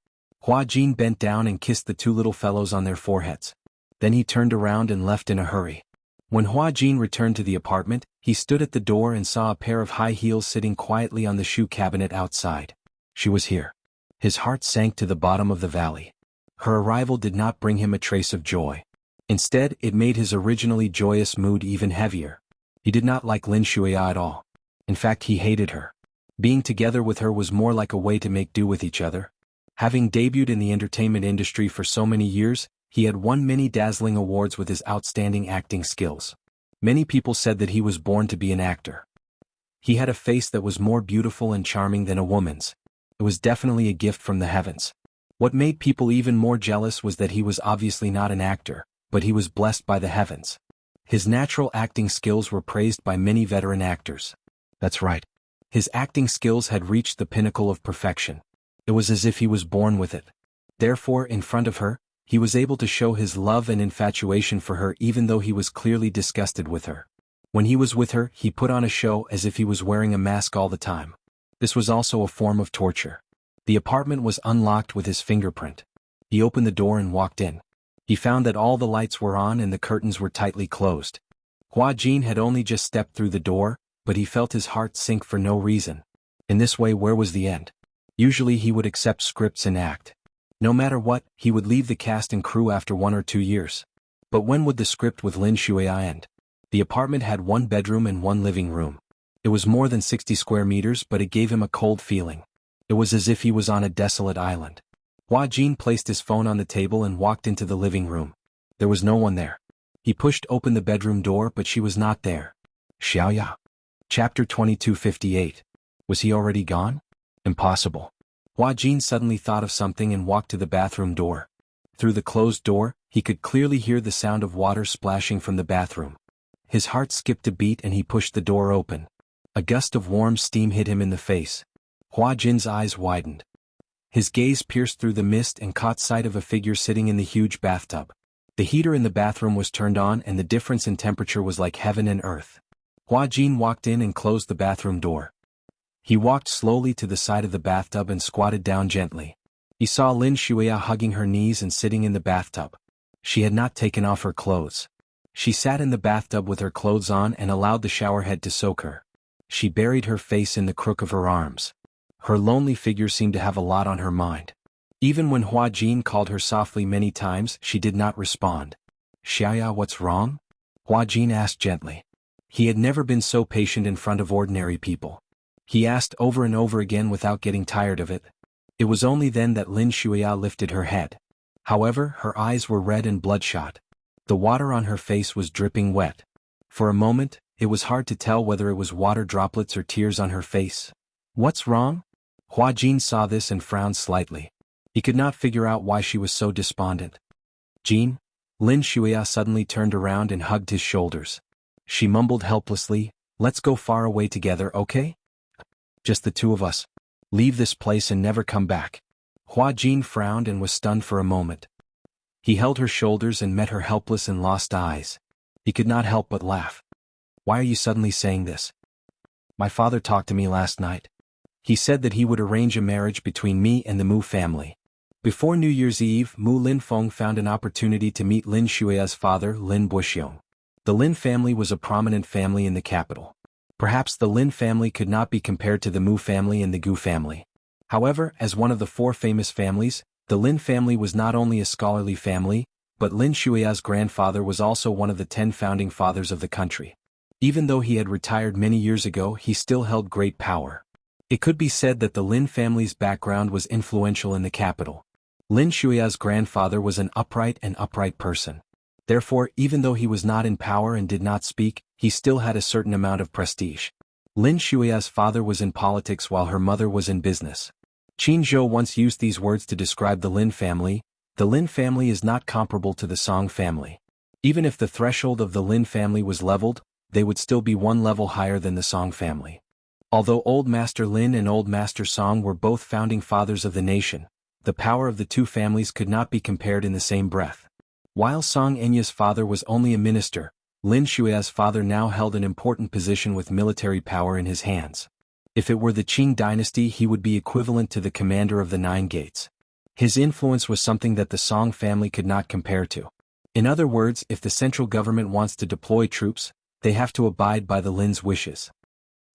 Hua Jin bent down and kissed the 2 little fellows on their foreheads. Then he turned around and left in a hurry. When Hua Jin returned to the apartment, he stood at the door and saw a pair of high heels sitting quietly on the shoe cabinet outside. She was here. His heart sank to the bottom of the valley. Her arrival did not bring him a trace of joy. Instead, it made his originally joyous mood even heavier. He did not like Lin Shuia at all. In fact, he hated her. Being together with her was more like a way to make do with each other. Having debuted in the entertainment industry for so many years, he had won many dazzling awards with his outstanding acting skills. Many people said that he was born to be an actor. He had a face that was more beautiful and charming than a woman's. It was definitely a gift from the heavens. What made people even more jealous was that he was obviously not an actor, but he was blessed by the heavens. His natural acting skills were praised by many veteran actors. That's right. His acting skills had reached the pinnacle of perfection. It was as if he was born with it. Therefore, in front of her, he was able to show his love and infatuation for her even though he was clearly disgusted with her. When he was with her, he put on a show as if he was wearing a mask all the time. This was also a form of torture. The apartment was unlocked with his fingerprint. He opened the door and walked in. He found that all the lights were on and the curtains were tightly closed. Hua Jin had only just stepped through the door, but he felt his heart sink for no reason. In this way, where was the end? Usually he would accept scripts and act. No matter what, he would leave the cast and crew after 1 or 2 years. But when would the script with Lin Shuia end? The apartment had 1 bedroom and 1 living room. It was more than 60 square meters, but it gave him a cold feeling. It was as if he was on a desolate island. Hua Jin placed his phone on the table and walked into the living room. There was no one there. He pushed open the bedroom door, but she was not there. Xiaoya. Chapter 2258. Was he already gone? Impossible. Hua Jin suddenly thought of something and walked to the bathroom door. Through the closed door, he could clearly hear the sound of water splashing from the bathroom. His heart skipped a beat and he pushed the door open. A gust of warm steam hit him in the face. Hua Jin's eyes widened. His gaze pierced through the mist and caught sight of a figure sitting in the huge bathtub. The heater in the bathroom was turned on and the difference in temperature was like heaven and earth. Hua Jin walked in and closed the bathroom door. He walked slowly to the side of the bathtub and squatted down gently. He saw Lin Shuia hugging her knees and sitting in the bathtub. She had not taken off her clothes. She sat in the bathtub with her clothes on and allowed the shower head to soak her. She buried her face in the crook of her arms. Her lonely figure seemed to have a lot on her mind. Even when Hua Jin called her softly many times, she did not respond. "Xiaya, what's wrong?" Hua Jin asked gently. He had never been so patient in front of ordinary people. He asked over and over again without getting tired of it. It was only then that Lin Shuya lifted her head. However, her eyes were red and bloodshot. The water on her face was dripping wet. For a moment, it was hard to tell whether it was water droplets or tears on her face. "What's wrong?" Hua Jin saw this and frowned slightly. He could not figure out why she was so despondent. "Jin?" Lin Shuya suddenly turned around and hugged his shoulders. She mumbled helplessly, "Let's go far away together, okay? Just the two of us. Leave this place and never come back." Hua Jin frowned and was stunned for a moment. He held her shoulders and met her helpless and lost eyes. He could not help but laugh. "Why are you suddenly saying this?" "My father talked to me last night. He said that he would arrange a marriage between me and the Mu family." Before New Year's Eve, Mu Linfeng found an opportunity to meet Lin Shuia's father, Lin Buxiong. The Lin family was a prominent family in the capital. Perhaps the Lin family could not be compared to the Mu family and the Gu family. However, as one of the four famous families, the Lin family was not only a scholarly family, but Lin Shuia's grandfather was also one of the 10 founding fathers of the country. Even though he had retired many years ago, he still held great power. It could be said that the Lin family's background was influential in the capital. Lin Shuia's grandfather was an upright person. Therefore, even though he was not in power and did not speak, he still had a certain amount of prestige. Lin Shuia's father was in politics while her mother was in business. Qin Zhou once used these words to describe the Lin family: "The Lin family is not comparable to the Song family. Even if the threshold of the Lin family was leveled, they would still be one level higher than the Song family." Although Old Master Lin and Old Master Song were both founding fathers of the nation, the power of the two families could not be compared in the same breath. While Song Enya's father was only a minister, Lin Shuia's father now held an important position with military power in his hands. If it were the Qing dynasty, he would be equivalent to the commander of the Nine Gates. His influence was something that the Song family could not compare to. In other words, if the central government wants to deploy troops, they have to abide by the Lin's wishes.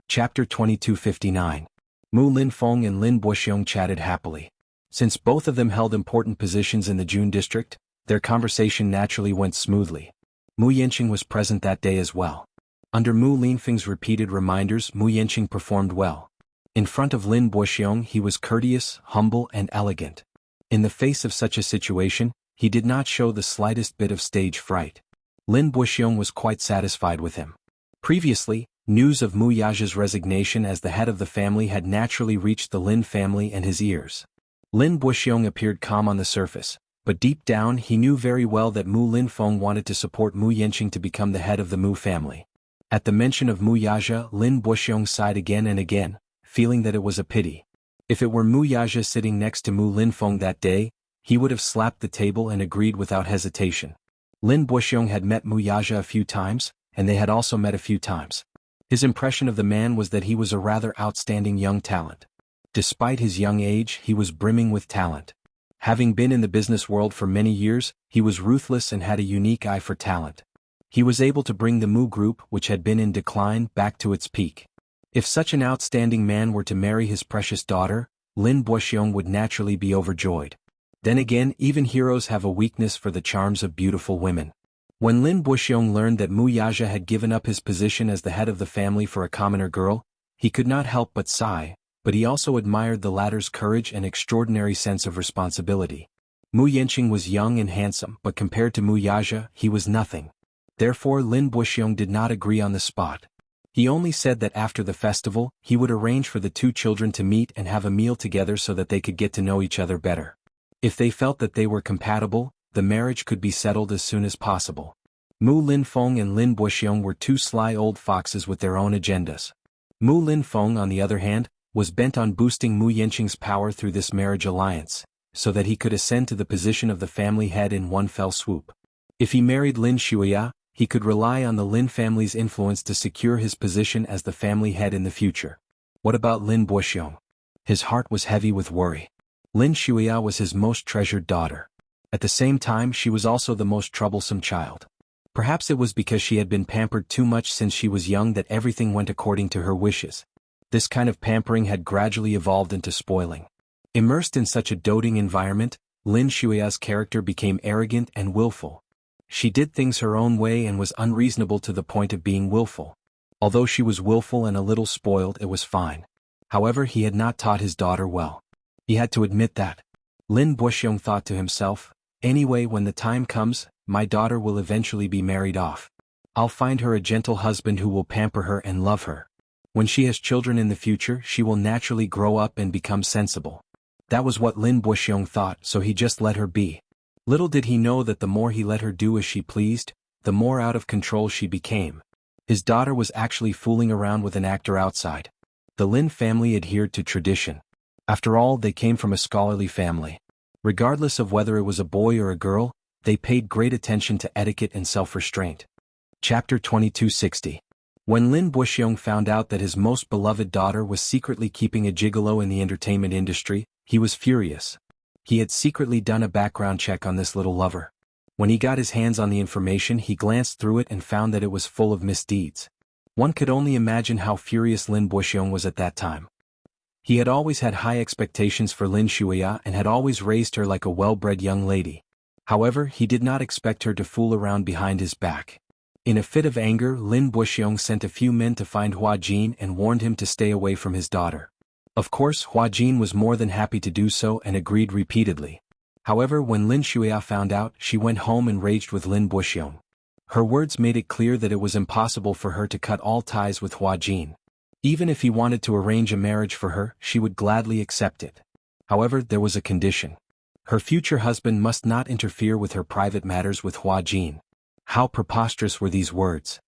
Chapter 2259. Mu Linfeng and Lin Buxiong chatted happily. Since both of them held important positions in the Jun district, their conversation naturally went smoothly. Mu Yanqing was present that day as well. Under Mu Linfeng's repeated reminders, Mu Yanqing performed well. In front of Lin Buxiong, he was courteous, humble, and elegant. In the face of such a situation, he did not show the slightest bit of stage fright. Lin Buxiong was quite satisfied with him. Previously, news of Mu Yaja's resignation as the head of the family had naturally reached the Lin family and his ears. Lin Buxiong appeared calm on the surface, but deep down he knew very well that Mu Linfeng wanted to support Mu Yanqing to become the head of the Mu family. At the mention of Mu Yaja, Lin Buxiong sighed again and again, feeling that it was a pity. If it were Mu Yaja sitting next to Mu Linfeng that day, he would have slapped the table and agreed without hesitation. Lin Buxiong had met Mu Yaja a few times, and they had also met a few times. His impression of the man was that he was a rather outstanding young talent. Despite his young age, he was brimming with talent. Having been in the business world for many years, he was ruthless and had a unique eye for talent. He was able to bring the Mu group, which had been in decline, back to its peak. If such an outstanding man were to marry his precious daughter, Lin Buxiong would naturally be overjoyed. Then again, even heroes have a weakness for the charms of beautiful women. When Lin Buxiong learned that Mu Yaja had given up his position as the head of the family for a commoner girl, he could not help but sigh, but he also admired the latter's courage and extraordinary sense of responsibility. Mu Yanqing was young and handsome, but compared to Mu Yaja, he was nothing. Therefore Lin Buxiong did not agree on the spot. He only said that after the festival, he would arrange for the two children to meet and have a meal together so that they could get to know each other better. If they felt that they were compatible, the marriage could be settled as soon as possible. Mu Linfeng and Lin Buxiong were two sly old foxes with their own agendas. Mu Linfeng, on the other hand, was bent on boosting Mu Yanqing's power through this marriage alliance, so that he could ascend to the position of the family head in one fell swoop. If he married Lin Shuya, he could rely on the Lin family's influence to secure his position as the family head in the future. What about Lin Buxiong? His heart was heavy with worry. Lin Shuya was his most treasured daughter. At the same time, she was also the most troublesome child. Perhaps it was because she had been pampered too much since she was young that everything went according to her wishes. This kind of pampering had gradually evolved into spoiling. Immersed in such a doting environment, Lin Shuia's character became arrogant and willful. She did things her own way and was unreasonable to the point of being willful. Although she was willful and a little spoiled, it was fine. However, he had not taught his daughter well. He had to admit that. Lin Buxiong thought to himself, anyway, when the time comes, my daughter will eventually be married off. I'll find her a gentle husband who will pamper her and love her. When she has children in the future, she will naturally grow up and become sensible. That was what Lin Buxiong thought, so he just let her be. Little did he know that the more he let her do as she pleased, the more out of control she became. His daughter was actually fooling around with an actor outside. The Lin family adhered to tradition. After all, they came from a scholarly family. Regardless of whether it was a boy or a girl, they paid great attention to etiquette and self-restraint. Chapter 2260. When Lin Buxiong found out that his most beloved daughter was secretly keeping a gigolo in the entertainment industry, he was furious. He had secretly done a background check on this little lover. When he got his hands on the information, he glanced through it and found that it was full of misdeeds. One could only imagine how furious Lin Buxiong was at that time. He had always had high expectations for Lin Shuia and had always raised her like a well-bred young lady. However, he did not expect her to fool around behind his back. In a fit of anger, Lin Buxiong sent a few men to find Hua Jin and warned him to stay away from his daughter. Of course, Hua Jin was more than happy to do so and agreed repeatedly. However, when Lin Shuia found out, she went home and raged with Lin Buxiong. Her words made it clear that it was impossible for her to cut all ties with Hua Jin. Even if he wanted to arrange a marriage for her, she would gladly accept it. However, there was a condition. Her future husband must not interfere with her private matters with Hua Jin. How preposterous were these words!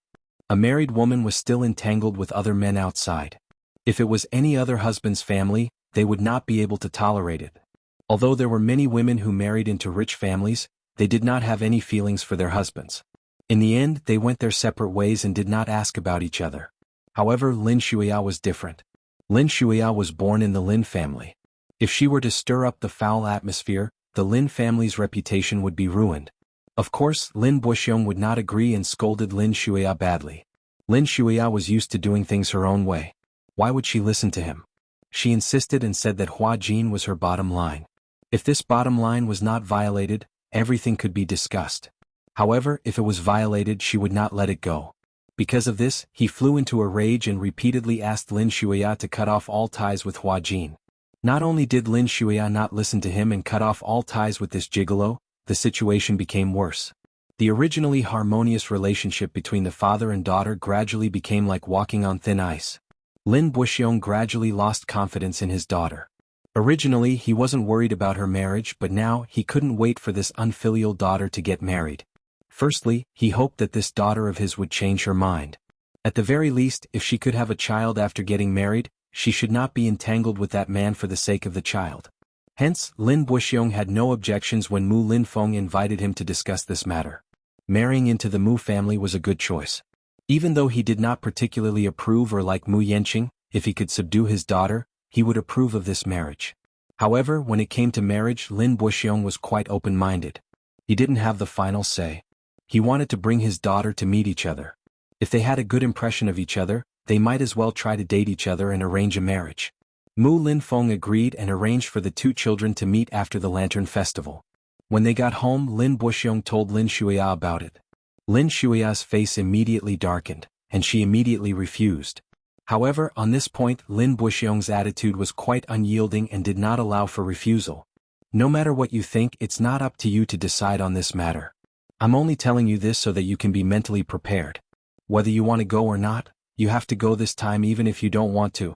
A married woman was still entangled with other men outside. If it was any other husband's family, they would not be able to tolerate it. Although there were many women who married into rich families, they did not have any feelings for their husbands. In the end, they went their separate ways and did not ask about each other. However, Lin Shuia was different. Lin Shuia was born in the Lin family. If she were to stir up the foul atmosphere, the Lin family's reputation would be ruined. Of course, Lin Buxiong would not agree and scolded Lin Shuia badly. Lin Shuia was used to doing things her own way. Why would she listen to him? She insisted and said that Hua Jin was her bottom line. If this bottom line was not violated, everything could be discussed. However, if it was violated, she would not let it go. Because of this, he flew into a rage and repeatedly asked Lin Shuia to cut off all ties with Hua Jin. Not only did Lin Shuia not listen to him and cut off all ties with this gigolo, the situation became worse. The originally harmonious relationship between the father and daughter gradually became like walking on thin ice. Lin Buxiong gradually lost confidence in his daughter. Originally, he wasn't worried about her marriage, but now he couldn't wait for this unfilial daughter to get married. Firstly, he hoped that this daughter of his would change her mind. At the very least, if she could have a child after getting married, she should not be entangled with that man for the sake of the child. Hence, Lin Buxiong had no objections when Mu Linfeng invited him to discuss this matter. Marrying into the Mu family was a good choice. Even though he did not particularly approve or like Mu Yanqing, if he could subdue his daughter, he would approve of this marriage. However, when it came to marriage, Lin Buxiong was quite open-minded. He didn't have the final say. He wanted to bring his daughter to meet each other. If they had a good impression of each other, they might as well try to date each other and arrange a marriage. Mu Linfeng agreed and arranged for the two children to meet after the Lantern Festival. When they got home, Lin Buxiong told Lin Shuia about it. Lin Shuia's face immediately darkened, and she immediately refused. However, on this point, Lin Buxiong's attitude was quite unyielding and did not allow for refusal. No matter what you think, it's not up to you to decide on this matter. I'm only telling you this so that you can be mentally prepared. Whether you want to go or not, you have to go this time even if you don't want to.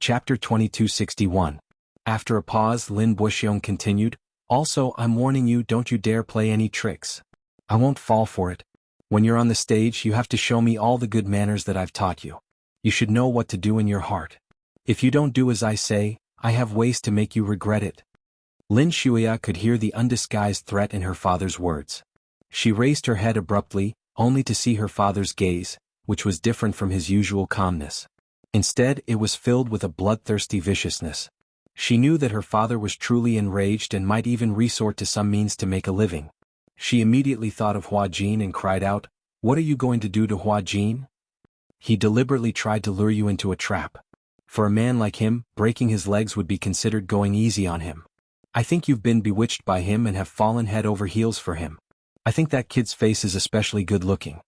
Chapter 2261. After a pause, Lin Buxiong continued, Also, I'm warning you, don't you dare play any tricks. I won't fall for it. When you're on the stage, you have to show me all the good manners that I've taught you. You should know what to do in your heart. If you don't do as I say, I have ways to make you regret it. Lin Shuia could hear the undisguised threat in her father's words. She raised her head abruptly, only to see her father's gaze, which was different from his usual calmness. Instead, it was filled with a bloodthirsty viciousness. She knew that her father was truly enraged and might even resort to some means to make a living. She immediately thought of Hua Jin and cried out, "What are you going to do to Hua Jin? He deliberately tried to lure you into a trap. For a man like him, breaking his legs would be considered going easy on him. I think you've been bewitched by him and have fallen head over heels for him. I think that kid's face is especially good looking.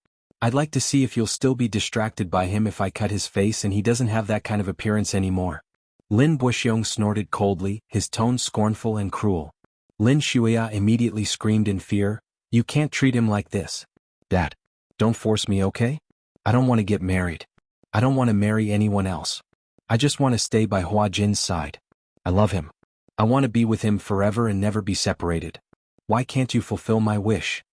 I'd like to see if you'll still be distracted by him if I cut his face and he doesn't have that kind of appearance anymore." Lin Buxiong snorted coldly, his tone scornful and cruel. Lin Shuya immediately screamed in fear, "You can't treat him like this. Dad, don't force me, okay? I don't want to get married. I don't want to marry anyone else. I just want to stay by Hua Jin's side. I love him. I want to be with him forever and never be separated. Why can't you fulfill my wish?"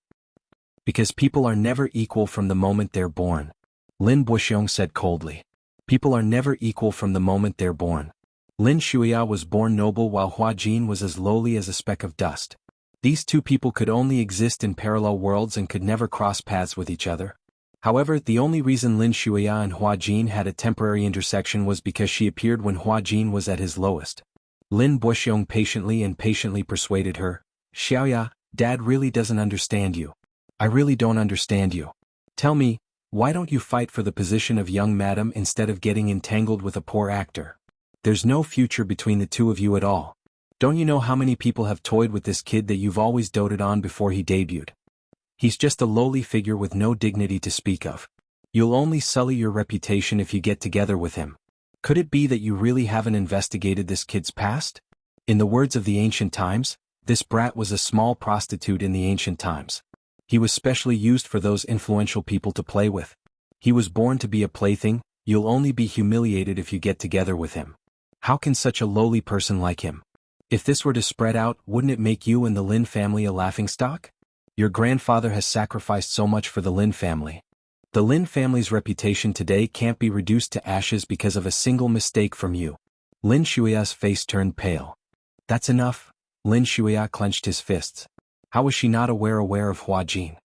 "Because people are never equal from the moment they're born," Lin Buxiong said coldly. "People are never equal from the moment they're born. Lin Shuya was born noble while Hua Jin was as lowly as a speck of dust. These two people could only exist in parallel worlds and could never cross paths with each other. However, the only reason Lin Shuya and Hua Jin had a temporary intersection was because she appeared when Hua Jin was at his lowest." Lin Buxiong patiently persuaded her, "Xiaoya, Dad really doesn't understand you. I really don't understand you. Tell me, why don't you fight for the position of young madam instead of getting entangled with a poor actor? There's no future between the two of you at all. Don't you know how many people have toyed with this kid that you've always doted on before he debuted? He's just a lowly figure with no dignity to speak of. You'll only sully your reputation if you get together with him. Could it be that you really haven't investigated this kid's past? In the words of the ancient times, this brat was a small prostitute in the ancient times. He was specially used for those influential people to play with. He was born to be a plaything. You'll only be humiliated if you get together with him. How can such a lowly person like him? If this were to spread out, wouldn't it make you and the Lin family a laughingstock? Your grandfather has sacrificed so much for the Lin family. The Lin family's reputation today can't be reduced to ashes because of a single mistake from you." Lin Shuya's face turned pale. "That's enough." Lin Shuya clenched his fists. How was she not aware of Hua Jin?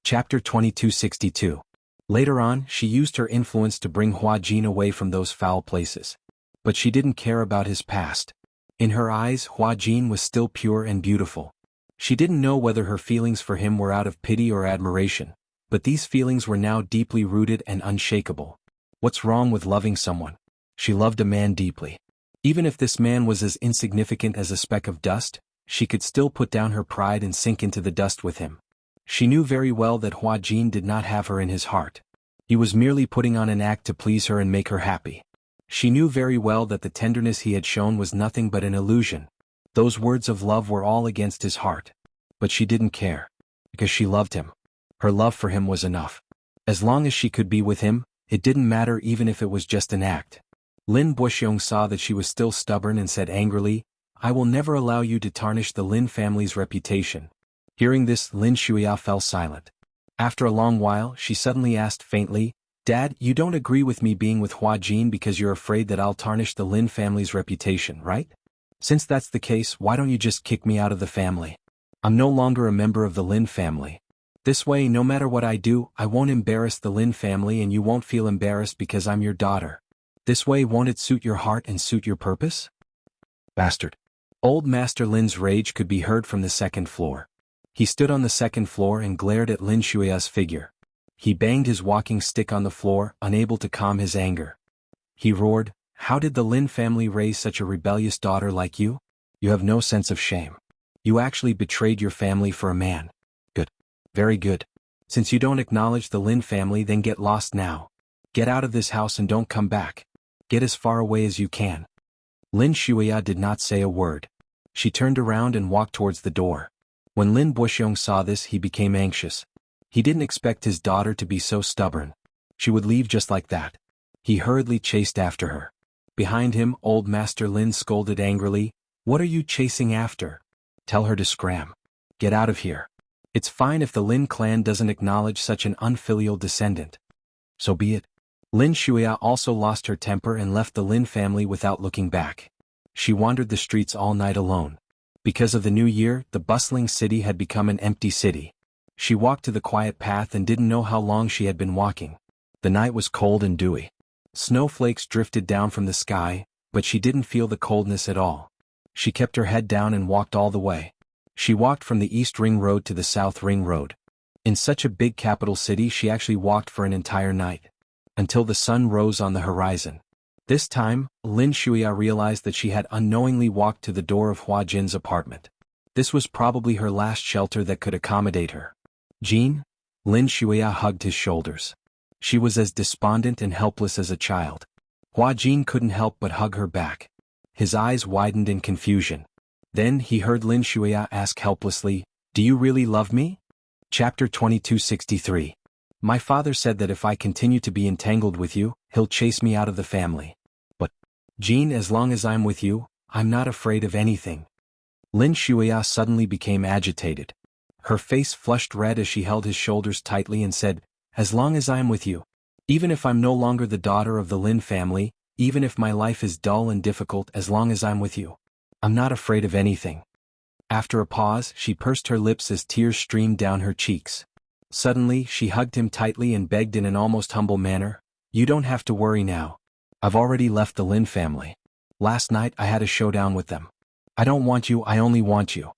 Chapter 2262. Later on, she used her influence to bring Hua Jin away from those foul places. But she didn't care about his past. In her eyes, Hua Jin was still pure and beautiful. She didn't know whether her feelings for him were out of pity or admiration, but these feelings were now deeply rooted and unshakable. What's wrong with loving someone? She loved a man deeply. Even if this man was as insignificant as a speck of dust, she could still put down her pride and sink into the dust with him. She knew very well that Hua Jin did not have her in his heart. He was merely putting on an act to please her and make her happy. She knew very well that the tenderness he had shown was nothing but an illusion. Those words of love were all against his heart. But she didn't care. Because she loved him. Her love for him was enough. As long as she could be with him, it didn't matter even if it was just an act. Lin Buxiong saw that she was still stubborn and said angrily, "I will never allow you to tarnish the Lin family's reputation." Hearing this, Lin Shuya fell silent. After a long while, she suddenly asked faintly, "Dad, you don't agree with me being with Hua Jin because you're afraid that I'll tarnish the Lin family's reputation, right? Since that's the case, why don't you just kick me out of the family? I'm no longer a member of the Lin family. This way, no matter what I do, I won't embarrass the Lin family and you won't feel embarrassed because I'm your daughter. This way, won't it suit your heart and suit your purpose?" Bastard. Old Master Lin's rage could be heard from the second floor. He stood on the second floor and glared at Lin Shuya's figure. He banged his walking stick on the floor, unable to calm his anger. He roared, "How did the Lin family raise such a rebellious daughter like you? You have no sense of shame. You actually betrayed your family for a man. Good. Very good. Since you don't acknowledge the Lin family, then get lost now. Get out of this house and don't come back. Get as far away as you can." Lin Shuya did not say a word. She turned around and walked towards the door. When Lin Buxiong saw this, he became anxious. He didn't expect his daughter to be so stubborn. She would leave just like that. He hurriedly chased after her. Behind him, old Master Lin scolded angrily, "What are you chasing after? Tell her to scram. Get out of here. It's fine if the Lin clan doesn't acknowledge such an unfilial descendant. So be it." Lin Shuya also lost her temper and left the Lin family without looking back. She wandered the streets all night alone. Because of the new year, the bustling city had become an empty city. She walked to the quiet path and didn't know how long she had been walking. The night was cold and dewy. Snowflakes drifted down from the sky, but she didn't feel the coldness at all. She kept her head down and walked all the way. She walked from the East Ring Road to the South Ring Road. In such a big capital city she actually walked for an entire night. Until the sun rose on the horizon. This time, Lin Shuya realized that she had unknowingly walked to the door of Hua Jin's apartment. This was probably her last shelter that could accommodate her. Jin? Lin Shuya hugged his shoulders. She was as despondent and helpless as a child. Hua Jin couldn't help but hug her back. His eyes widened in confusion. Then he heard Lin Shuya ask helplessly, "Do you really love me?" Chapter 2263. My father said that if I continue to be entangled with you, he'll chase me out of the family. But, Jin, as long as I'm with you, I'm not afraid of anything. Lin Shuya suddenly became agitated. Her face flushed red as she held his shoulders tightly and said, "As long as I'm with you. Even if I'm no longer the daughter of the Lin family, even if my life is dull and difficult, as long as I'm with you. I'm not afraid of anything." After a pause, she pursed her lips as tears streamed down her cheeks. Suddenly, she hugged him tightly and begged in an almost humble manner, "You don't have to worry now. I've already left the Lin family. Last night I had a showdown with them. I don't want you, I only want you."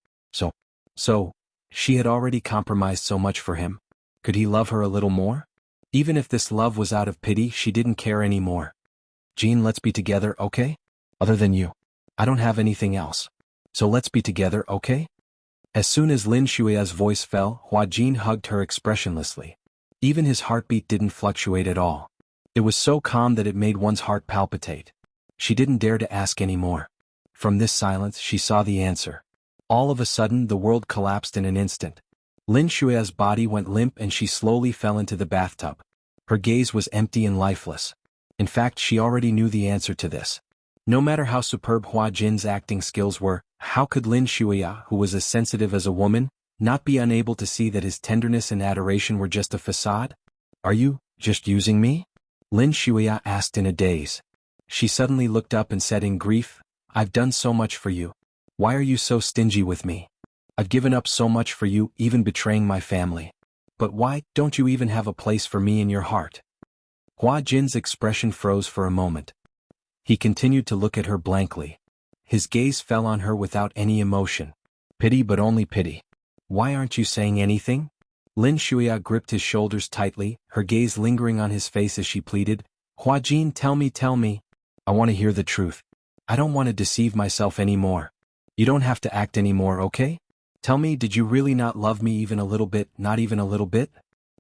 So, she had already compromised so much for him. Could he love her a little more? Even if this love was out of pity, she didn't care anymore. "Jin, let's be together, okay? Other than you. I don't have anything else. So let's be together, okay?" As soon as Lin Shuya's voice fell, Hua Jin hugged her expressionlessly. Even his heartbeat didn't fluctuate at all. It was so calm that it made one's heart palpitate. She didn't dare to ask any more. From this silence she saw the answer. All of a sudden the world collapsed in an instant. Lin Shuya's body went limp and she slowly fell into the bathtub. Her gaze was empty and lifeless. In fact, she already knew the answer to this. No matter how superb Hua Jin's acting skills were, how could Lin Shuya, who was as sensitive as a woman, not be unable to see that his tenderness and adoration were just a facade? "Are you just using me?" Lin Shuya asked in a daze. She suddenly looked up and said in grief, "I've done so much for you. Why are you so stingy with me? I've given up so much for you, even betraying my family. But why don't you even have a place for me in your heart?" Hua Jin's expression froze for a moment. He continued to look at her blankly. His gaze fell on her without any emotion. Pity, but only pity. "Why aren't you saying anything?" Lin Shuya gripped his shoulders tightly, her gaze lingering on his face as she pleaded, "Hua Jin, tell me. I want to hear the truth. I don't want to deceive myself anymore. You don't have to act anymore, okay? Tell me, did you really not love me even a little bit, not even a little bit?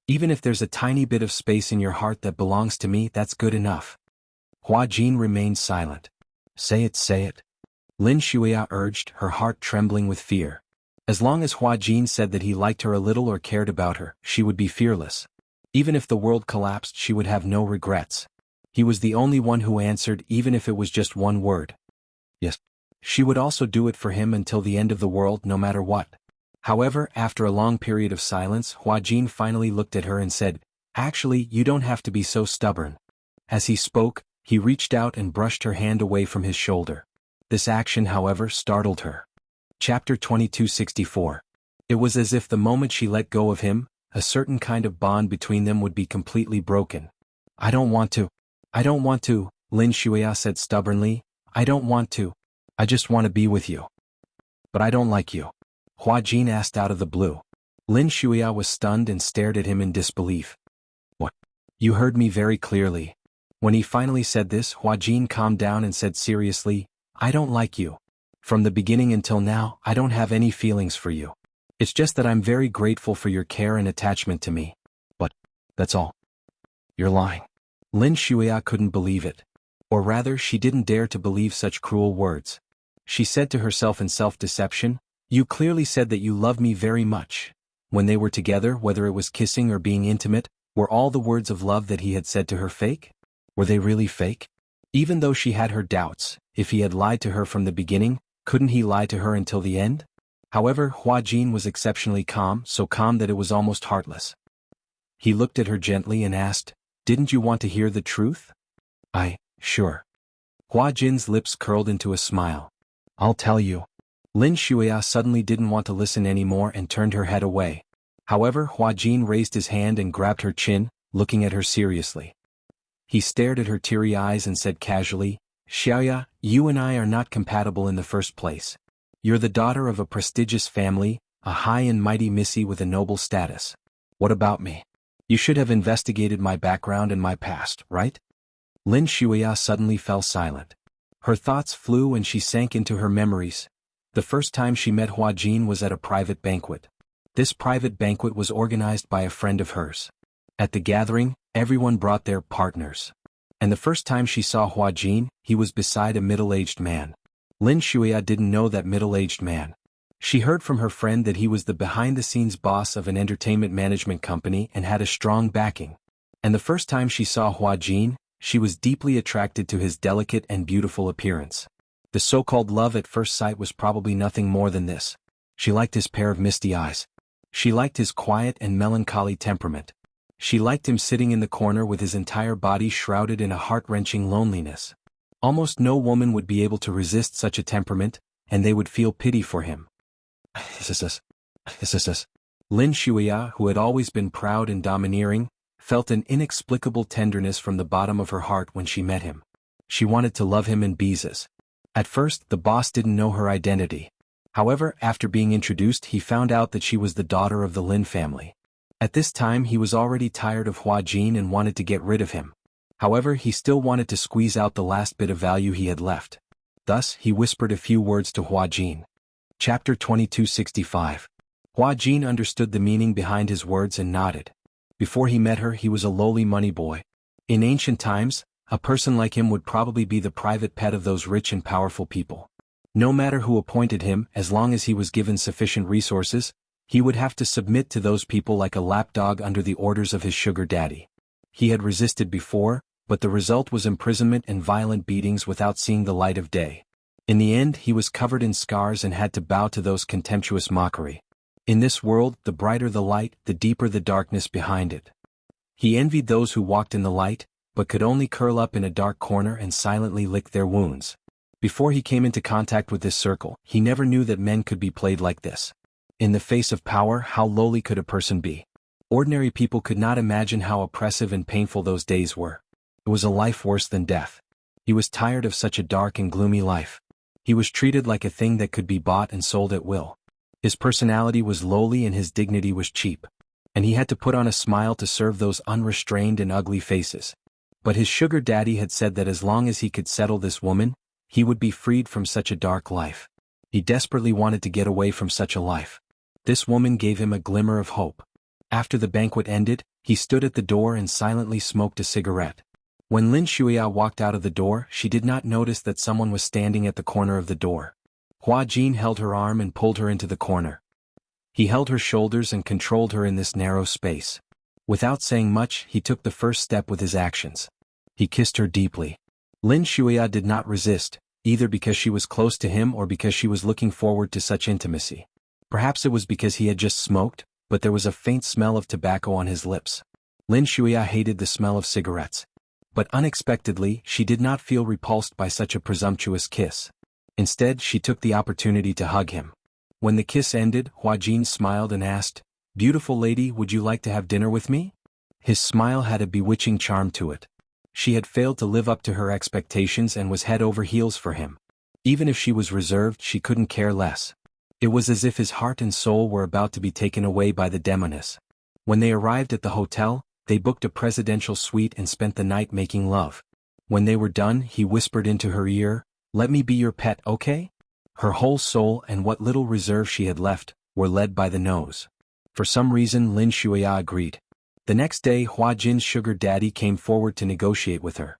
Even if there's a tiny bit of space in your heart that belongs to me, that's good enough." Hua Jin remained silent. Say it. Lin Shuya urged, her heart trembling with fear. As long as Hua Jin said that he liked her a little or cared about her, she would be fearless. Even if the world collapsed, she would have no regrets. He was the only one who answered, even if it was just one word. Yes. She would also do it for him until the end of the world, no matter what. However, after a long period of silence, Hua Jin finally looked at her and said, "Actually, you don't have to be so stubborn." As he spoke, he reached out and brushed her hand away from his shoulder. This action, however, startled her. Chapter 2264. It was as if the moment she let go of him, a certain kind of bond between them would be completely broken. I don't want to, Lin Shuya said stubbornly. "I don't want to. I just want to be with you." "But I don't like you," Hua Jin asked out of the blue. Lin Shuya was stunned and stared at him in disbelief. "What? You heard me very clearly." When he finally said this, Hua Jin calmed down and said seriously, "I don't like you. From the beginning until now, I don't have any feelings for you. It's just that I'm very grateful for your care and attachment to me. But, that's all." "You're lying." Lin Shuya couldn't believe it. Or rather, she didn't dare to believe such cruel words. She said to herself in self-deception, "You clearly said that you love me very much." When they were together, whether it was kissing or being intimate, were all the words of love that he had said to her fake? Were they really fake? Even though she had her doubts, if he had lied to her from the beginning, couldn't he lie to her until the end? However, Hua Jin was exceptionally calm, so calm that it was almost heartless. He looked at her gently and asked, "Didn't you want to hear the truth?" Sure." Hua Jin's lips curled into a smile. "I'll tell you." Lin Shuya suddenly didn't want to listen anymore and turned her head away. However, Hua Jin raised his hand and grabbed her chin, looking at her seriously. He stared at her teary eyes and said casually, "Xiaoya, you and I are not compatible in the first place. You're the daughter of a prestigious family, a high and mighty missy with a noble status. What about me? You should have investigated my background and my past, right? Lin Shuya suddenly fell silent. Her thoughts flew and she sank into her memories. The first time she met Hua Jin was at a private banquet. This private banquet was organized by a friend of hers. At the gathering, everyone brought their partners. And the first time she saw Hua Jin, he was beside a middle-aged man. Lin Shuya didn't know that middle-aged man. She heard from her friend that he was the behind-the-scenes boss of an entertainment management company and had a strong backing. And the first time she saw Hua Jin, she was deeply attracted to his delicate and beautiful appearance. The so-called love at first sight was probably nothing more than this. She liked his pair of misty eyes. She liked his quiet and melancholy temperament. She liked him sitting in the corner with his entire body shrouded in a heart-wrenching loneliness. Almost no woman would be able to resist such a temperament, and they would feel pity for him. Lin Shuya, who had always been proud and domineering, felt an inexplicable tenderness from the bottom of her heart when she met him. She wanted to love him and Beezus. At first, the boss didn't know her identity. However, after being introduced, he found out that she was the daughter of the Lin family. At this time, he was already tired of Hua Jin and wanted to get rid of him. However, he still wanted to squeeze out the last bit of value he had left. Thus, he whispered a few words to Hua Jin. Chapter 2265. Hua Jin understood the meaning behind his words and nodded. Before he met her, he was a lowly money boy. In ancient times, a person like him would probably be the private pet of those rich and powerful people. No matter who appointed him, as long as he was given sufficient resources, he would have to submit to those people like a lapdog under the orders of his sugar daddy. He had resisted before, but the result was imprisonment and violent beatings without seeing the light of day. In the end, he was covered in scars and had to bow to those contemptuous mockery. In this world, the brighter the light, the deeper the darkness behind it. He envied those who walked in the light, but could only curl up in a dark corner and silently lick their wounds. Before he came into contact with this circle, he never knew that men could be played like this. In the face of power, how lowly could a person be? Ordinary people could not imagine how oppressive and painful those days were. It was a life worse than death. He was tired of such a dark and gloomy life. He was treated like a thing that could be bought and sold at will. His personality was lowly and his dignity was cheap. And he had to put on a smile to serve those unrestrained and ugly faces. But his sugar daddy had said that as long as he could settle this woman, he would be freed from such a dark life. He desperately wanted to get away from such a life. This woman gave him a glimmer of hope. After the banquet ended, he stood at the door and silently smoked a cigarette. When Lin Shuya walked out of the door, she did not notice that someone was standing at the corner of the door. Hua Jin held her arm and pulled her into the corner. He held her shoulders and controlled her in this narrow space. Without saying much, he took the first step with his actions. He kissed her deeply. Lin Shuya did not resist, either because she was close to him or because she was looking forward to such intimacy. Perhaps it was because he had just smoked, but there was a faint smell of tobacco on his lips. Lin Shuya hated the smell of cigarettes. But unexpectedly, she did not feel repulsed by such a presumptuous kiss. Instead, she took the opportunity to hug him. When the kiss ended, Hua Jin smiled and asked, "Beautiful lady, would you like to have dinner with me?" His smile had a bewitching charm to it. She had failed to live up to her expectations and was head over heels for him. Even if she was reserved, she couldn't care less. It was as if his heart and soul were about to be taken away by the demoness. When they arrived at the hotel, they booked a presidential suite and spent the night making love. When they were done, he whispered into her ear, "Let me be your pet, okay?" Her whole soul and what little reserve she had left were led by the nose. For some reason, Lin Shuya agreed. The next day, Hua Jin's sugar daddy came forward to negotiate with her.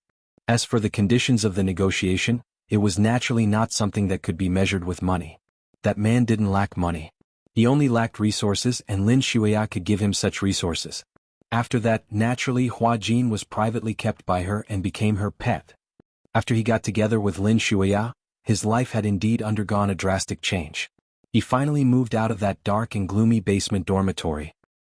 As for the conditions of the negotiation, it was naturally not something that could be measured with money. That man didn't lack money. He only lacked resources, and Lin Shuya could give him such resources. After that, naturally, Hua Jin was privately kept by her and became her pet. After he got together with Lin Shuya, his life had indeed undergone a drastic change. He finally moved out of that dark and gloomy basement dormitory.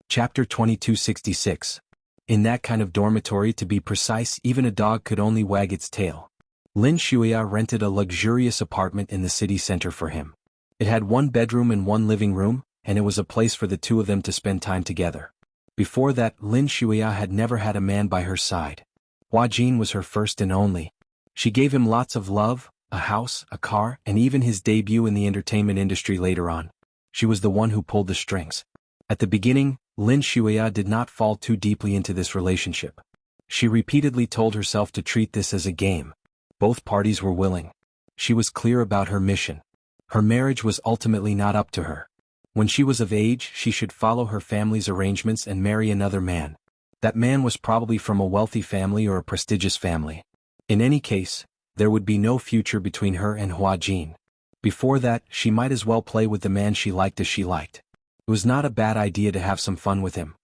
Chapter 2266. In that kind of dormitory, to be precise, even a dog could only wag its tail. Lin Shuya rented a luxurious apartment in the city center for him. It had one bedroom and one living room, and it was a place for the two of them to spend time together. Before that, Lin Shuya had never had a man by her side. Hua Jin was her first and only. She gave him lots of love, a house, a car, and even his debut in the entertainment industry later on. She was the one who pulled the strings. At the beginning, Lin Shuya did not fall too deeply into this relationship. She repeatedly told herself to treat this as a game. Both parties were willing. She was clear about her mission. Her marriage was ultimately not up to her. When she was of age, she should follow her family's arrangements and marry another man. That man was probably from a wealthy family or a prestigious family. In any case, there would be no future between her and Hua Jin. Before that, she might as well play with the man she liked as she liked. It was not a bad idea to have some fun with him.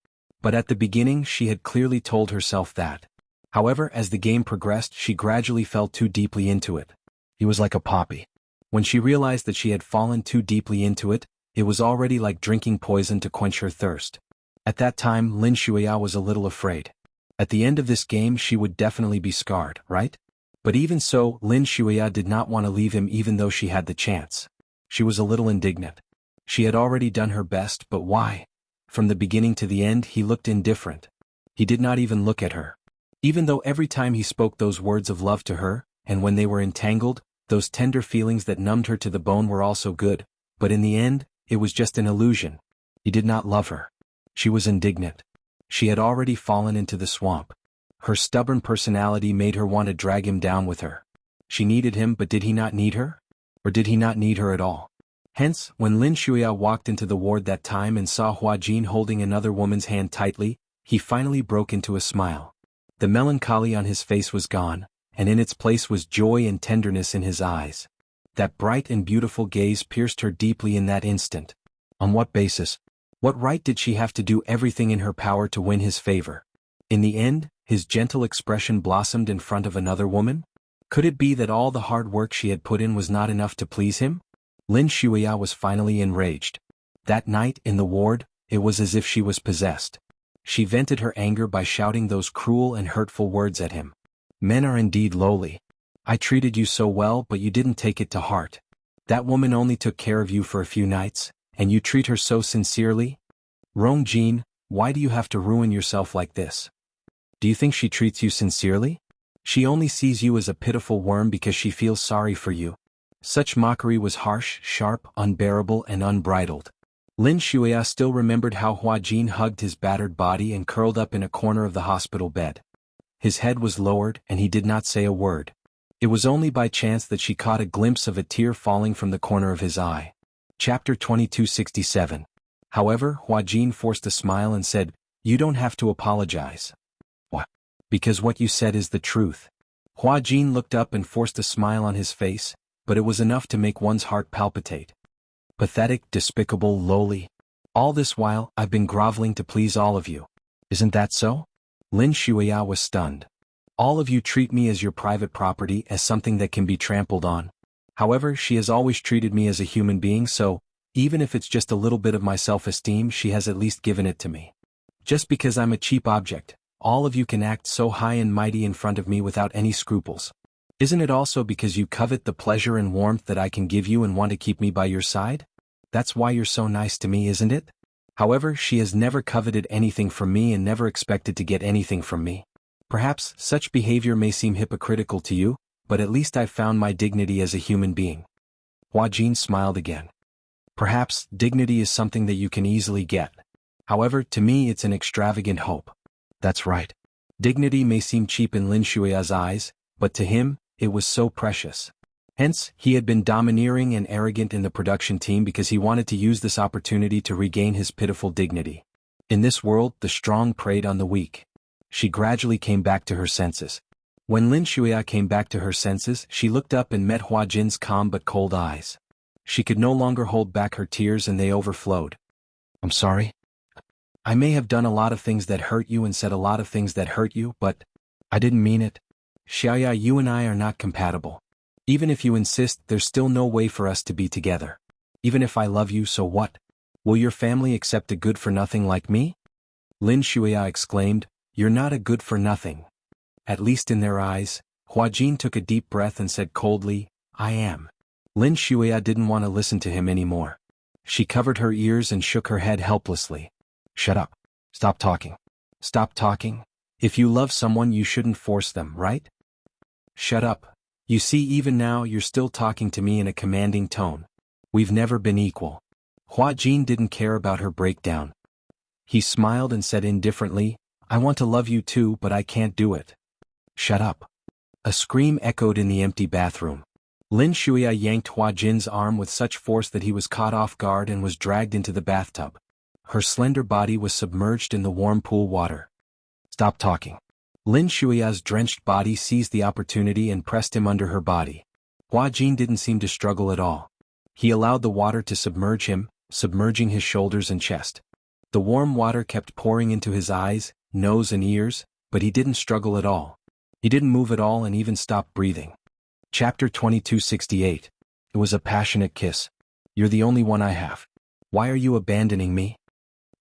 But at the beginning she had clearly told herself that. However, as the game progressed, she gradually fell too deeply into it. He was like a poppy. When she realized that she had fallen too deeply into it, it was already like drinking poison to quench her thirst. At that time, Lin Shuya was a little afraid. At the end of this game she would definitely be scarred, right? But even so, Lin Shuya did not want to leave him even though she had the chance. She was a little indignant. She had already done her best, but why? From the beginning to the end he looked indifferent. He did not even look at her. Even though every time he spoke those words of love to her, and when they were entangled, those tender feelings that numbed her to the bone were also good, but in the end, it was just an illusion. He did not love her. She was indignant. She had already fallen into the swamp. Her stubborn personality made her want to drag him down with her. She needed him, but did he not need her? Or did he not need her at all? Hence, when Lin Shuya walked into the ward that time and saw Hua Jin holding another woman's hand tightly, he finally broke into a smile. The melancholy on his face was gone, and in its place was joy and tenderness in his eyes. That bright and beautiful gaze pierced her deeply in that instant. On what basis? What right did she have to do everything in her power to win his favor? In the end, his gentle expression blossomed in front of another woman? Could it be that all the hard work she had put in was not enough to please him? Lin Shuya was finally enraged. That night, in the ward, it was as if she was possessed. She vented her anger by shouting those cruel and hurtful words at him. Men are indeed lowly. I treated you so well, but you didn't take it to heart. That woman only took care of you for a few nights, and you treat her so sincerely? Rong Jin, why do you have to ruin yourself like this? Do you think she treats you sincerely? She only sees you as a pitiful worm because she feels sorry for you. Such mockery was harsh, sharp, unbearable, and unbridled. Lin Shuya still remembered how Hua Jin hugged his battered body and curled up in a corner of the hospital bed. His head was lowered, and he did not say a word. It was only by chance that she caught a glimpse of a tear falling from the corner of his eye. Chapter 2267. However, Hua Jin forced a smile and said, "You don't have to apologize." What? Because what you said is the truth. Hua Jin looked up and forced a smile on his face, but it was enough to make one's heart palpitate. Pathetic, despicable, lowly. All this while, I've been groveling to please all of you. Isn't that so? Lin Shuya was stunned. All of you treat me as your private property, as something that can be trampled on. However, she has always treated me as a human being, so, even if it's just a little bit of my self-esteem, she has at least given it to me. Just because I'm a cheap object, all of you can act so high and mighty in front of me without any scruples. Isn't it also because you covet the pleasure and warmth that I can give you and want to keep me by your side? That's why you're so nice to me, isn't it? However, she has never coveted anything from me and never expected to get anything from me. Perhaps such behavior may seem hypocritical to you, but at least I've found my dignity as a human being. Hua Jin smiled again. Perhaps dignity is something that you can easily get. However, to me it's an extravagant hope. That's right. Dignity may seem cheap in Lin Shuya's eyes, but to him, it was so precious. Hence, he had been domineering and arrogant in the production team because he wanted to use this opportunity to regain his pitiful dignity. In this world, the strong preyed on the weak. She gradually came back to her senses. When Lin Shuya came back to her senses, she looked up and met Hua Jin's calm but cold eyes. She could no longer hold back her tears and they overflowed. I'm sorry. I may have done a lot of things that hurt you and said a lot of things that hurt you, but I didn't mean it. Xiaoya, you and I are not compatible. Even if you insist, there's still no way for us to be together. Even if I love you, so what? Will your family accept a good-for-nothing like me? Lin Shuya exclaimed, You're not a good-for-nothing. At least in their eyes. Hua Jin took a deep breath and said coldly, I am. Lin Shuya didn't want to listen to him anymore. She covered her ears and shook her head helplessly. Shut up. Stop talking. Stop talking. If you love someone, you shouldn't force them, right? Shut up. You see, even now you're still talking to me in a commanding tone. We've never been equal. Hua Jin didn't care about her breakdown. He smiled and said indifferently, I want to love you too, but I can't do it. Shut up. A scream echoed in the empty bathroom. Lin Shuya yanked Hua Jin's arm with such force that he was caught off guard and was dragged into the bathtub. Her slender body was submerged in the warm pool water. Stop talking. Lin Shuya's drenched body seized the opportunity and pressed him under her body. Hua Jin didn't seem to struggle at all. He allowed the water to submerge him, submerging his shoulders and chest. The warm water kept pouring into his eyes, nose and ears, but he didn't struggle at all. He didn't move at all and even stopped breathing. Chapter 2268. It was a passionate kiss. You're the only one I have. Why are you abandoning me?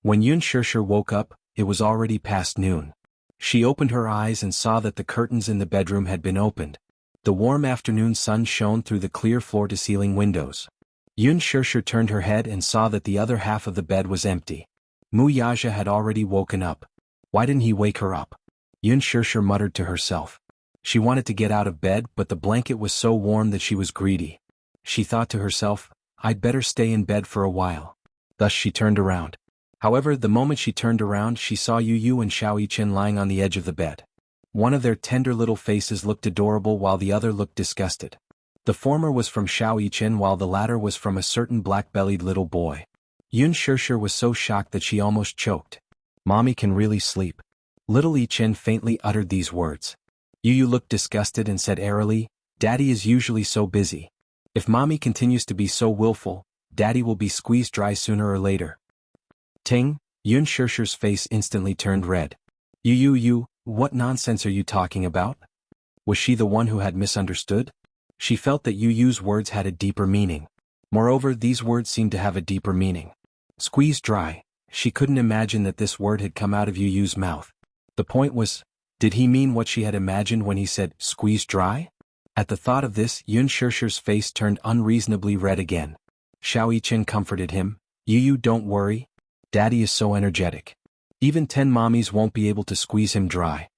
When Yun Shishir woke up, it was already past noon. She opened her eyes and saw that the curtains in the bedroom had been opened. The warm afternoon sun shone through the clear floor-to-ceiling windows. Yun Shishir turned her head and saw that the other half of the bed was empty. Mu Yaja had already woken up. Why didn't he wake her up? Yun Shishir muttered to herself. She wanted to get out of bed, but the blanket was so warm that she was greedy. She thought to herself, I'd better stay in bed for a while. Thus she turned around. However, the moment she turned around, she saw Yu Yu and Xiao Yichen lying on the edge of the bed. One of their tender little faces looked adorable while the other looked disgusted. The former was from Xiao Yichen while the latter was from a certain black-bellied little boy. Yun Shishir was so shocked that she almost choked. Mommy can really sleep. Little Yichen faintly uttered these words. Yu Yu looked disgusted and said airily, Daddy is usually so busy. If Mommy continues to be so willful, Daddy will be squeezed dry sooner or later. Ting, Yun Shishir's face instantly turned red. You, what nonsense are you talking about? Was she the one who had misunderstood? She felt that Yu Yu's words had a deeper meaning. Moreover, these words seemed to have a deeper meaning. Squeezed dry. She couldn't imagine that this word had come out of Yu Yu's mouth. The point was, did he mean what she had imagined when he said, squeezed dry? At the thought of this, Yun Shishir's face turned unreasonably red again. Xiao Yichen comforted him. Yu, don't worry. Daddy is so energetic. Even 10 mommies won't be able to squeeze him dry.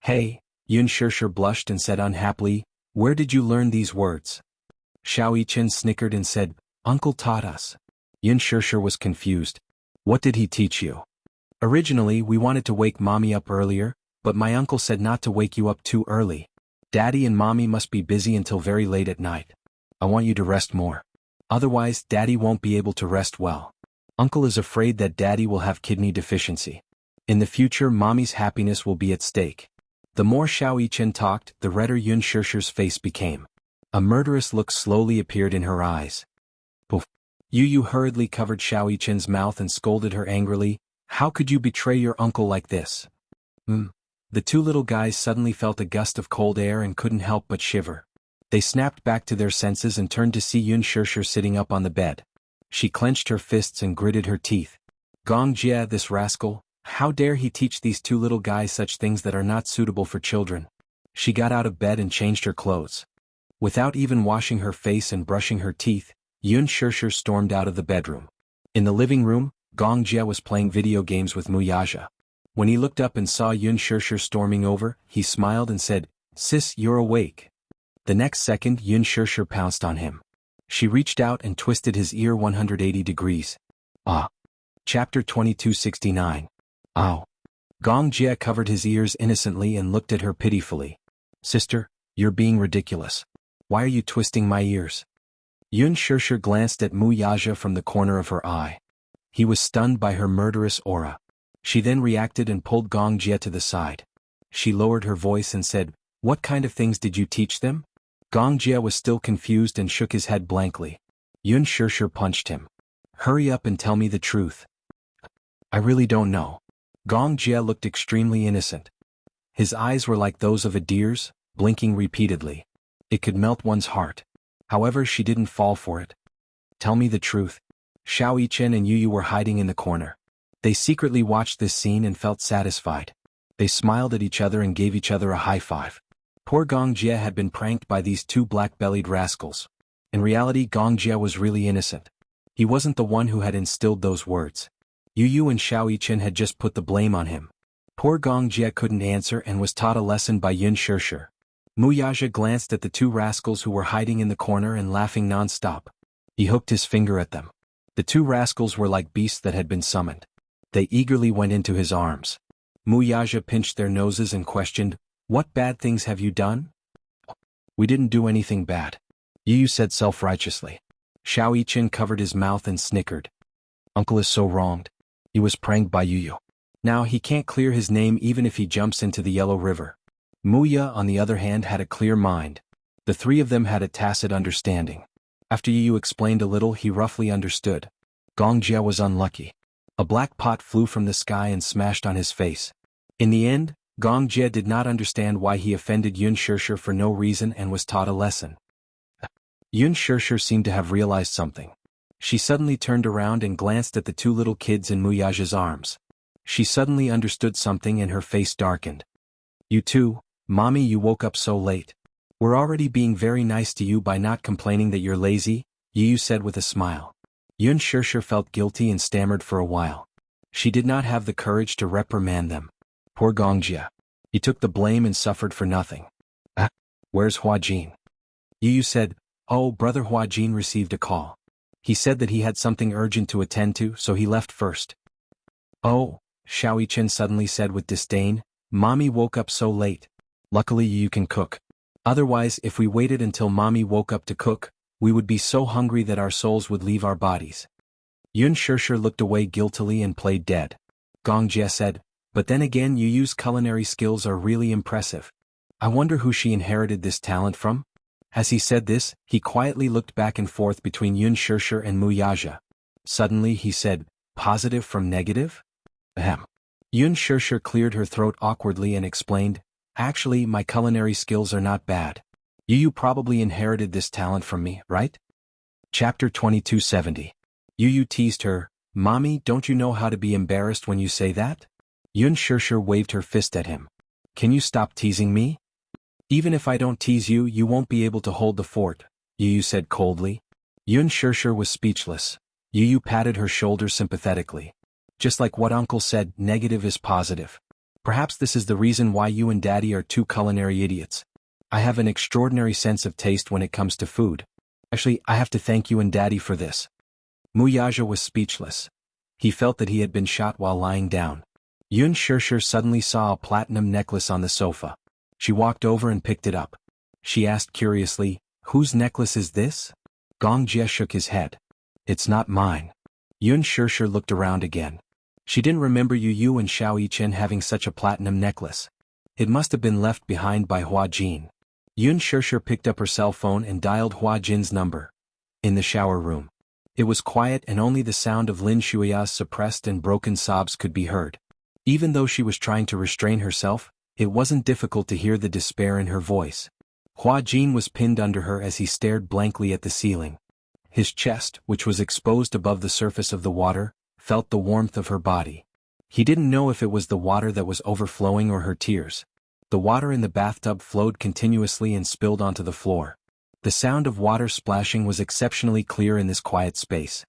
Hey, Yun Shishir blushed and said unhappily, where did you learn these words? Xiao Yichen snickered and said, Uncle taught us. Yun Shishir was confused. What did he teach you? Originally, we wanted to wake Mommy up earlier, but my uncle said not to wake you up too early. Daddy and Mommy must be busy until very late at night. I want you to rest more. Otherwise, Daddy won't be able to rest well. Uncle is afraid that Daddy will have kidney deficiency. In the future, Mommy's happiness will be at stake. The more Xiao Yichen talked, the redder Yun Shishir's face became. A murderous look slowly appeared in her eyes. Poof. Yu Yu hurriedly covered Xiao Yichen's mouth and scolded her angrily, how could you betray your uncle like this? The two little guys suddenly felt a gust of cold air and couldn't help but shiver. They snapped back to their senses and turned to see Yun Shishir sitting up on the bed. She clenched her fists and gritted her teeth. Gong Jia, this rascal, how dare he teach these two little guys such things that are not suitable for children? She got out of bed and changed her clothes. Without even washing her face and brushing her teeth, Yun Shishir stormed out of the bedroom. In the living room, Gong Jia was playing video games with Mu Yaja. When he looked up and saw Yun Shishir storming over, he smiled and said, Sis, you're awake. The next second, Yun Shishir pounced on him. She reached out and twisted his ear 180 degrees. Ah. Chapter 2269. Ow. Gong Jia covered his ears innocently and looked at her pitifully. Sister, you're being ridiculous. Why are you twisting my ears? Yun Shishir glanced at Mu Yaja from the corner of her eye. He was stunned by her murderous aura. She then reacted and pulled Gong Jia to the side. She lowered her voice and said, What kind of things did you teach them? Gong Jia was still confused and shook his head blankly. Yun Shishir punched him. Hurry up and tell me the truth. I really don't know. Gong Jia looked extremely innocent. His eyes were like those of a deer's, blinking repeatedly. It could melt one's heart. However, she didn't fall for it. Tell me the truth. Xiao Yichen and Yu Yu were hiding in the corner. They secretly watched this scene and felt satisfied. They smiled at each other and gave each other a high five. Poor Gong Jia had been pranked by these two black-bellied rascals. In reality, Gong Jia was really innocent. He wasn't the one who had instilled those words. Yu Yu and Xiao Yichen had just put the blame on him. Poor Gong Jia couldn't answer and was taught a lesson by Yun Shishir. Muyaja glanced at the two rascals who were hiding in the corner and laughing non-stop. He hooked his finger at them. The two rascals were like beasts that had been summoned. They eagerly went into his arms. Muyaja pinched their noses and questioned, "What bad things have you done?" "We didn't do anything bad," Yu said self-righteously. Xiao Yichen covered his mouth and snickered. "Uncle is so wronged. He was pranked by Yu. Now he can't clear his name even if he jumps into the Yellow River." Muya, on the other hand, had a clear mind. The three of them had a tacit understanding. After Yu explained a little, he roughly understood. Gongjia was unlucky. A black pot flew from the sky and smashed on his face. In the end, Gongjia did not understand why he offended Yun Shishir for no reason and was taught a lesson. Yun Shishir seemed to have realized something. She suddenly turned around and glanced at the two little kids in Muyaja's arms. She suddenly understood something and her face darkened. "You two, Mommy, you woke up so late. We're already being very nice to you by not complaining that you're lazy," Yu said with a smile. Yun Shishir felt guilty and stammered for a while. She did not have the courage to reprimand them. Poor Gongjia. He took the blame and suffered for nothing. Where's Huajin?" Yu said, "Oh, brother Huajin received a call. He said that he had something urgent to attend to, so he left first." "Oh," Xiao Yichen suddenly said with disdain, "Mommy woke up so late. Luckily you can cook. Otherwise, if we waited until Mommy woke up to cook, we would be so hungry that our souls would leave our bodies." Yun Shishir looked away guiltily and played dead. Gongjia said, "But then again, Yu's culinary skills are really impressive. I wonder who she inherited this talent from?" As he said this, he quietly looked back and forth between Yun Shishir and Muyaja. Suddenly he said, "Positive from negative?" Ahem. Yun Shishir cleared her throat awkwardly and explained, "Actually, my culinary skills are not bad. Yu probably inherited this talent from me, right?" Chapter 2270. Yu teased her, "Mommy, don't you know how to be embarrassed when you say that?" Yun Shishir waved her fist at him. "Can you stop teasing me? Even if I don't tease you, you won't be able to hold the fort," Yu said coldly. Yun Shishir was speechless. Yu patted her shoulder sympathetically. "Just like what Uncle said, negative is positive. Perhaps this is the reason why you and Daddy are two culinary idiots. I have an extraordinary sense of taste when it comes to food. Actually, I have to thank you and Daddy for this." Muyaja was speechless. He felt that he had been shot while lying down. Yun Shishir suddenly saw a platinum necklace on the sofa. She walked over and picked it up. She asked curiously, "Whose necklace is this?" Gongjia shook his head. "It's not mine." Yun Shishir looked around again. She didn't remember Yu and Xiao Yichen having such a platinum necklace. It must have been left behind by Huajin. Yun Shishir picked up her cell phone and dialed Huajin's number. In the shower room. It was quiet and only the sound of Lin Shuia's suppressed and broken sobs could be heard. Even though she was trying to restrain herself, it wasn't difficult to hear the despair in her voice. Huajin was pinned under her as he stared blankly at the ceiling. His chest, which was exposed above the surface of the water, felt the warmth of her body. He didn't know if it was the water that was overflowing or her tears. The water in the bathtub flowed continuously and spilled onto the floor. The sound of water splashing was exceptionally clear in this quiet space.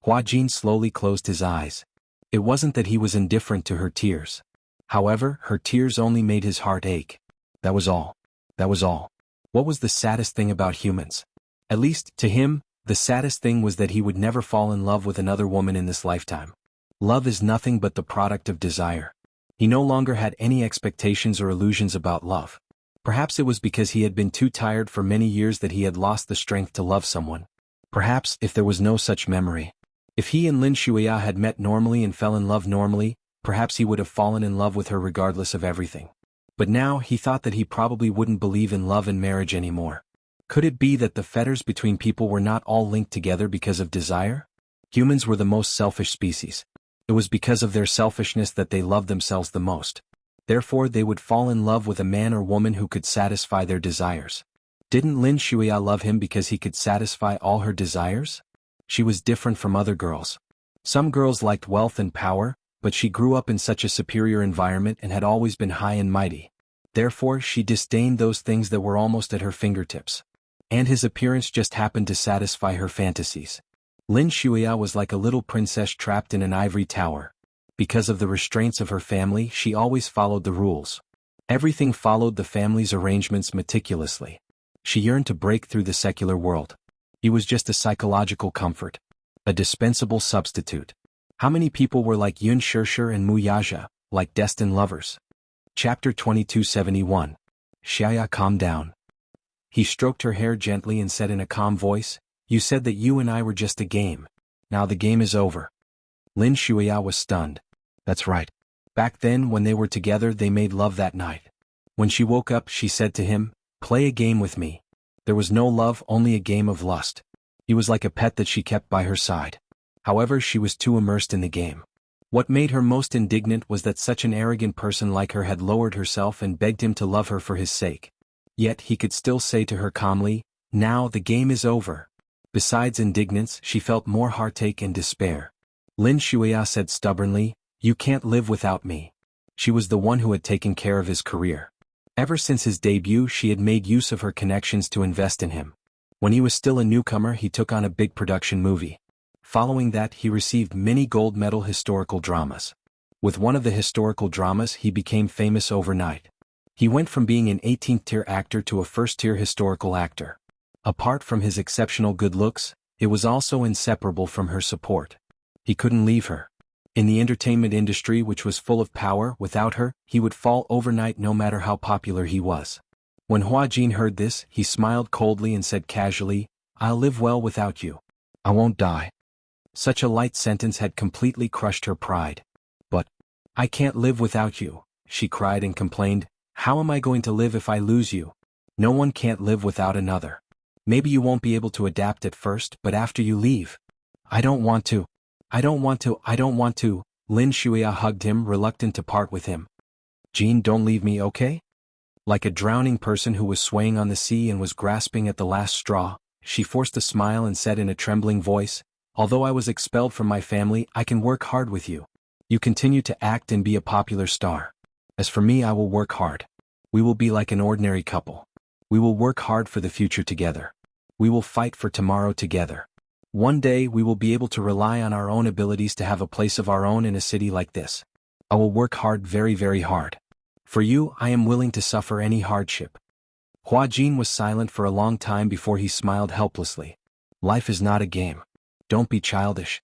Huajin slowly closed his eyes. It wasn't that he was indifferent to her tears. However, her tears only made his heart ache. That was all. That was all. What was the saddest thing about humans? At least, to him, the saddest thing was that he would never fall in love with another woman in this lifetime. Love is nothing but the product of desire. He no longer had any expectations or illusions about love. Perhaps it was because he had been too tired for many years that he had lost the strength to love someone. Perhaps, if there was no such memory. If he and Lin Shuya had met normally and fell in love normally, perhaps he would have fallen in love with her regardless of everything. But now he thought that he probably wouldn't believe in love and marriage anymore. Could it be that the fetters between people were not all linked together because of desire? Humans were the most selfish species. It was because of their selfishness that they loved themselves the most. Therefore they would fall in love with a man or woman who could satisfy their desires. Didn't Lin Shuya love him because he could satisfy all her desires? She was different from other girls. Some girls liked wealth and power, but she grew up in such a superior environment and had always been high and mighty. Therefore she disdained those things that were almost at her fingertips. And his appearance just happened to satisfy her fantasies. Lin Shuya was like a little princess trapped in an ivory tower. Because of the restraints of her family, she always followed the rules. Everything followed the family's arrangements meticulously. She yearned to break through the secular world. He was just a psychological comfort. A dispensable substitute. How many people were like Yun Shirshir and Mu Yaja, like destined lovers? Chapter 2271. Xiaya, calm down. He stroked her hair gently and said in a calm voice, "You said that you and I were just a game. Now the game is over." Lin Shuya was stunned. That's right. Back then when they were together they made love that night. When she woke up she said to him, "Play a game with me." There was no love, only a game of lust. He was like a pet that she kept by her side. However, she was too immersed in the game. What made her most indignant was that such an arrogant person like her had lowered herself and begged him to love her for his sake. Yet he could still say to her calmly, "Now the game is over." Besides indignance, she felt more heartache and despair. Lin Shuya said stubbornly, "You can't live without me." She was the one who had taken care of his career. Ever since his debut she had made use of her connections to invest in him. When he was still a newcomer he took on a big production movie. Following that he received many gold medal historical dramas. With one of the historical dramas he became famous overnight. He went from being an 18th-tier actor to a first-tier historical actor. Apart from his exceptional good looks, it was also inseparable from her support. He couldn't leave her. In the entertainment industry which was full of power, without her, he would fall overnight no matter how popular he was. When Hua Jin heard this, he smiled coldly and said casually, "I'll live well without you. I won't die." Such a light sentence had completely crushed her pride. "But I can't live without you," she cried and complained. "How am I going to live if I lose you? No one can't live without another. Maybe you won't be able to adapt at first, but after you leave." "I don't want to. I don't want to. I don't want to." Lin Shuya hugged him, reluctant to part with him. "Jean, don't leave me, okay?" Like a drowning person who was swaying on the sea and was grasping at the last straw, she forced a smile and said in a trembling voice, "Although I was expelled from my family, I can work hard with you. You continue to act and be a popular star. As for me, I will work hard. We will be like an ordinary couple. We will work hard for the future together. We will fight for tomorrow together. One day we will be able to rely on our own abilities to have a place of our own in a city like this. I will work hard, very, very hard. For you, I am willing to suffer any hardship." Hua Jin was silent for a long time before he smiled helplessly. "Life is not a game. Don't be childish."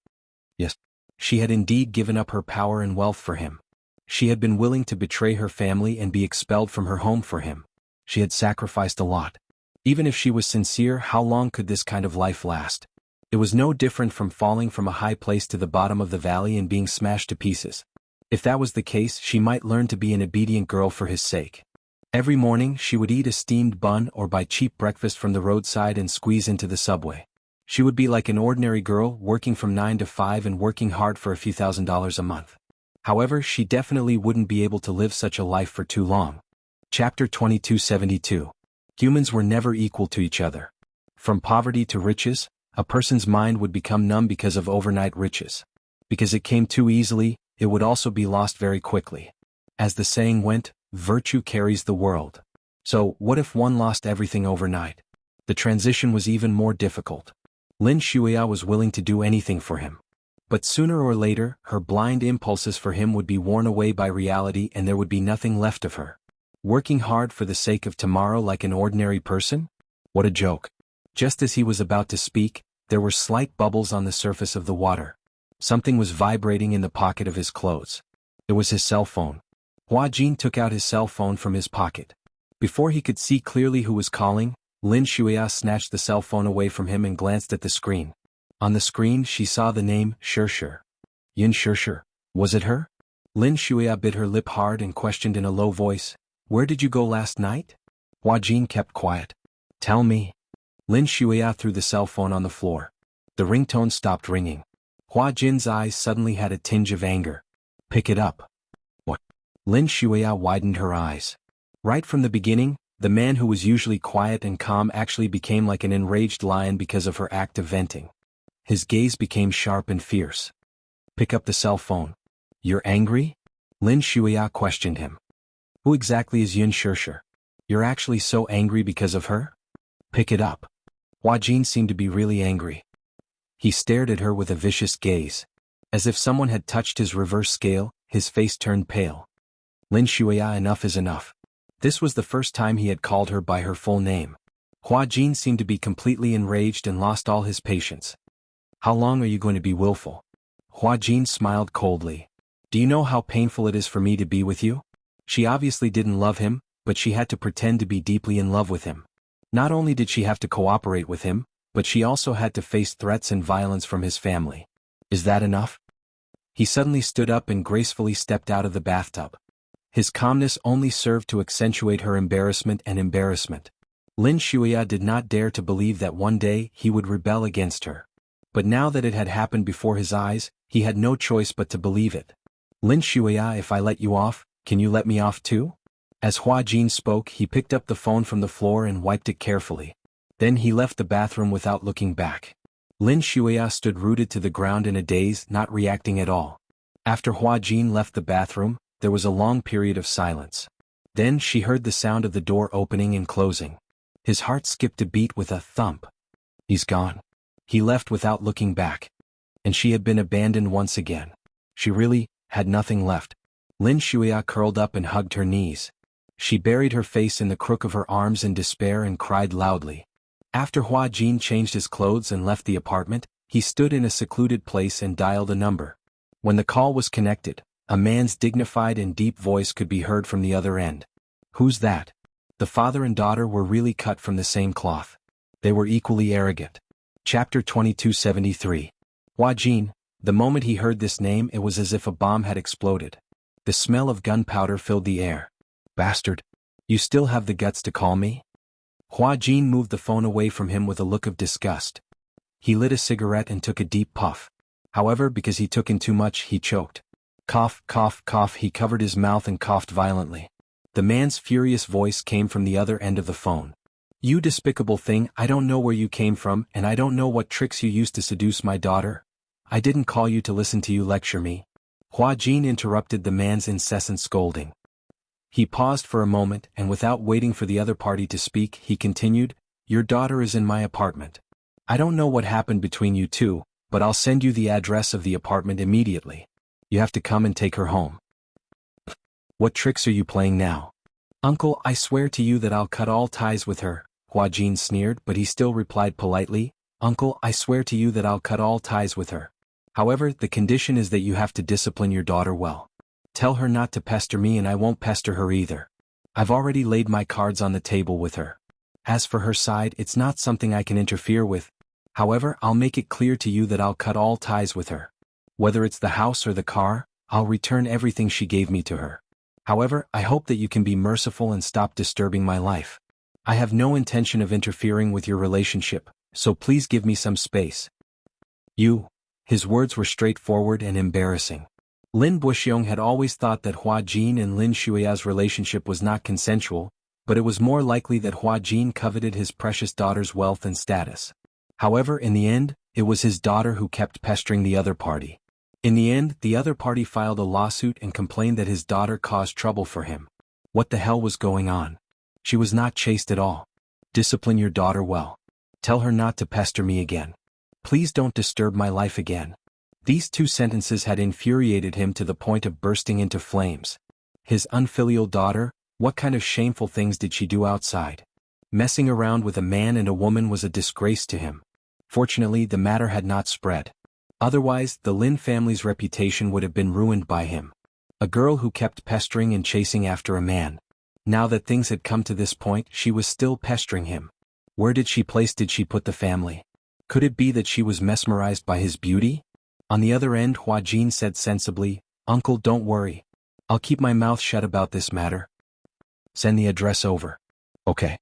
Yes. She had indeed given up her power and wealth for him. She had been willing to betray her family and be expelled from her home for him. She had sacrificed a lot. Even if she was sincere, how long could this kind of life last? It was no different from falling from a high place to the bottom of the valley and being smashed to pieces. If that was the case, she might learn to be an obedient girl for his sake. Every morning she would eat a steamed bun or buy cheap breakfast from the roadside and squeeze into the subway. She would be like an ordinary girl, working from 9 to 5 and working hard for a few $1,000s a month. However, she definitely wouldn't be able to live such a life for too long. Chapter 2272. Humans were never equal to each other. From poverty to riches, a person's mind would become numb because of overnight riches. Because it came too easily, it would also be lost very quickly. As the saying went, virtue carries the world. So, what if one lost everything overnight? The transition was even more difficult. Lin Shuya was willing to do anything for him. But sooner or later, her blind impulses for him would be worn away by reality and there would be nothing left of her. Working hard for the sake of tomorrow like an ordinary person? What a joke. Just as he was about to speak, there were slight bubbles on the surface of the water. Something was vibrating in the pocket of his clothes. It was his cell phone. Hua Jin took out his cell phone from his pocket. Before he could see clearly who was calling, Lin Shuya snatched the cell phone away from him and glanced at the screen. On the screen she saw the name Shirshir. Yin Shirshir. Was it her? Lin Shuya bit her lip hard and questioned in a low voice, "Where did you go last night?" Hua Jin kept quiet. "Tell me." Lin Shuya threw the cell phone on the floor. The ringtone stopped ringing. Hua Jin's eyes suddenly had a tinge of anger. "Pick it up." "What?" Lin Shuya widened her eyes. Right from the beginning, the man who was usually quiet and calm actually became like an enraged lion because of her act of venting. His gaze became sharp and fierce. "Pick up the cell phone." "You're angry?" Lin Shuya questioned him. "Who exactly is Yun Shirshir? You're actually so angry because of her? Pick it up." Hua Jin seemed to be really angry. He stared at her with a vicious gaze. As if someone had touched his reverse scale, his face turned pale. "Lin Shuya, enough is enough. This was the first time he had called her by her full name. Hua Jin seemed to be completely enraged and lost all his patience. How long are you going to be willful? Hua Jin smiled coldly. Do you know how painful it is for me to be with you? She obviously didn't love him, but she had to pretend to be deeply in love with him. Not only did she have to cooperate with him, but she also had to face threats and violence from his family. Is that enough? He suddenly stood up and gracefully stepped out of the bathtub. His calmness only served to accentuate her embarrassment and embarrassment. Lin Shuya did not dare to believe that one day he would rebel against her. But now that it had happened before his eyes, he had no choice but to believe it. Lin Shuya, if I let you off, can you let me off too? As Hua Jin spoke, he picked up the phone from the floor and wiped it carefully. Then he left the bathroom without looking back. Lin Shuya stood rooted to the ground in a daze, not reacting at all. After Hua Jin left the bathroom, there was a long period of silence. Then she heard the sound of the door opening and closing. His heart skipped a beat with a thump. He's gone. He left without looking back. And she had been abandoned once again. She really had nothing left. Lin Shuya curled up and hugged her knees. She buried her face in the crook of her arms in despair and cried loudly. After Hua Jin changed his clothes and left the apartment, he stood in a secluded place and dialed a number. When the call was connected, a man's dignified and deep voice could be heard from the other end. Who's that? The father and daughter were really cut from the same cloth. They were equally arrogant. Chapter 2273. Hua Jin. The moment he heard this name, it was as if a bomb had exploded. The smell of gunpowder filled the air. Bastard. You still have the guts to call me? Hua Jin moved the phone away from him with a look of disgust. He lit a cigarette and took a deep puff. However, because he took in too much, he choked. Cough, cough, cough. He covered his mouth and coughed violently. The man's furious voice came from the other end of the phone. You despicable thing, I don't know where you came from, and I don't know what tricks you used to seduce my daughter. I didn't call you to listen to you lecture me. Hua Jin interrupted the man's incessant scolding. He paused for a moment, and without waiting for the other party to speak, he continued, Your daughter is in my apartment. I don't know what happened between you two, but I'll send you the address of the apartment immediately. You have to come and take her home. What tricks are you playing now? Uncle, I swear to you that I'll cut all ties with her, Hua Jin sneered, but he still replied politely, Uncle, I swear to you that I'll cut all ties with her. However, the condition is that you have to discipline your daughter well. Tell her not to pester me and I won't pester her either. I've already laid my cards on the table with her. As for her side, it's not something I can interfere with. However, I'll make it clear to you that I'll cut all ties with her. Whether it's the house or the car, I'll return everything she gave me to her. However, I hope that you can be merciful and stop disturbing my life. I have no intention of interfering with your relationship, so please give me some space. You. His words were straightforward and embarrassing. Lin Buxiong had always thought that Hua Jin and Lin Shuya's relationship was not consensual, but it was more likely that Hua Jin coveted his precious daughter's wealth and status. However, in the end, it was his daughter who kept pestering the other party. In the end, the other party filed a lawsuit and complained that his daughter caused trouble for him. What the hell was going on? She was not chaste at all. Discipline your daughter well. Tell her not to pester me again. Please don't disturb my life again. These two sentences had infuriated him to the point of bursting into flames. His unfilial daughter, what kind of shameful things did she do outside? Messing around with a man and a woman was a disgrace to him. Fortunately, the matter had not spread. Otherwise, the Lin family's reputation would have been ruined by him. A girl who kept pestering and chasing after a man. Now that things had come to this point, she was still pestering him. Where did she put the family? Could it be that she was mesmerized by his beauty? On the other end, Hua Jin said sensibly, Uncle, don't worry. I'll keep my mouth shut about this matter. Send the address over. Okay.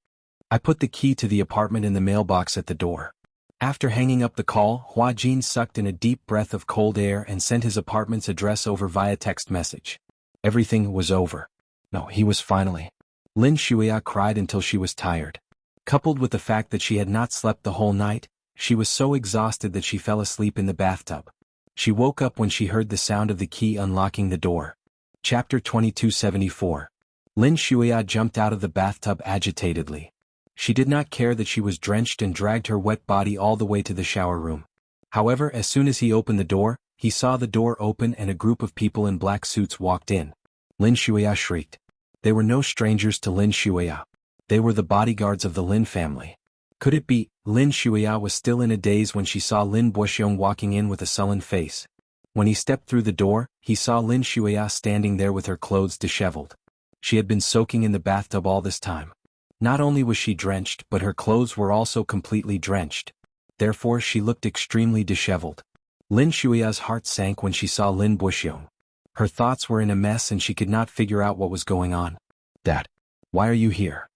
I put the key to the apartment in the mailbox at the door. After hanging up the call, Hua Jin sucked in a deep breath of cold air and sent his apartment's address over via text message. Everything was over. No, he was finally. Lin Shuya cried until she was tired. Coupled with the fact that she had not slept the whole night, she was so exhausted that she fell asleep in the bathtub. She woke up when she heard the sound of the key unlocking the door. Chapter 2274. Lin Shuya jumped out of the bathtub agitatedly. She did not care that she was drenched and dragged her wet body all the way to the shower room. However, as soon as he opened the door, he saw the door open and a group of people in black suits walked in. Lin Shuya shrieked. They were no strangers to Lin Shuya. They were the bodyguards of the Lin family. Could it be? Lin Shuya was still in a daze when she saw Lin Buxiong walking in with a sullen face. When he stepped through the door, he saw Lin Shuya standing there with her clothes disheveled. She had been soaking in the bathtub all this time. Not only was she drenched, but her clothes were also completely drenched. Therefore she looked extremely disheveled. Lin Shuya's heart sank when she saw Lin Buxiong. Her thoughts were in a mess and she could not figure out what was going on. Dad, why are you here?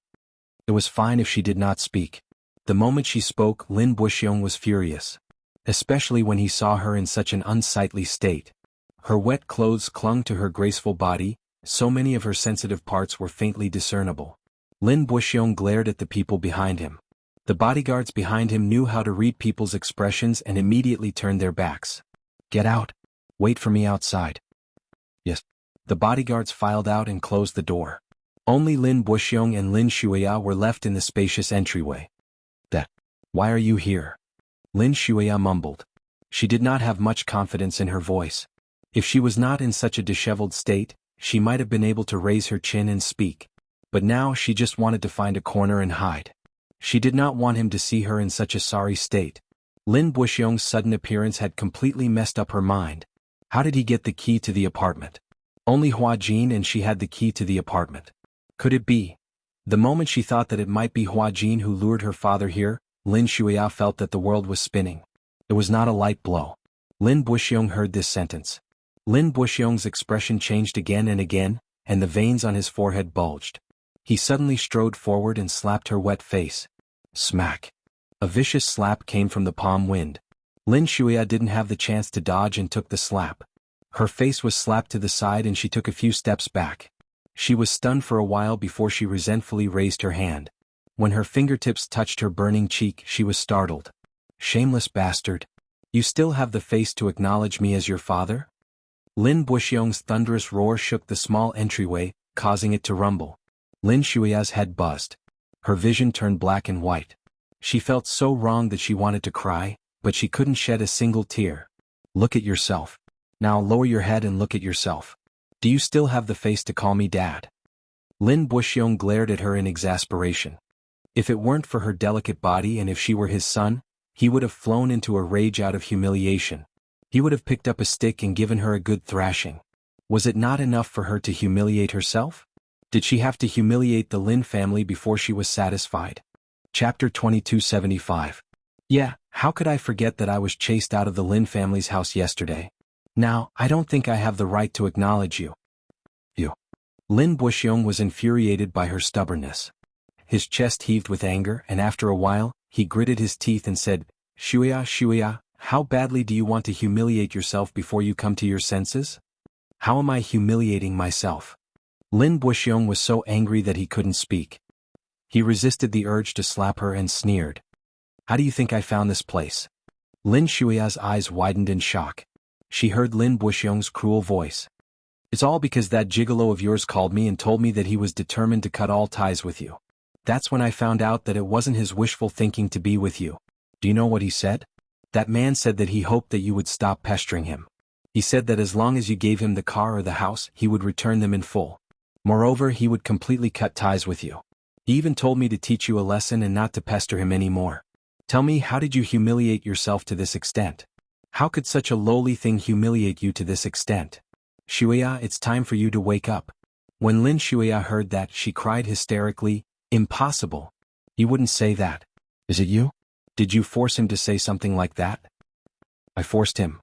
It was fine if she did not speak. The moment she spoke, Lin Buxiong was furious. Especially when he saw her in such an unsightly state. Her wet clothes clung to her graceful body, so many of her sensitive parts were faintly discernible. Lin Buxiong glared at the people behind him. The bodyguards behind him knew how to read people's expressions and immediately turned their backs. Get out. Wait for me outside. Yes. The bodyguards filed out and closed the door. Only Lin Buxiong and Lin Shuya were left in the spacious entryway. Dad, why are you here? Lin Shuya mumbled. She did not have much confidence in her voice. If she was not in such a disheveled state, she might have been able to raise her chin and speak. But now she just wanted to find a corner and hide. She did not want him to see her in such a sorry state. Lin Buxiong's sudden appearance had completely messed up her mind. How did he get the key to the apartment? Only Hua Jin and she had the key to the apartment. Could it be? The moment she thought that it might be Hua Jin who lured her father here, Lin Shuya felt that the world was spinning. It was not a light blow. Lin Buxiong heard this sentence. Lin Buxiong's expression changed again and again, and the veins on his forehead bulged. He suddenly strode forward and slapped her wet face. Smack. A vicious slap came from the palm wind. Lin Shuya didn't have the chance to dodge and took the slap. Her face was slapped to the side and she took a few steps back. She was stunned for a while before she resentfully raised her hand. When her fingertips touched her burning cheek, she was startled. Shameless bastard. You still have the face to acknowledge me as your father? Lin Buxiong's thunderous roar shook the small entryway, causing it to rumble. Lin Shuya's head buzzed. Her vision turned black and white. She felt so wrong that she wanted to cry, but she couldn't shed a single tear. Look at yourself. Now lower your head and look at yourself. Do you still have the face to call me Dad? Lin Buxiong glared at her in exasperation. If it weren't for her delicate body and if she were his son, he would have flown into a rage out of humiliation. He would have picked up a stick and given her a good thrashing. Was it not enough for her to humiliate herself? Did she have to humiliate the Lin family before she was satisfied? Chapter 2275. Yeah, how could I forget that I was chased out of the Lin family's house yesterday? Now, I don't think I have the right to acknowledge you. You. Lin Buxiong was infuriated by her stubbornness. His chest heaved with anger and after a while, he gritted his teeth and said, Shuya, how badly do you want to humiliate yourself before you come to your senses? How am I humiliating myself? Lin Buxiong was so angry that he couldn't speak. He resisted the urge to slap her and sneered. How do you think I found this place? Lin Shuya's eyes widened in shock. She heard Lin Buxiong's cruel voice. It's all because that gigolo of yours called me and told me that he was determined to cut all ties with you. That's when I found out that it wasn't his wishful thinking to be with you. Do you know what he said? That man said that he hoped that you would stop pestering him. He said that as long as you gave him the car or the house, he would return them in full. Moreover, he would completely cut ties with you. He even told me to teach you a lesson and not to pester him anymore. Tell me, how did you humiliate yourself to this extent? How could such a lowly thing humiliate you to this extent? Shuya, it's time for you to wake up. When Lin Shuya heard that, she cried hysterically, Impossible. He wouldn't say that. Is it you? Did you force him to say something like that? I forced him.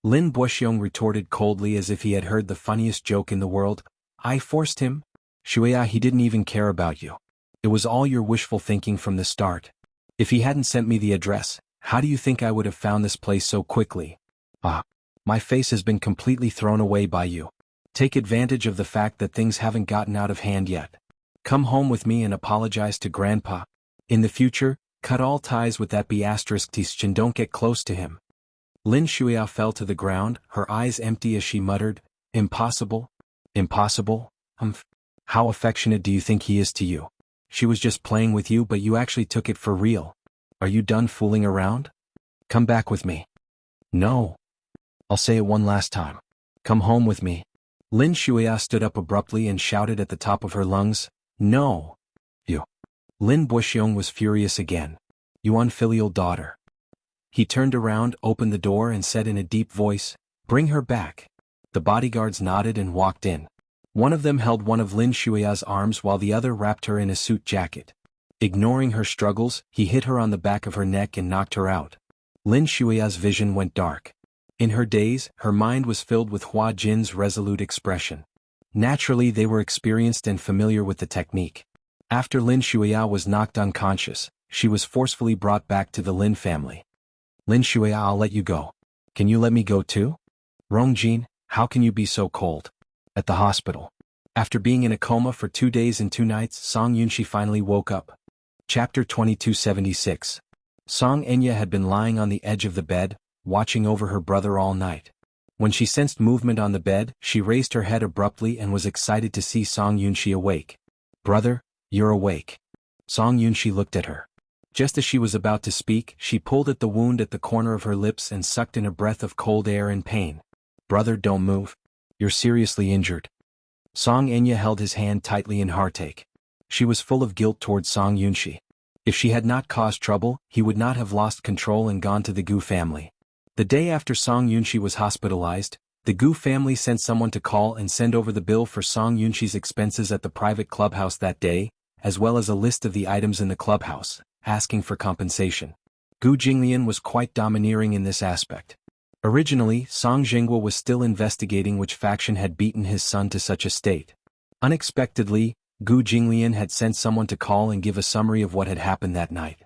Lin Buxiong retorted coldly as if he had heard the funniest joke in the world. I forced him? Shuya, he didn't even care about you. It was all your wishful thinking from the start. If he hadn't sent me the address, how do you think I would have found this place so quickly? My face has been completely thrown away by you. Take advantage of the fact that things haven't gotten out of hand yet. Come home with me and apologize to Grandpa. In the future, cut all ties with that B***st and don't get close to him. Lin Shuya fell to the ground, her eyes empty as she muttered, Impossible? Impossible? How affectionate do you think he is to you? She was just playing with you, but you actually took it for real. Are you done fooling around? Come back with me. No. I'll say it one last time. Come home with me. Lin Shuya stood up abruptly and shouted at the top of her lungs, "No! You!" Lin Buxiong was furious again. "You unfilial daughter." He turned around, opened the door and said in a deep voice, "Bring her back." The bodyguards nodded and walked in. One of them held one of Lin Shuya's arms while the other wrapped her in a suit jacket. Ignoring her struggles, he hit her on the back of her neck and knocked her out. Lin Shuya's vision went dark. In her daze, her mind was filled with Hua Jin's resolute expression. Naturally, they were experienced and familiar with the technique. After Lin Shuya was knocked unconscious, she was forcefully brought back to the Lin family. "Lin Shuya, I'll let you go. Can you let me go too?" "Rongjin, how can you be so cold?" At the hospital. After being in a coma for 2 days and 2 nights, Song Yunshi finally woke up. Chapter 2276. Song Enya had been lying on the edge of the bed, watching over her brother all night. When she sensed movement on the bed, she raised her head abruptly and was excited to see Song Yunshi awake. "Brother, you're awake." Song Yunshi looked at her. Just as she was about to speak, she pulled at the wound at the corner of her lips and sucked in a breath of cold air in pain. "Brother, don't move. You're seriously injured." Song Enya held his hand tightly in heartache. She was full of guilt towards Song Yunshi. If she had not caused trouble, he would not have lost control and gone to the Gu family. The day after Song Yunshi was hospitalized, the Gu family sent someone to call and send over the bill for Song Yunshi's expenses at the private clubhouse that day, as well as a list of the items in the clubhouse, asking for compensation. Gu Jinglian was quite domineering in this aspect. Originally, Song Jinghua was still investigating which faction had beaten his son to such a state. Unexpectedly, Gu Jinglian had sent someone to call and give a summary of what had happened that night.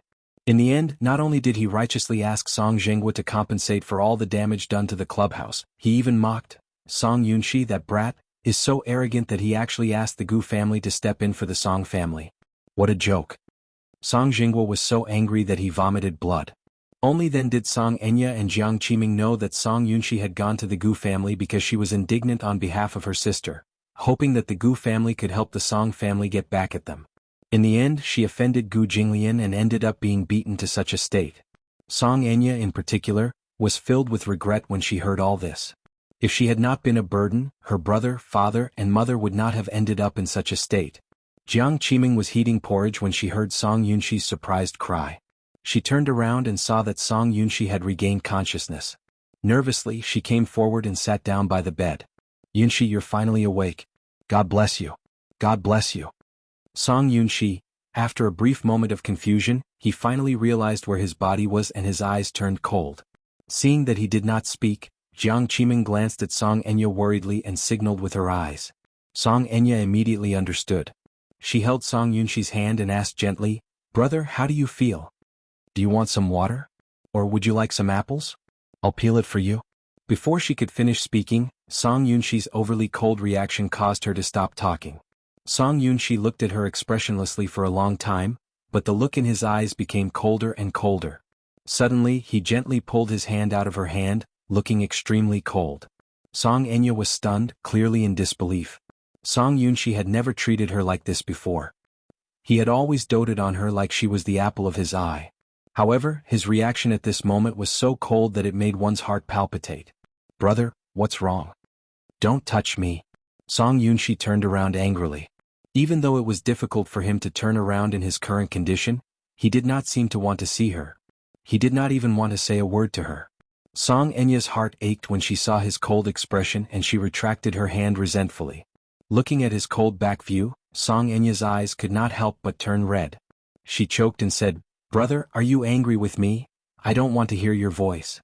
In the end, not only did he righteously ask Song Jinghua to compensate for all the damage done to the clubhouse, he even mocked. Song Yunshi, that brat, is so arrogant that he actually asked the Gu family to step in for the Song family. What a joke. Song Jinghua was so angry that he vomited blood. Only then did Song Enya and Jiang Qiming know that Song Yunshi had gone to the Gu family because she was indignant on behalf of her sister, hoping that the Gu family could help the Song family get back at them. In the end, she offended Gu Jinglian and ended up being beaten to such a state. Song Enya, in particular, was filled with regret when she heard all this. If she had not been a burden, her brother, father, and mother would not have ended up in such a state. Jiang Qiming was heating porridge when she heard Song Yunshi's surprised cry. She turned around and saw that Song Yunshi had regained consciousness. Nervously, she came forward and sat down by the bed. "Yunshi, you're finally awake. God bless you. God bless you." Song Yunshi, after a brief moment of confusion, he finally realized where his body was and his eyes turned cold. Seeing that he did not speak, Jiang Qiming glanced at Song Enya worriedly and signaled with her eyes. Song Enya immediately understood. She held Song Yunshi's hand and asked gently, "Brother, how do you feel? Do you want some water? Or would you like some apples? I'll peel it for you." Before she could finish speaking, Song Yunshi's overly cold reaction caused her to stop talking. Song Yunshi looked at her expressionlessly for a long time, but the look in his eyes became colder and colder. Suddenly, he gently pulled his hand out of her hand, looking extremely cold. Song Enya was stunned, clearly in disbelief. Song Yunshi had never treated her like this before. He had always doted on her like she was the apple of his eye. However, his reaction at this moment was so cold that it made one's heart palpitate. "Brother, what's wrong? Don't touch me." Song Yunshi turned around angrily. Even though it was difficult for him to turn around in his current condition, he did not seem to want to see her. He did not even want to say a word to her. Song Enya's heart ached when she saw his cold expression and she retracted her hand resentfully. Looking at his cold back view, Song Enya's eyes could not help but turn red. She choked and said, "Brother, are you angry with me? I don't want to hear your voice."